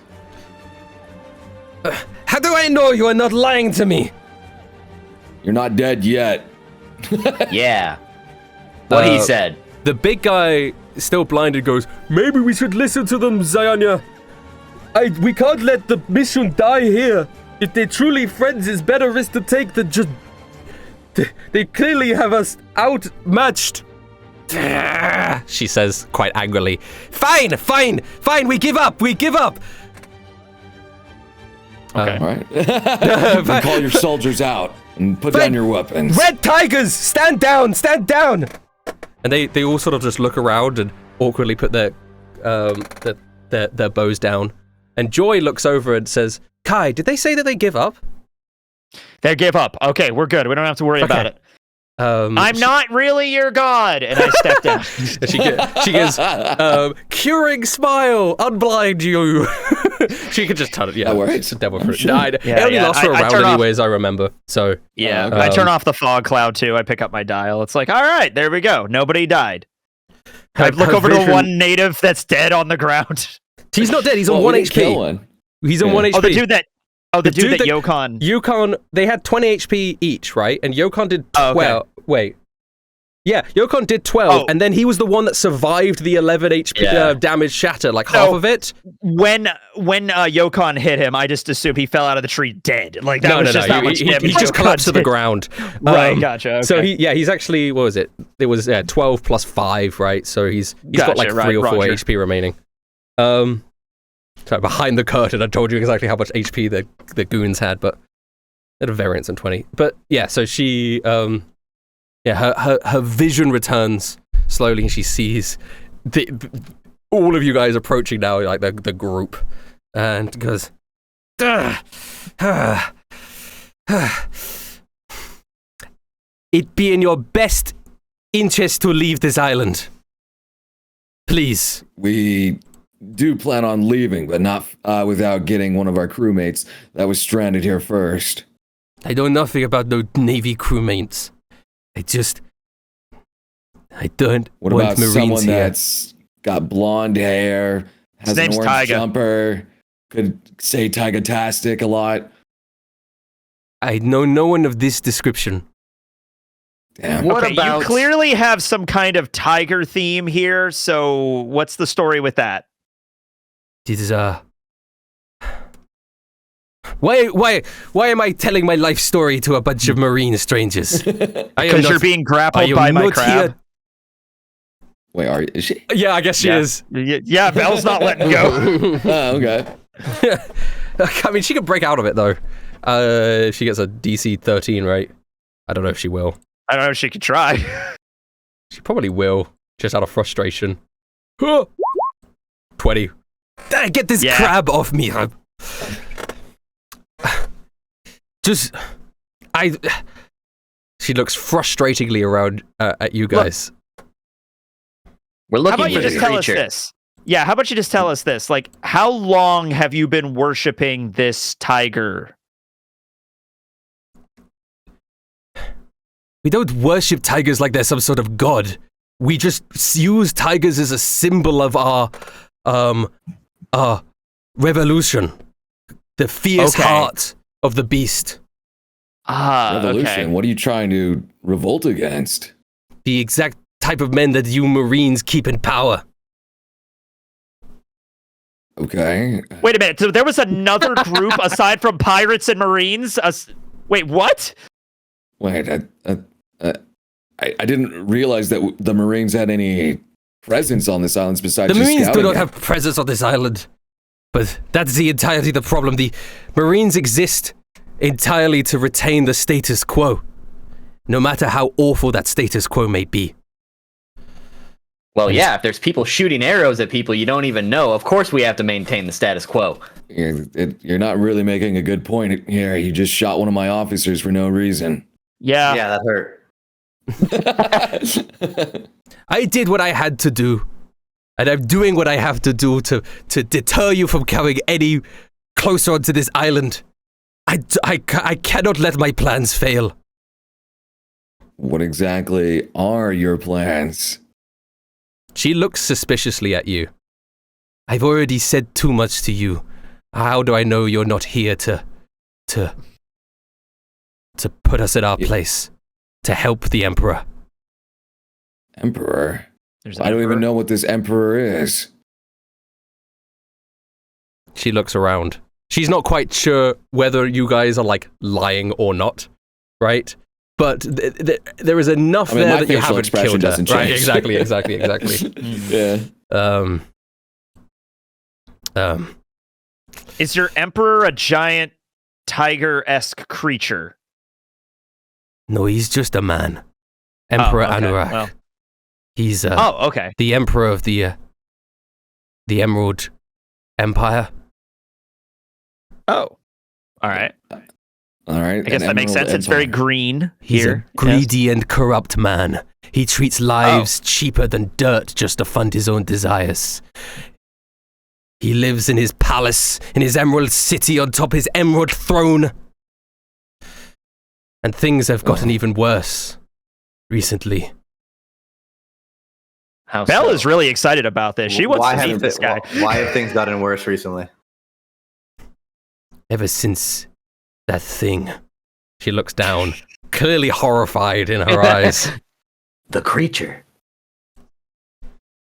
How do I know you are not lying to me? You're not dead yet. Yeah. What he said. The big guy, still blinded, goes, maybe we should listen to them, Ziona. We can't let the mission die here. If they're truly friends, it's better risk to take than just... They clearly have us outmatched. She says quite angrily. Fine, we give up. Okay. All right. You call your soldiers out and put down your weapons. Red Tigers, stand down. And they all sort of just look around and awkwardly put their bows down. And Joy looks over and says, Kai, did they say that they give up? They give up. Okay, we're good. We don't have to worry about it. I'm not really your god. And I step down. she gives curing smile, unblind you. She could just turn it. Yeah, it's a devil fruit. It only lasts for a round anyways, I remember. So yeah, I turn off the fog cloud too. I pick up my dial. It's like, all right, there we go. Nobody died. I look over to one native that's dead on the ground. He's not dead. He's on 1 HP. He's on 1 HP. Oh, the dude that Yukon... Yukon, they had 20 HP each, right? And Yukon did 12. Oh, okay. Wait. Yeah, Yukon did 12, and then he was the one that survived the 11 HP damage shatter, like half of it. When Yukon hit him, I just assumed he fell out of the tree dead. Like that was just how much damage he just collapsed to the ground. Right, gotcha. Okay. So he's actually, what was it? It was 12 plus 5, right? So he's got like 3 or 4 HP remaining. So behind the curtain, I told you exactly how much HP the goons had, but they had a variance on 20. But yeah, so she, her vision returns slowly, and she sees all of you guys approaching now, like the group, and goes, "It be in your best interest to leave this island, please." We do plan on leaving, but not without getting one of our crewmates that was stranded here first. I know nothing about no Navy crewmates. I don't what want about Marines someone here. that's got blonde hair, has an orange Taiga. jumper, could say Taiga-tastic a lot? I know no one of this description. Damn. What Okay, about... you clearly have some kind of tiger theme here, so what's the story with that? This is Why am I telling my life story to a bunch of marine strangers? Because you're being grappled by my crab. Wait, is she? Yeah, I guess she is. Yeah, Belle's not letting go. Oh, okay. I mean, she could break out of it, though. She gets a DC 13, right? I don't know if she will. I don't know if she could try. She probably will, just out of frustration. 20. Get this crab off me. She looks frustratingly around at you guys. We're looking how about for you just the tell us creature. this? Yeah, how about you just tell us this? Like, how long have you been worshiping this tiger? We don't worship tigers like they're some sort of god. We just use tigers as a symbol of our revolution. The fierce heart of the beast. Revolution? Okay. What are you trying to revolt against? The exact type of men that you Marines keep in power. Okay. Wait a minute. So there was another group aside from pirates and Marines? Wait, what? Wait, I didn't realize that the Marines had any presence on this island besides The just Marines do scouting not it. have presence on this island. But that's the entirety of the problem. The Marines exist entirely to retain the status quo, no matter how awful that status quo may be. Well, yeah, if there's people shooting arrows at people you don't even know, of course we have to maintain the status quo. You're not really making a good point here. You just shot one of my officers for no reason. Yeah. Yeah, that hurt. I did what I had to do, and I'm doing what I have to do to deter you from coming any closer onto this island. I cannot let my plans fail. What exactly are your plans? She looks suspiciously at you. I've already said too much to you. How do I know you're not here to put us in our place, to help the Emperor? Emperor? I don't even know what this Emperor is. She looks around. She's not quite sure whether you guys are like lying or not, right? But there is enough there that you haven't killed her. Right? Exactly. Yeah. Is your emperor a giant tiger-esque creature? No, he's just a man. Emperor Anorak. Well. He's okay. the emperor of the Emerald Empire. Oh. All right. All right. I guess that makes sense. It's very green He's here. a greedy and corrupt man. He treats lives cheaper than dirt just to fund his own desires. He lives in his palace, in his emerald city, on top his emerald throne. And things have gotten even worse recently. How Belle so? is really excited about this. She wants to meet this guy. Why have things gotten worse recently? Ever since that thing. She looks down, clearly horrified in her eyes. The creature.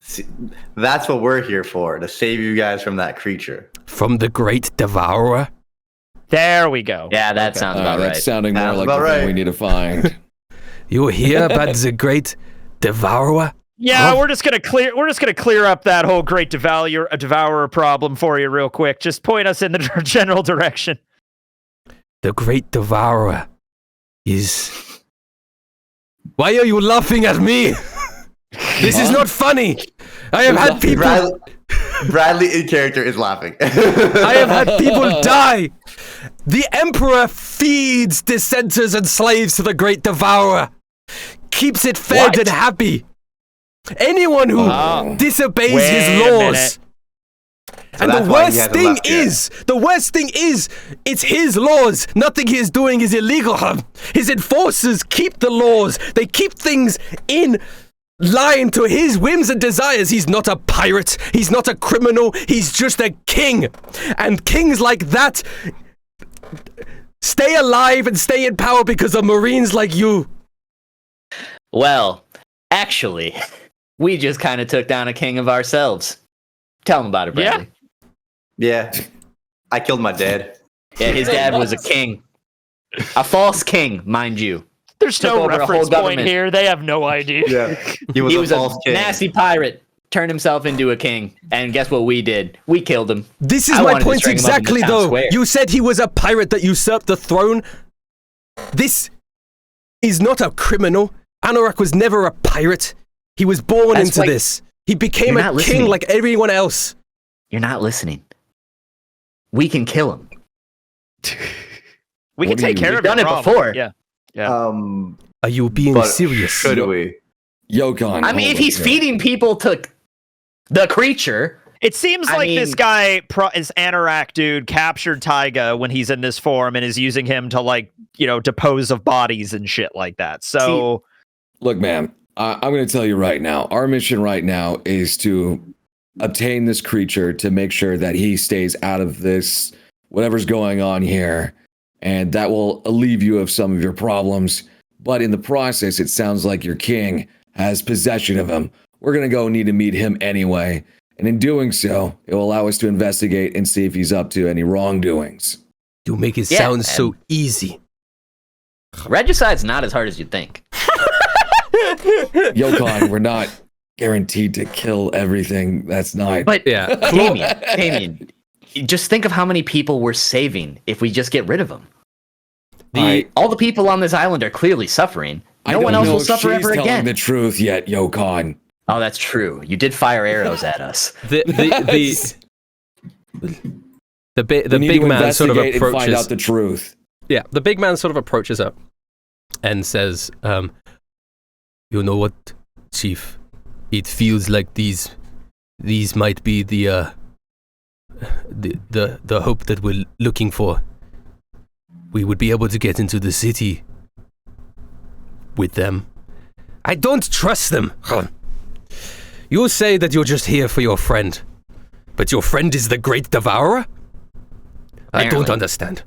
See, that's what we're here for, to save you guys from that creature. From the great devourer? There we go. Yeah, that sounds about That's right. sounding more Sounds like about the thing right. we need to find. You hear about the great devourer? Yeah, Huh? we're just gonna clear up that whole great devourer problem for you real quick. Just point us in the general direction. The great devourer is... Why are you laughing at me? This is not funny. I have had people... Bradley in character is laughing. I have had people die. The Emperor feeds dissenters and slaves to the great devourer. Keeps it fed and happy. Anyone who disobeys his laws. And the worst thing is, it's his laws. Nothing he is doing is illegal. His enforcers keep the laws. They keep things in line to his whims and desires. He's not a pirate. He's not a criminal. He's just a king. And kings like that stay alive and stay in power because of Marines like you. Well, actually, we just kind of took down a king of ourselves. Tell him about it, Bradley. Yeah. I killed my dad. Yeah, his dad was a king. A false king, mind you. There's Took no over a reference whole point government. here. They have no idea. Yeah. He was a false king. nasty pirate. Turned himself into a king. And guess what we did? We killed him. This is I my wanted to point string him up in the exactly, town though. square. You said he was a pirate that usurped the throne. This is not a criminal. Anorak was never a pirate. He was born That's into why- this. He became You're a not king listening. like everyone else. You're not listening. We can kill him. We can What do take you- care We've of your done it problem. before. Yeah. Are you being But serious? should we? Yokon. I mean, if he's feeding people to the creature, It seems like this guy, is Anorak dude, captured Taiga when he's in this form and is using him to, like, depose of bodies and shit like that. So, look, man, I'm going to tell you right now. Our mission right now is to obtain this creature to make sure that he stays out of this, whatever's going on here, and that will alleviate you of some of your problems. But in the process, it sounds like your king has possession of him. We're going to go need to meet him anyway. And in doing so, it will allow us to investigate and see if he's up to any wrongdoings. You make it sound so easy. Regicide's not as hard as you'd think. Yokon, we're not guaranteed to kill everything that's not. But Damien, just think of how many people we're saving if we just get rid of them. All the people on this island are clearly suffering. No one else will suffer ever again. Telling the truth yet, Yokon. Oh, that's true. You did fire arrows at us. The big man sort of approaches. And find out the truth. Yeah, the big man sort of approaches up and says, "You know what, Chief? It feels like these might be the hope that we're looking for. We would be able to get into the city with them. I don't trust them. You say that you're just here for your friend, but your friend is the Great Devourer? I don't understand."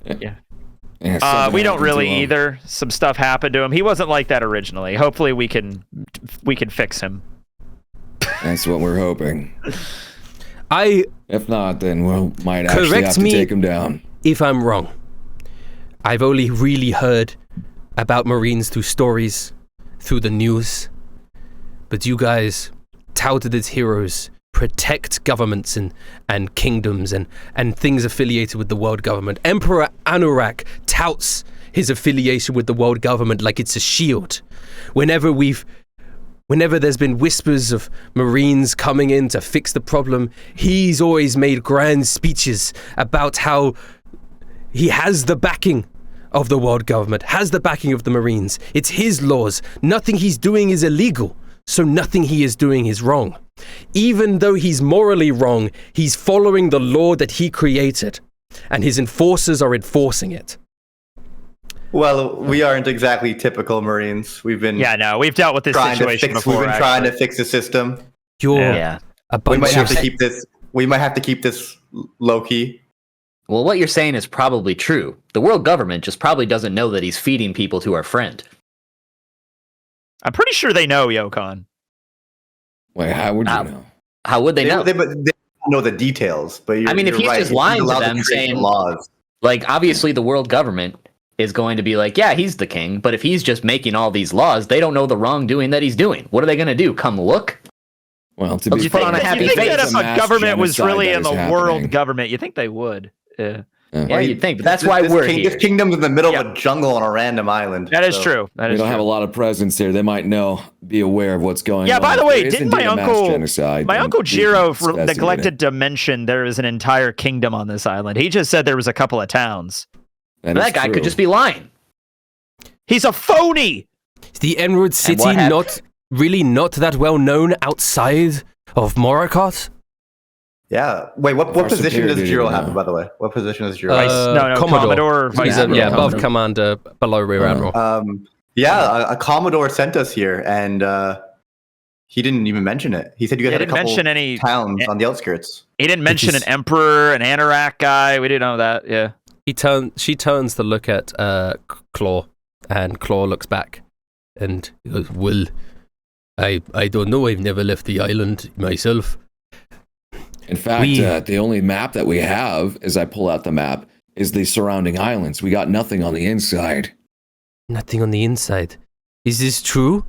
Yeah, we don't really either. Some stuff happened to him. He wasn't like that originally. Hopefully we can fix him. That's what we're hoping. If not, then we might actually have to take him down. If I'm wrong. I've only really heard about Marines through stories, through the news. But you guys, touted as heroes, protect governments and kingdoms and things affiliated with the world government. Emperor Anorak touts his affiliation with the world government like it's a shield. Whenever there's been whispers of Marines coming in to fix the problem, he's always made grand speeches about how he has the backing of the world government, has the backing of the Marines. It's his laws. Nothing he's doing is illegal, so nothing he is doing is wrong. Even though he's morally wrong, he's following the law that he created, and his enforcers are enforcing it. Well, we aren't exactly typical Marines. We've been we've dealt with this situation before. We've been trying to fix the system. A bunch we might have to keep this. We might have to keep this low key. Well, what you're saying is probably true. The world government just probably doesn't know that he's feeding people to our friend. I'm pretty sure they know, Yokon. Wait, how would you know? How would they know? They don't know the details. But if he's just lying to them, saying laws, like obviously the world government is going to be like, yeah, he's the king. But if he's just making all these laws, they don't know the wrongdoing that he's doing. What are they going to do? Come look? Well, to be put on a happy face. You think that if a government was really in the world government, you think they would? Yeah, you'd think, but that's why we're here. This kingdom's in the middle of a jungle on a random island. That is true. We don't have a lot of presence here. They might be aware of what's going on. Yeah, by the way, didn't my uncle Jiro neglected to mention there is an entire kingdom on this island? He just said there was a couple of towns. That guy could just be lying. He's a phony! Is the Emerald City not that well known outside of Moracott? Yeah. Wait, what position does Jiro have, by the way? What position is Jiro? Commodore. He's above commander, below rear admiral. A Commodore sent us here, and he didn't even mention it. He said you guys had a couple towns on the outskirts. He didn't mention an emperor, an Anorak guy. We didn't know that. Yeah. She turns to look at Claw, and Claw looks back, and he goes, "Well, I don't know. I've never left the island myself." In fact, the only map that we have, as I pull out the map, is the surrounding islands. We got nothing on the inside. Nothing on the inside. Is this true?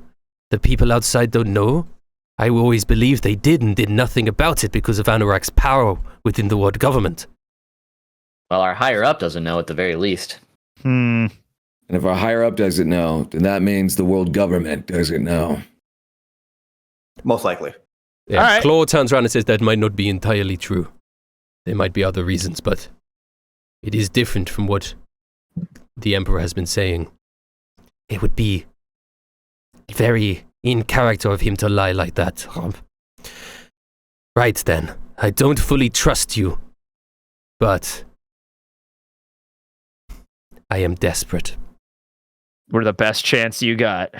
The people outside don't know? I always believed they did and did nothing about it because of Anorak's power within the world government. Well, our higher up doesn't know at the very least. And if our higher up doesn't know, then that means the world government doesn't know. Most likely. Yeah. All right. Claude turns around and says that might not be entirely true. There might be other reasons, but it is different from what the Emperor has been saying. It would be very in character of him to lie like that. Right then. I don't fully trust you, but I am desperate. We're the best chance you got.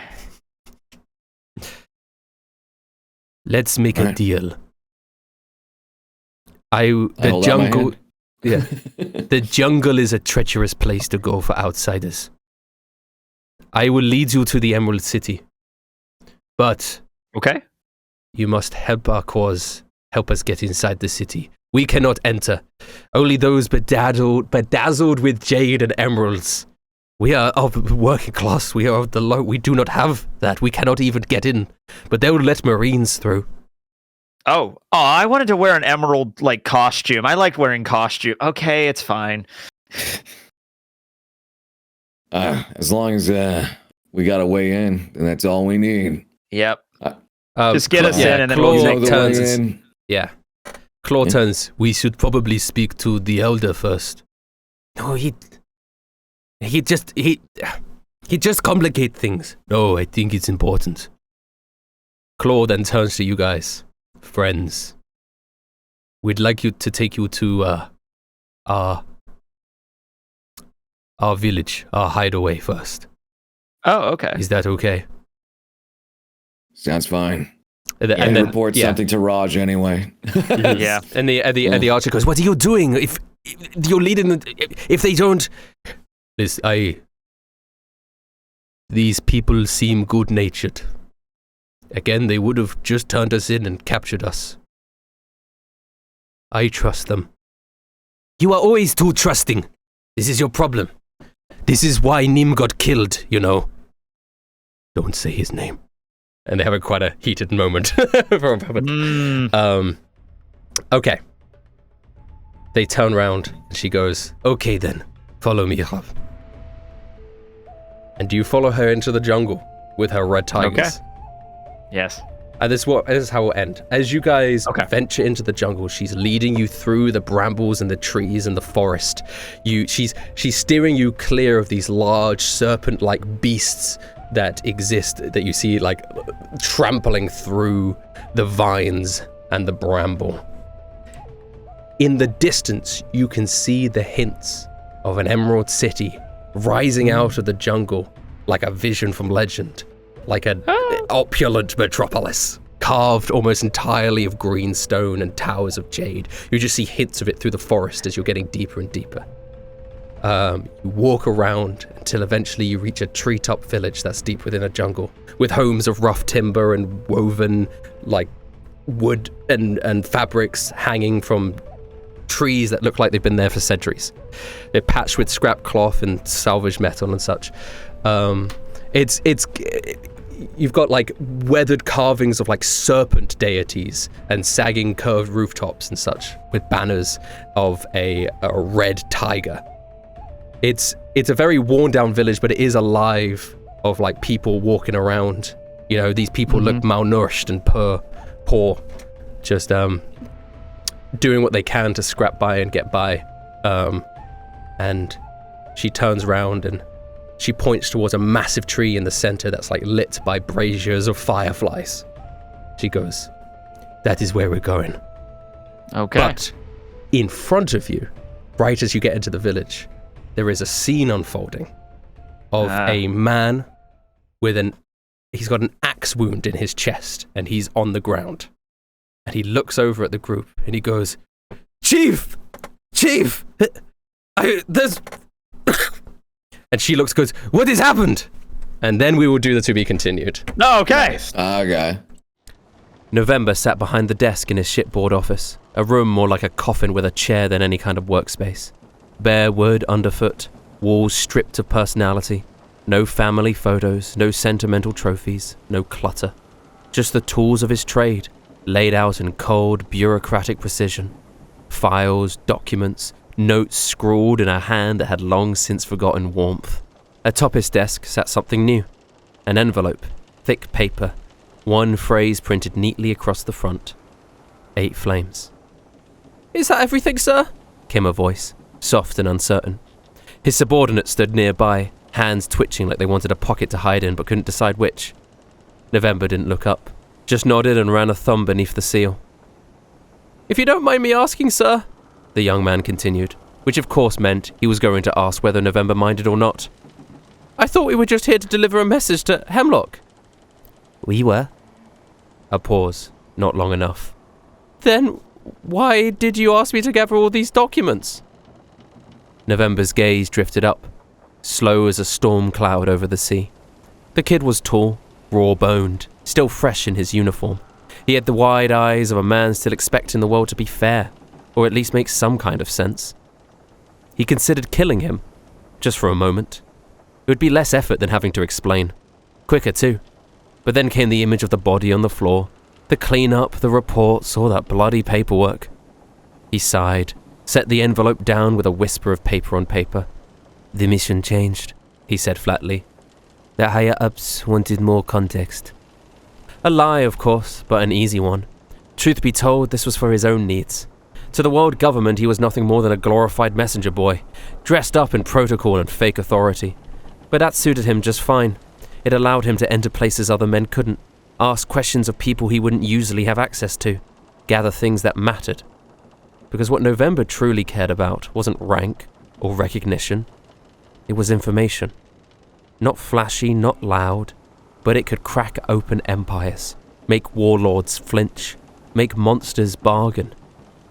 Let's make a deal. The jungle. Yeah. The jungle is a treacherous place to go for outsiders. I will lead you to the Emerald City. But Okay. you must help our cause. Help us get inside the city. We cannot enter. Only those bedazzled with jade and emeralds. We are of working class. We are of the low. We do not have that. We cannot even get in. But they will let Marines through. Oh, I wanted to wear an emerald like costume. I liked wearing costume. Okay, it's fine. As long as we got a way in, then that's all we need. Yep. Just get us in, and then we'll take turns. Yeah. Claw turns. We should probably speak to the elder first. No, he just complicate things. No, I think it's important. Claw then turns to you guys, friends. We'd like you to take you to our village, our hideaway first. Oh, okay. Is that okay? Sounds fine. And then report something to Raj anyway. Yeah. And the archer goes, "What are you doing? If you're leading, if they don't, these people seem good-natured. Again, they would have just turned us in and captured us. I trust them. You are always too trusting. This is your problem. This is why Nim got killed, you know. Don't say his name." And they have quite a heated moment for a moment. Okay. They turn around and she goes, "Okay then, follow me, Rav." And do you follow her into the jungle with her red tigers? Okay. Yes. And this is how it will end. As you guys venture into the jungle, she's leading you through the brambles and the trees and the forest. She's steering you clear of these large serpent-like beasts that exist, that you see like trampling through the vines and the bramble. In the distance, you can see the hints of an emerald city rising out of the jungle like a vision from legend, like an opulent metropolis, carved almost entirely of green stone and towers of jade. You just see hints of it through the forest as you're getting deeper and deeper. You walk around until eventually you reach a treetop village that's deep within a jungle, with homes of rough timber and woven like wood and fabrics hanging from trees that look like they've been there for centuries. They're patched with scrap cloth and salvaged metal and such. You've got like weathered carvings of like serpent deities and sagging curved rooftops and such, with banners of a red tiger. It's a very worn down village, but it is alive of like people walking around. You know, these people look malnourished and poor, just doing what they can to scrap by and get by. And she turns around and she points towards a massive tree in the center that's like lit by braziers of fireflies. She goes, "That is where we're going." Okay. But in front of you, right as you get into the village, there is a scene unfolding of a man he's got an axe wound in his chest and he's on the ground. And he looks over at the group and he goes, Chief! There's... And she goes, "What has happened?" And then we will do the to be continued. Okay. Okay. November sat behind the desk in his shipboard office, a room more like a coffin with a chair than any kind of workspace. Bare wood underfoot, walls stripped of personality, no family photos, no sentimental trophies, no clutter. Just the tools of his trade, laid out in cold, bureaucratic precision. Files, documents, notes scrawled in a hand that had long since forgotten warmth. Atop his desk sat something new. An envelope, thick paper, one phrase printed neatly across the front. 8 flames. "Is that everything, sir?" came a voice, soft and uncertain. His subordinate stood nearby, hands twitching like they wanted a pocket to hide in but couldn't decide which. November didn't look up, just nodded and ran a thumb beneath the seal. If you don't mind me asking, sir, the young man continued, which of course meant he was going to ask whether November minded or not. I thought we were just here to deliver a message to Hemlock. We were. A pause, not long enough. Then why did you ask me to gather all these documents? November's gaze drifted up, slow as a storm cloud over the sea. The kid was tall, raw-boned, still fresh in his uniform. He had the wide eyes of a man still expecting the world to be fair, or at least make some kind of sense. He considered killing him, just for a moment. It would be less effort than having to explain. Quicker too. But then came the image of the body on the floor, the clean-up, the reports, all that bloody paperwork. He sighed, set the envelope down with a whisper of paper on paper. The mission changed, he said flatly. The higher-ups wanted more context. A lie, of course, but an easy one. Truth be told, this was for his own needs. To the world government, he was nothing more than a glorified messenger boy, dressed up in protocol and fake authority. But that suited him just fine. It allowed him to enter places other men couldn't, ask questions of people he wouldn't usually have access to, gather things that mattered. Because what November truly cared about wasn't rank or recognition. It was information. Not flashy, not loud, but it could crack open empires, make warlords flinch, make monsters bargain.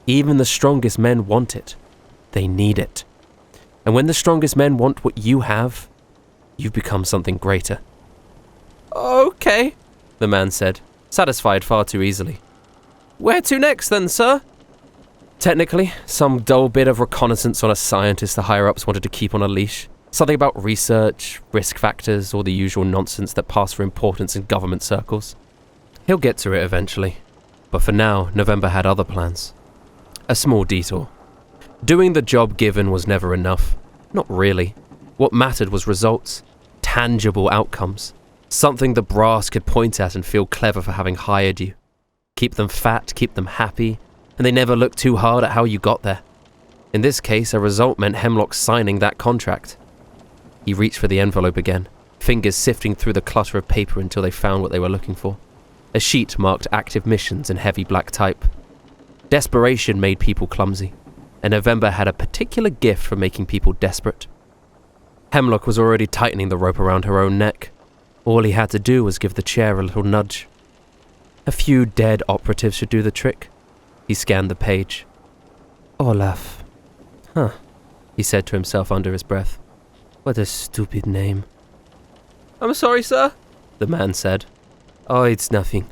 Even the strongest men want it. They need it. And when the strongest men want what you have, you've become something greater. Okay, the man said, satisfied far too easily. Where to next then, sir? Technically, some dull bit of reconnaissance on a scientist the higher-ups wanted to keep on a leash. Something about research, risk factors, or the usual nonsense that pass for importance in government circles. He'll get to it eventually. But for now, November had other plans. A small detour. Doing the job given was never enough. Not really. What mattered was results. Tangible outcomes. Something the brass could point at and feel clever for having hired you. Keep them fat, keep them happy, and they never look too hard at how you got there. In this case, a result meant Hemlock signing that contract. He reached for the envelope again, fingers sifting through the clutter of paper until they found what they were looking for. A sheet marked active missions in heavy black type. Desperation made people clumsy, and November had a particular gift for making people desperate. Hemlock was already tightening the rope around her own neck. All he had to do was give the chair a little nudge. A few dead operatives should do the trick. He scanned the page. Olaf. Huh, he said to himself under his breath. What a stupid name. I'm sorry, sir, the man said. Oh, it's nothing,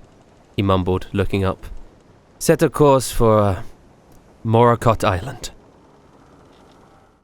he mumbled, looking up. Set a course for Moracott Island.